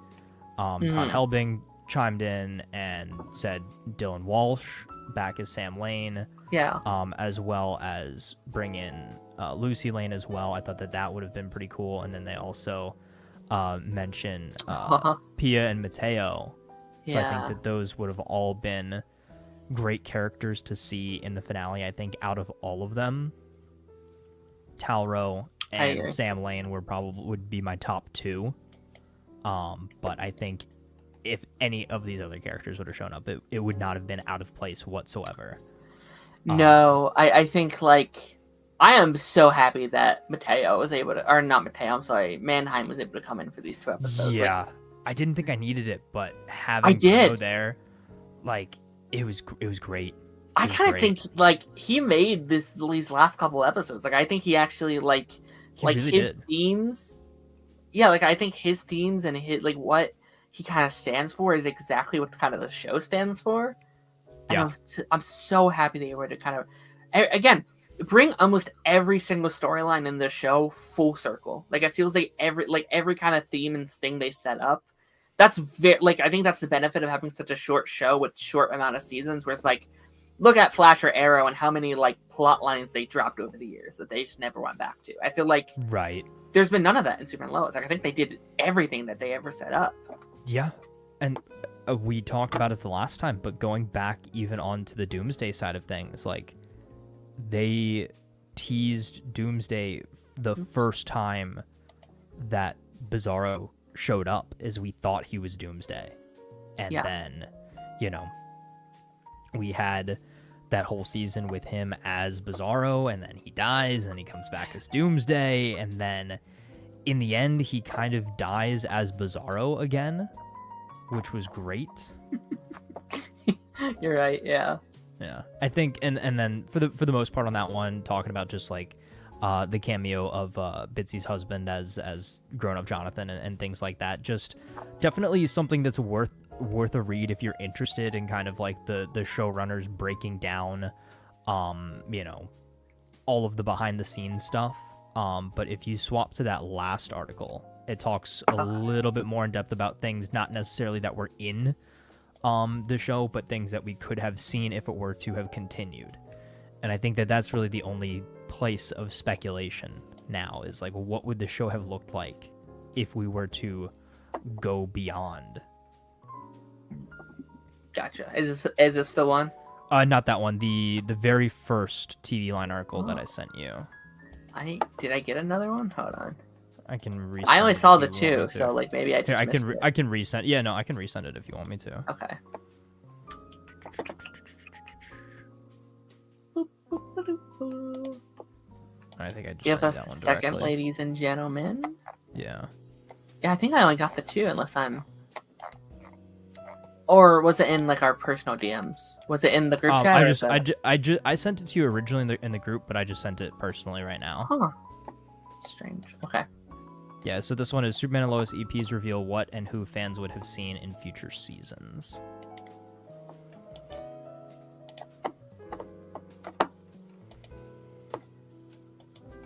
Todd Helbing chimed in and said Dylan Walsh back as Sam Lane. Yeah. As well as bring in Lucy Lane as well. I thought that would have been pretty cool. And then they also mention Pia and Mateo. So I think that those would have all been great characters to see in the finale. I think out of all of them, Tal-Rho and Sam Lane would be my top 2. But I think if any of these other characters would have shown up, it would not have been out of place whatsoever. No, I think, like, I am so happy that Mateo was able to, or not Mateo, I'm sorry, Mannheim was able to come in for these 2 episodes. Yeah. Like, I didn't think I needed it, but having Bruno there, like, it was great. I kind of think like he made these last couple episodes. Like I think he actually like really his did. themes. Yeah, like I think his themes and his like what he kind of stands for is exactly what kind of the show stands for. And I'm so happy they were to kind of again bring almost every single storyline in the show full circle. Like it feels like every kind of theme and thing they set up. That's very like I think that's the benefit of having such a short show with short amount of seasons, where it's like look at Flash or Arrow and how many like plot lines they dropped over the years that they just never went back to. I feel like there's been none of that in Superman and Lois. Like I think they did everything that they ever set up. Yeah, and we talked about it the last time, but going back even onto the Doomsday side of things, like they teased Doomsday the first time that Bizarro showed up, is we thought he was Doomsday, and then we had that whole season with him as Bizarro, and then he dies, and he comes back as Doomsday, and then in the end he kind of dies as Bizarro again, which was great. You're right, yeah. I think, and then for the most part on that one, talking about just like the cameo of Bitsy's husband as grown-up Jonathan and things like that, just definitely something that's worth a read if you're interested in kind of like the showrunners breaking down all of the behind the scenes stuff. But if you swap to that last article, it talks a little bit more in depth about things not necessarily that were in the show, but things that we could have seen if it were to have continued. And I think that that's really the only place of speculation now, is like, what would the show have looked like if we were to go beyond? Gotcha. Is this the one? Not that one. The very first TV Line article that I sent you. Did I get another one? Hold on. I can resend. I only saw the two, so like maybe I just I can resend. Yeah, no, I can resend it if you want me to. Okay. I think I just give us that one a second, directly. Ladies and gentlemen. Yeah. Yeah, I think I only got the two, unless I'm. Or was it in like our personal DMs? Was it in the group chat? I sent it to you originally in the group, but I just sent it personally right now. Huh. Strange. Okay. Yeah, so this one is Superman and Lois EPs reveal what and who fans would have seen in future seasons.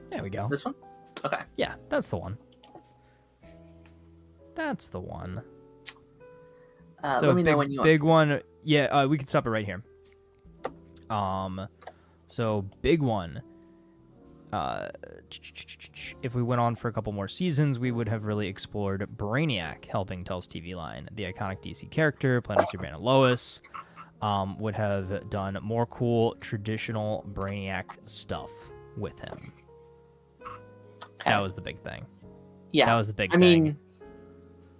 There we go. This one? Okay. Yeah, that's the one. That's the one. So let me know when you want. Big one. Yeah, we can stop it right here. So big one. If we went on for a couple more seasons, we would have really explored Brainiac helping Tell's TV line. The iconic DC character, playing with Superman and Lois, would have done more cool, traditional Brainiac stuff with him. Okay. That was the big thing. Yeah. That was the big thing. I mean,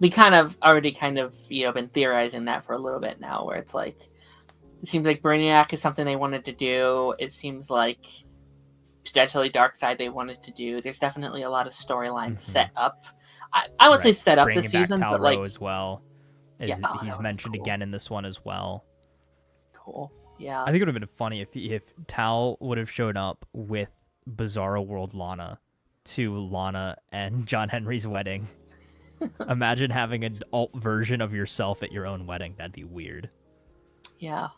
we kind of already been theorizing that for a little bit now, where it's like, it seems like Brainiac is something they wanted to do. It seems like potentially Darkseid they wanted to do. There's definitely a lot of storylines set up. I would say set up this season, back but like as well. He's mentioned again in this one as well. Cool. Yeah. I think it would have been funny if Tal would have showed up with Bizarro World Lana to Lana and John Henry's wedding. Imagine having an alt version of yourself at your own wedding. That'd be weird. Yeah.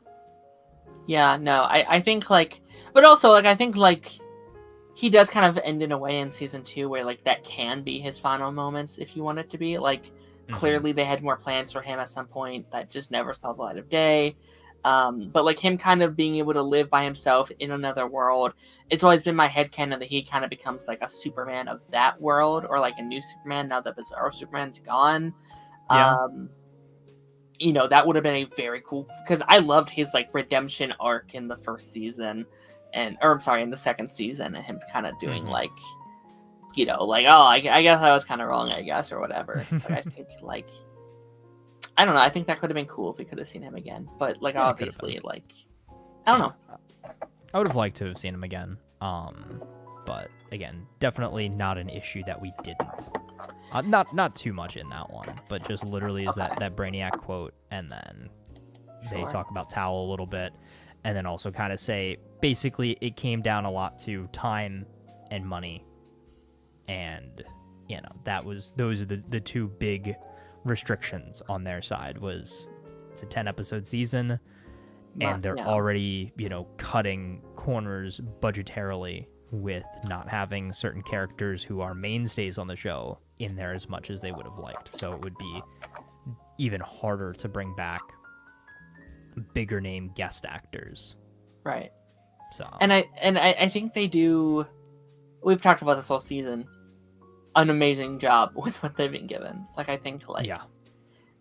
Yeah, no, I think like, but also like, I think like he does kind of end in a way in season 2 where like that can be his final moments if you want it to be. Like clearly they had more plans for him at some point that just never saw the light of day. But like him kind of being able to live by himself in another world, it's always been my headcanon that he kind of becomes like a Superman of that world, or like a new Superman now that Bizarro Superman's gone. Yeah. That would have been a very cool, because I loved his like redemption arc in the first season, in the second season, and him kind of doing like, I guess I was kind of wrong, I guess, or whatever. But I think like, I don't know. I think that could have been cool if we could have seen him again. But like, obviously, like, I don't know. I would have liked to have seen him again. But again, definitely not an issue that we didn't. Not too much in that one, but just literally is that Brainiac quote, and then they talk about Tao a little bit, and then also kind of say basically it came down a lot to time and money, and those are the two big restrictions on their side. Was it's a 10-episode season, and they're already cutting corners budgetarily with not having certain characters who are mainstays on the show in there as much as they would have liked. So it would be even harder to bring back bigger name guest actors. Right. So and I think they do. We've talked about this whole season. An amazing job with what they've been given. Like, I think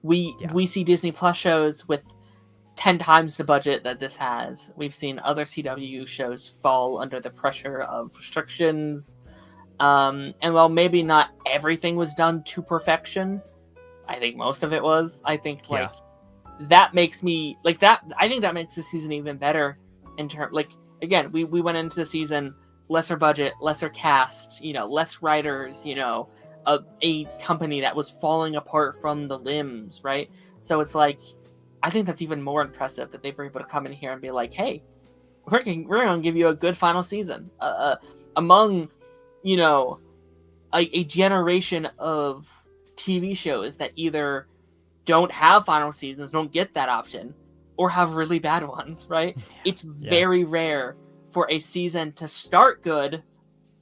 we see Disney Plus shows with 10 times the budget that this has. We've seen other CW shows fall under the pressure of restrictions. And while maybe not everything was done to perfection, I think most of it was. I think that makes me that. I think that makes the season even better in terms. Again, we went into the season lesser budget, lesser cast, less writers, a company that was falling apart from the limbs, right? So it's I think that's even more impressive that they were able to come in here and be like, hey, we're going to give you a good final season. Among, a generation of TV shows that either don't have final seasons, don't get that option, or have really bad ones, right? It's very rare for a season to start good,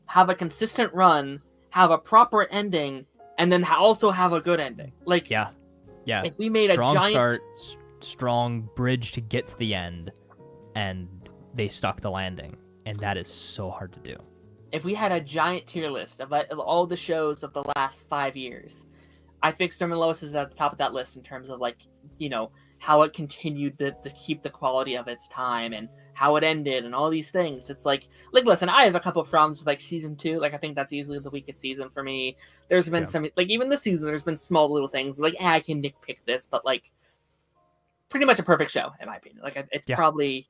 have a consistent run, have a proper ending, and then also have a good ending. If we made strong a giant start, strong bridge to get to the end, and they stuck the landing, and that is so hard to do. If we had a giant tier list of all the shows of the last 5 years, I think Storm and Lois is at the top of that list in terms of how it continued to keep the quality of its time and how it ended and all these things. It's listen, I have a couple of problems with season 2. I think that's easily the weakest season for me. There's been some even this season there's been small little things I can nitpick this, but pretty much a perfect show in my opinion. It's probably,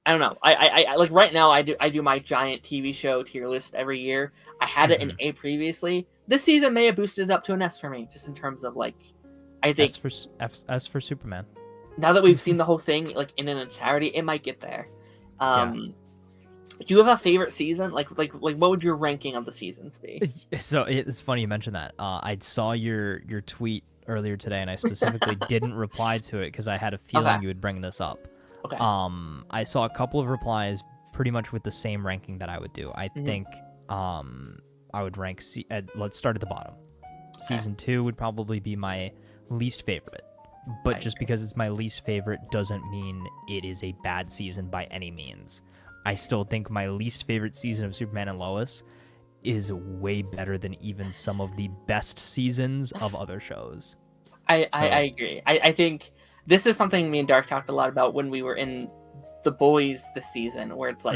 I don't know. I right now I do my giant TV show tier list every year. I had it in A previously. This season may have boosted it up to an S for me, just in terms of I think S for Superman. Now that we've seen the whole thing in an entirety, it might get there. Do you have a favorite season? What would your ranking of the seasons be? So it's funny you mentioned that. I saw your tweet earlier today, and I specifically didn't reply to it because I had a feeling you would bring this up. Okay. I saw a couple of replies pretty much with the same ranking that I would do. I think I would rank let's start at the bottom. Okay. Season 2 would probably be my least favorite. But just because it's my least favorite doesn't mean it is a bad season by any means. I still think my least favorite season of Superman and Lois is way better than even some of the best seasons of other shows. I agree. I think this is something me and Dark talked a lot about when we were in The Boys this season, where it's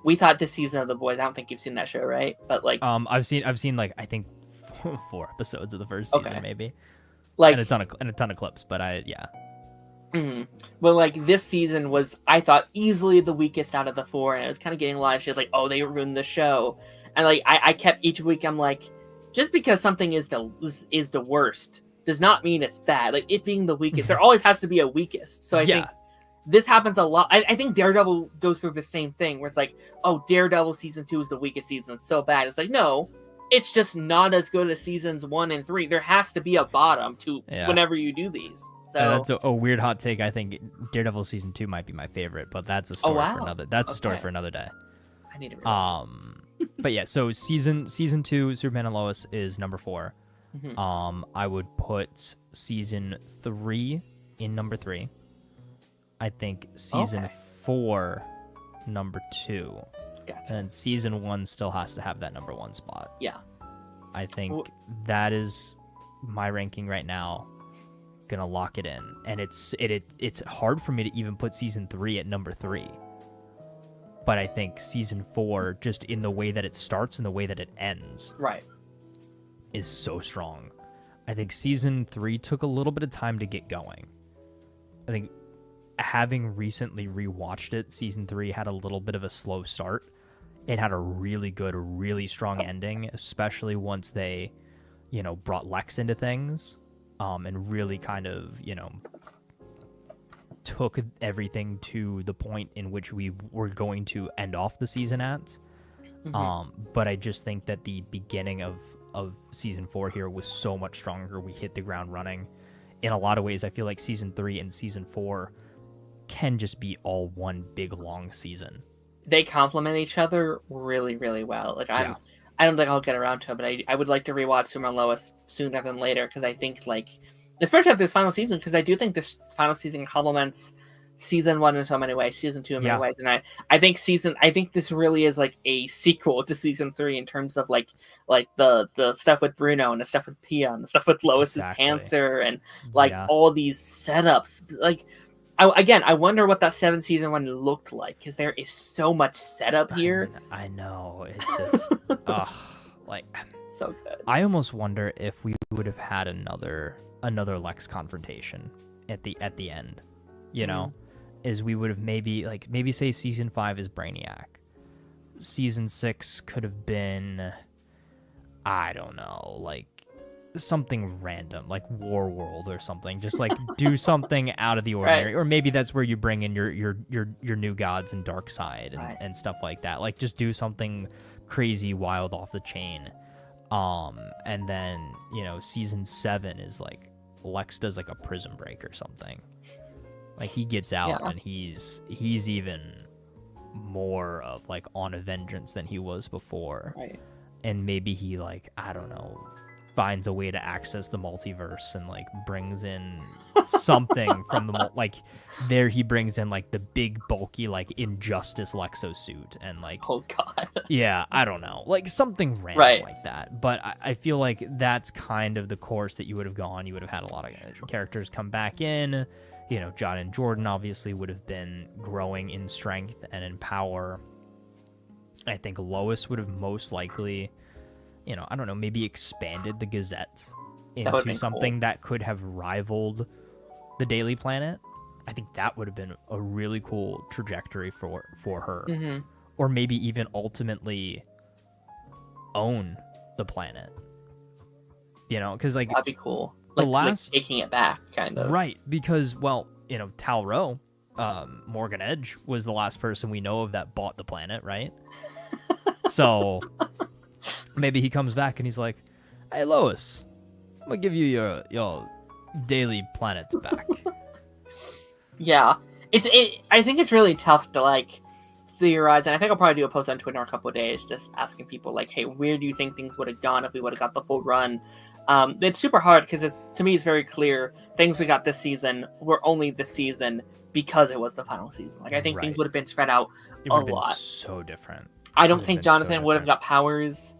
we thought this season of The Boys, I don't think you've seen that show, right? But I've seen I think 4 episodes of the first season maybe. And a ton of clips, but Mm-hmm. Well, this season was, I thought, easily the weakest out of the 4, and it was kind of getting a lot of shit they ruined the show, and I kept each week I'm just because something is the worst does not mean it's bad. It being the weakest, there always has to be a weakest. So I think this happens a lot. I think Daredevil goes through the same thing, where it's Daredevil season 2 is the weakest season. It's so bad. It's no. It's just not as good as seasons 1 and 3. There has to be a bottom to whenever you do these. So that's a weird hot take. I think Daredevil season 2 might be my favorite, but that's a story for another. That's a story for another day. I need to. But so season 2, Superman and Lois is number 4. Mm-hmm. I would put season 3 in number 3. I think season 4 number 2. Gotcha. And season 1 still has to have that number 1 spot. Yeah. I think that is my ranking right now. Gonna lock it in. And it's hard for me to even put season 3 at number 3. But I think season 4, just in the way that it starts and the way that it ends, is so strong. I think season 3 took a little bit of time to get going. I think having recently rewatched it, season 3 had a little bit of a slow start. It had a really good, really strong ending, especially once they brought Lex into things, and really kind of, took everything to the point in which we were going to end off the season at. But I just think that the beginning of season 4 here was so much stronger. We hit the ground running. In a lot of ways, I feel like season 3 and season 4 can just be all one big long season. They complement each other really, really well. Like I don't think I'll get around to it, but I would like to rewatch Super and Lois sooner than later, because I think, like, especially after this final season, because I do think this final season complements season 1 in so many ways, season 2 in many ways, and I think this really is like a sequel to season 3 in terms of like the stuff with Bruno and the stuff with Pia and the stuff with Lois's cancer and like all these setups. Like, I wonder what that 7th season 1 looked like, because there is so much setup here. I know, it's just like so good. I almost wonder if we would have had another Lex confrontation at the end, is we would have maybe say season 5 is Brainiac, season 6 could have been, I don't know, like something random, like War World or something, just like do something out of the ordinary. Or maybe that's where you bring in your new gods and dark side and stuff like that, like just do something crazy, wild, off the chain. And then season 7 is like Lex does like a prison break or something, like he gets out and he's even more of like on a vengeance than he was before, and maybe he, like, I don't know, finds a way to access the multiverse and like brings in something from the like there he brings in like the big bulky like Injustice Lexo suit and like, oh god, I don't know, like something random like that. But I feel like that's kind of the course that you would have gone. You would have had a lot of characters come back in. John and Jordan obviously would have been growing in strength and in power. I think Lois would have most likely, I don't know, maybe expanded the Gazette into something that could have rivaled the Daily Planet. I think that would have been a really cool trajectory for her. Or maybe even ultimately own the planet. Because like that'd be cool. Like taking it back, kind of. Right, because, well, Tal Rho, Morgan Edge, was the last person we know of that bought the planet, right? So maybe he comes back and he's like, "Hey, Lois, I'm gonna give you your Daily Planets back." I think it's really tough to like theorize, and I think I'll probably do a post on Twitter in a couple of days, just asking people like, "Hey, where do you think things would have gone if we would have got the full run?" It's super hard because to me it's very clear things we got this season were only this season because it was the final season. Like, I think things would have been spread out a lot. So different. I don't think Jonathan would have got powers.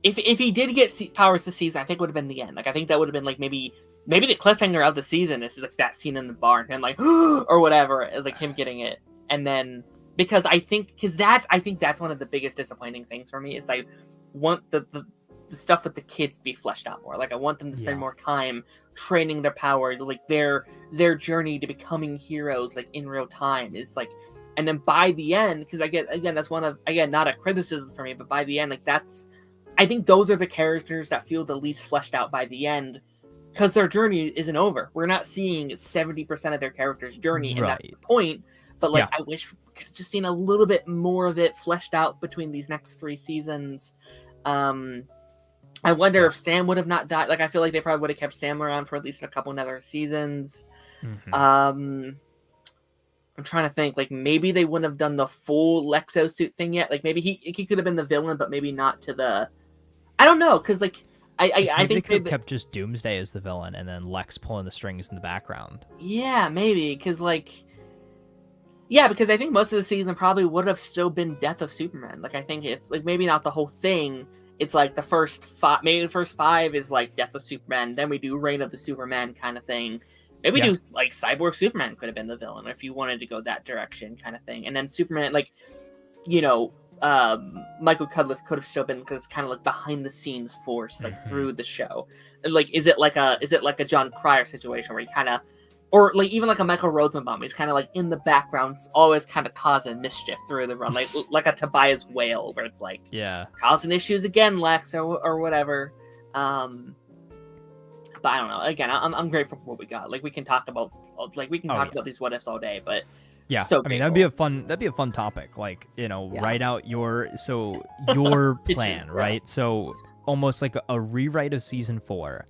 If he did get powers this season, I think it would have been the end. Like, I think that would have been like maybe the cliffhanger of the season is like that scene in the barn and like or whatever, like him getting it, and then I think that's one of the biggest disappointing things for me is I want the stuff with the kids to be fleshed out more. Like, I want them to spend more time training their powers, like their journey to becoming heroes, like in real time is like, and then by the end, because that's one of not a criticism for me, but by the end, like I think those are the characters that feel the least fleshed out by the end, because their journey isn't over. We're not seeing 70% of their character's journey, and that's the point. But like, I wish we could have just seen a little bit more of it fleshed out between these next 3 seasons. I wonder if Sam would have not died. Like, I feel like they probably would have kept Sam around for at least a couple another seasons. I'm trying to think. Like, maybe they wouldn't have done the full Lexo suit thing yet. Like, maybe he could have been the villain, but maybe not to the. I don't know, because like I think they could have kept just Doomsday as the villain, and then Lex pulling the strings in the background. Yeah, maybe, because because I think most of the season probably would have still been Death of Superman. Like, I think if like maybe not the whole thing. It's like the first 5 is like Death of Superman, then we do Reign of the Superman kind of thing. Maybe do like Cyborg Superman could have been the villain if you wanted to go that direction kind of thing. And then Superman, like, Michael Cudlitz could have still been, because it's kind of like behind the scenes force, like through the show. Like, is it like a John Cryer situation where he kind of, or like even like a Michael Rosenbaum, he's kind of like in the background, always kind of causing mischief through the run, like a Tobias Whale, where it's like causing issues again, Lex, or whatever. But I don't know. Again, I'm grateful for what we got. Like we can talk about about these what ifs all day, but yeah, so I mean that'd be a fun topic. Like write out your plan, right? So almost like a rewrite of season 4,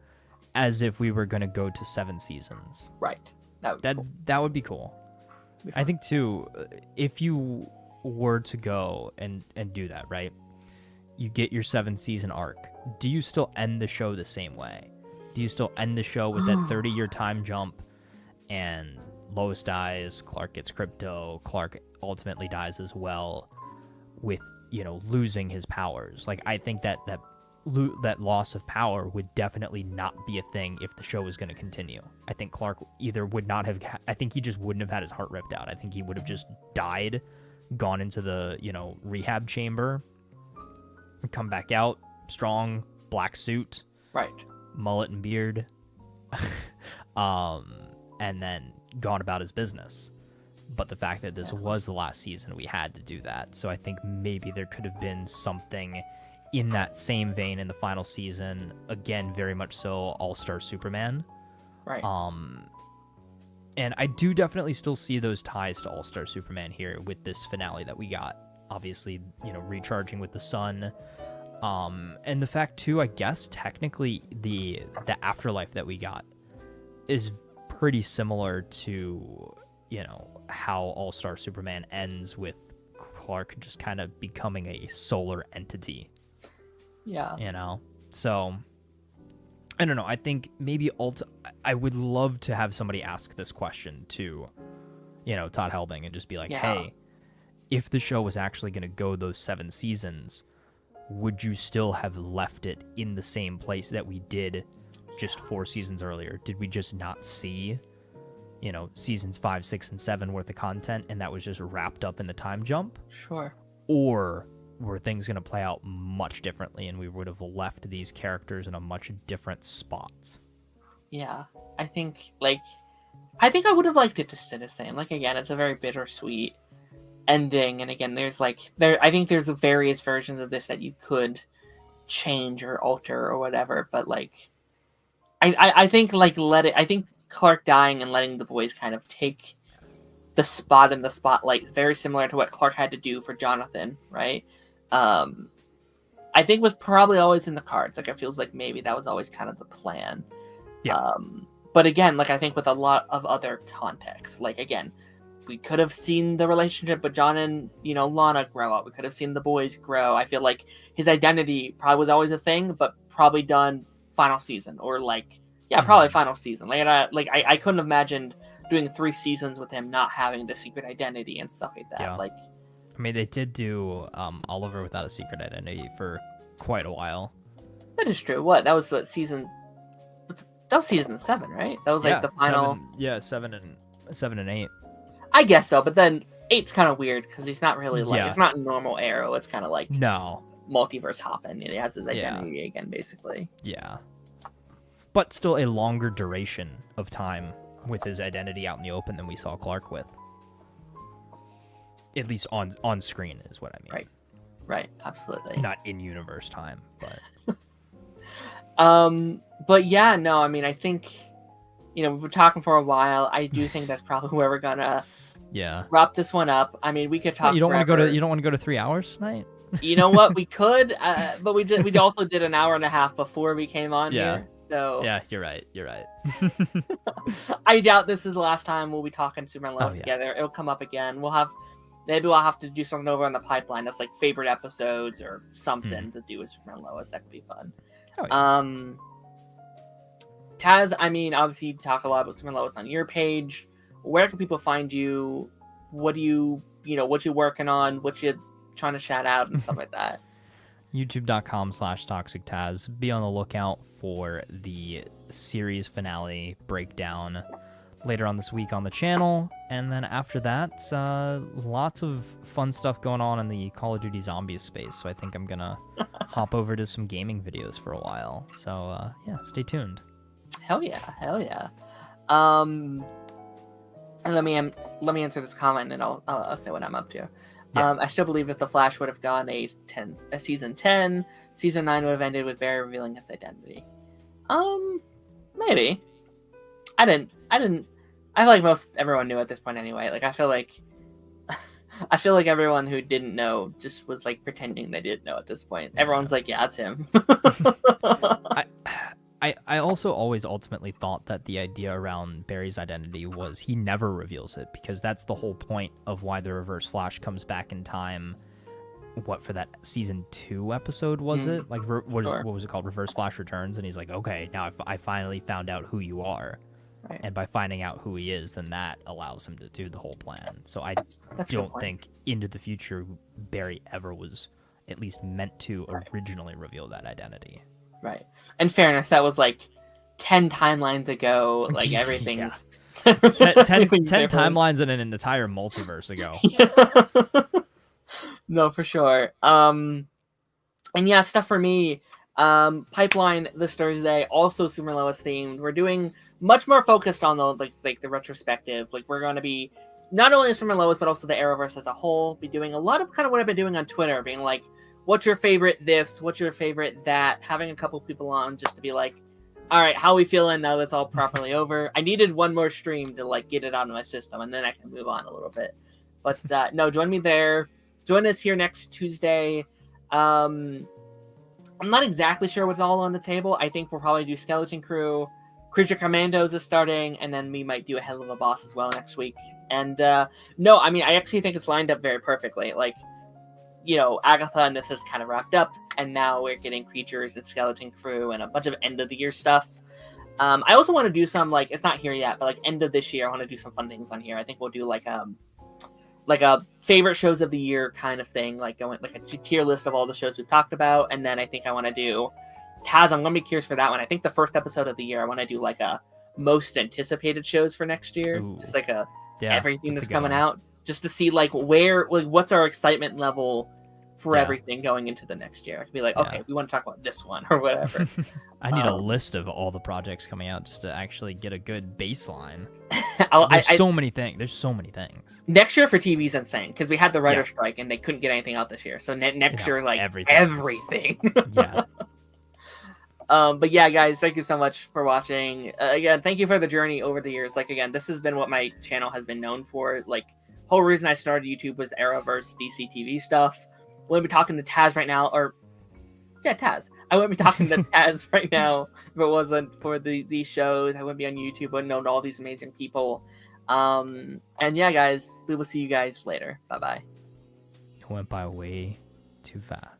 as if we were gonna go to 7 seasons. Right. That would be cool. I think too, if you were to go and do that, right? You get your 7-season arc. Do you still end the show the same way? Do you still end the show with that 30-year time jump and Lois dies, Clark gets crypto, Clark ultimately dies as well with, losing his powers? Like, I think that loss of power would definitely not be a thing if the show was going to continue. I think Clark either would not have, I think he just wouldn't have had his heart ripped out. I think he would have just died, gone into the, rehab chamber, come back out, strong, black suit. Right. Mullet and beard, and then gone about his business. But the fact that this was the last season, we had to do that. So I think maybe there could have been something in that same vein in the final season. Again, very much so All-Star Superman. Right. And I do definitely still see those ties to All-Star Superman here with this finale that we got. Obviously, recharging with the sun. And the fact too, I guess technically the afterlife that we got is pretty similar to, how All-Star Superman ends with Clark just kind of becoming a solar entity. Yeah. So I don't know. I think maybe I would love to have somebody ask this question to, Todd Helbing and just be like, hey, if the show was actually going to go those 7 seasons, would you still have left it in the same place that we did just 4 seasons earlier? Did we just not see, seasons 5, 6, and 7 worth of content, and that was just wrapped up in the time jump? Sure. Or were things going to play out much differently, and we would have left these characters in a much different spot? Yeah, I think I would have liked it to stay the same. Like, again, it's a very bittersweet ending, and again, I think there's various versions of this that you could change or alter or whatever, but I think I think Clark dying and letting the boys kind of take the spot in the spotlight, very similar to what Clark had to do for Jonathan, right? I think was probably always in the cards. Like, it feels like maybe that was always kind of the plan. Yeah. But again, I think with a lot of other context, again, we could have seen the relationship with John and, Lana grow up. We could have seen the boys grow. I feel like his identity probably was always a thing, but probably done final season or probably final season. I couldn't have imagined doing 3 seasons with him not having the secret identity and stuff like that. Yeah. I mean, they did do Oliver Without a Secret Identity for quite a while. That is true. What? That was season 7, right? That was the final. 7 and 8. I guess so, but then 8's kind of weird because he's not really it's not normal Arrow. It's kind of no multiverse hopping. He has his identity again, basically. Yeah, but still a longer duration of time with his identity out in the open than we saw Clark with. At least on screen is what I mean. Right, absolutely. Not in universe time, but. But yeah, no, I mean, I think, we've been talking for a while. I do think that's probably where we're gonna wrap this one up. I mean, we could talk. You don't want to go to 3 hours tonight? You know what? We could, but we also did an hour and a half before we came on here. So yeah, you're right. I doubt this is the last time we'll be talking Superman Lois together. It'll come up again. Maybe we'll have to do something over on the pipeline that's favorite episodes or something to do with Superman Lois. That could be fun. Oh, yeah. Taz, I mean, obviously you talk a lot about Superman Lois on your page. Where can people find you? What do what you working on? What you trying to shout out and stuff like that? YouTube.com/ToxicTaz. Be on the lookout for the series finale breakdown later on this week on the channel. And then after that, lots of fun stuff going on in the Call of Duty Zombies space. So I think I'm going to hop over to some gaming videos for a while. So stay tuned. Hell yeah. And let me answer this comment and I'll say what I'm up to. Yeah. I still believe if the Flash would have gone a season 10, season 9 would have ended with Barry revealing his identity. Maybe. I didn't. I feel like most everyone knew at this point anyway. Like I feel like everyone who didn't know just was like pretending they didn't know at this point. Everyone's like, yeah, it's him. I also always ultimately thought that the idea around Barry's identity was he never reveals it, because that's the whole point of why the Reverse Flash comes back in time. What, for that season 2 episode was it? Like, what was it called? Reverse Flash Returns, and he's like, okay, now I finally found out who you are. Right. And by finding out who he is, then that allows him to do the whole plan. So I don't think into the future Barry ever was at least meant to originally reveal that identity. Right. In fairness, that was like 10 timelines ago. Like everything's 10 timelines in an entire multiverse ago. No, for sure. And yeah, stuff for me. Pipeline this Thursday, also Super Lois themed. We're doing much more focused on the the retrospective. Like we're going to be not only Super Lois but also the Arrowverse as a whole. Be doing a lot of kind of what I've been doing on Twitter, being like, what's your favorite this? What's your favorite that? Having a couple people on just to be like, all right, how we feeling now that's all properly over? I needed one more stream to like get it out of my system, and then I can move on a little bit. But no, join me there. Join us here next Tuesday. I'm not exactly sure what's all on the table. I think we'll probably do Skeleton Crew. Creature Commandos is starting, and then we might do a Hell of a Boss as well next week. And no, I mean, I actually think it's lined up very perfectly. Like, you know, Agatha and this is kind of wrapped up, and now we're getting Creatures and Skeleton Crew and a bunch of end of the year stuff. I also want to do some, like, it's not here yet, but like end of this year, I want to do some fun things on here. I think we'll do like a favorite shows of the year kind of thing, like going like a tier list of all the shows we've talked about. And then I think I want to do Taz. I'm gonna be curious for that one. I think the first episode of the year I want to do like a most anticipated shows for next year. Ooh. Just like everything that's coming one. out, just to see like what's our excitement level for everything going into the next year. I could be like, okay, we want to talk about this one or whatever. I need a list of all the projects coming out just to actually get a good baseline. There's so many things. There's so many things. Next year for TV is insane because we had the writer's strike and they couldn't get anything out this year. So next year, like everything. Yeah. But yeah, guys, thank you so much for watching. Again, thank you for the journey over the years. Like, again, this has been what my channel has been known for. Like, whole reason I started YouTube was Arrowverse DC TV stuff. We'll be talking to Taz right now, Taz. I wouldn't be talking to Taz right now if it wasn't for these shows. I wouldn't be on YouTube. Wouldn't know all these amazing people. And yeah, guys, we will see you guys later. Bye bye. It went by way too fast.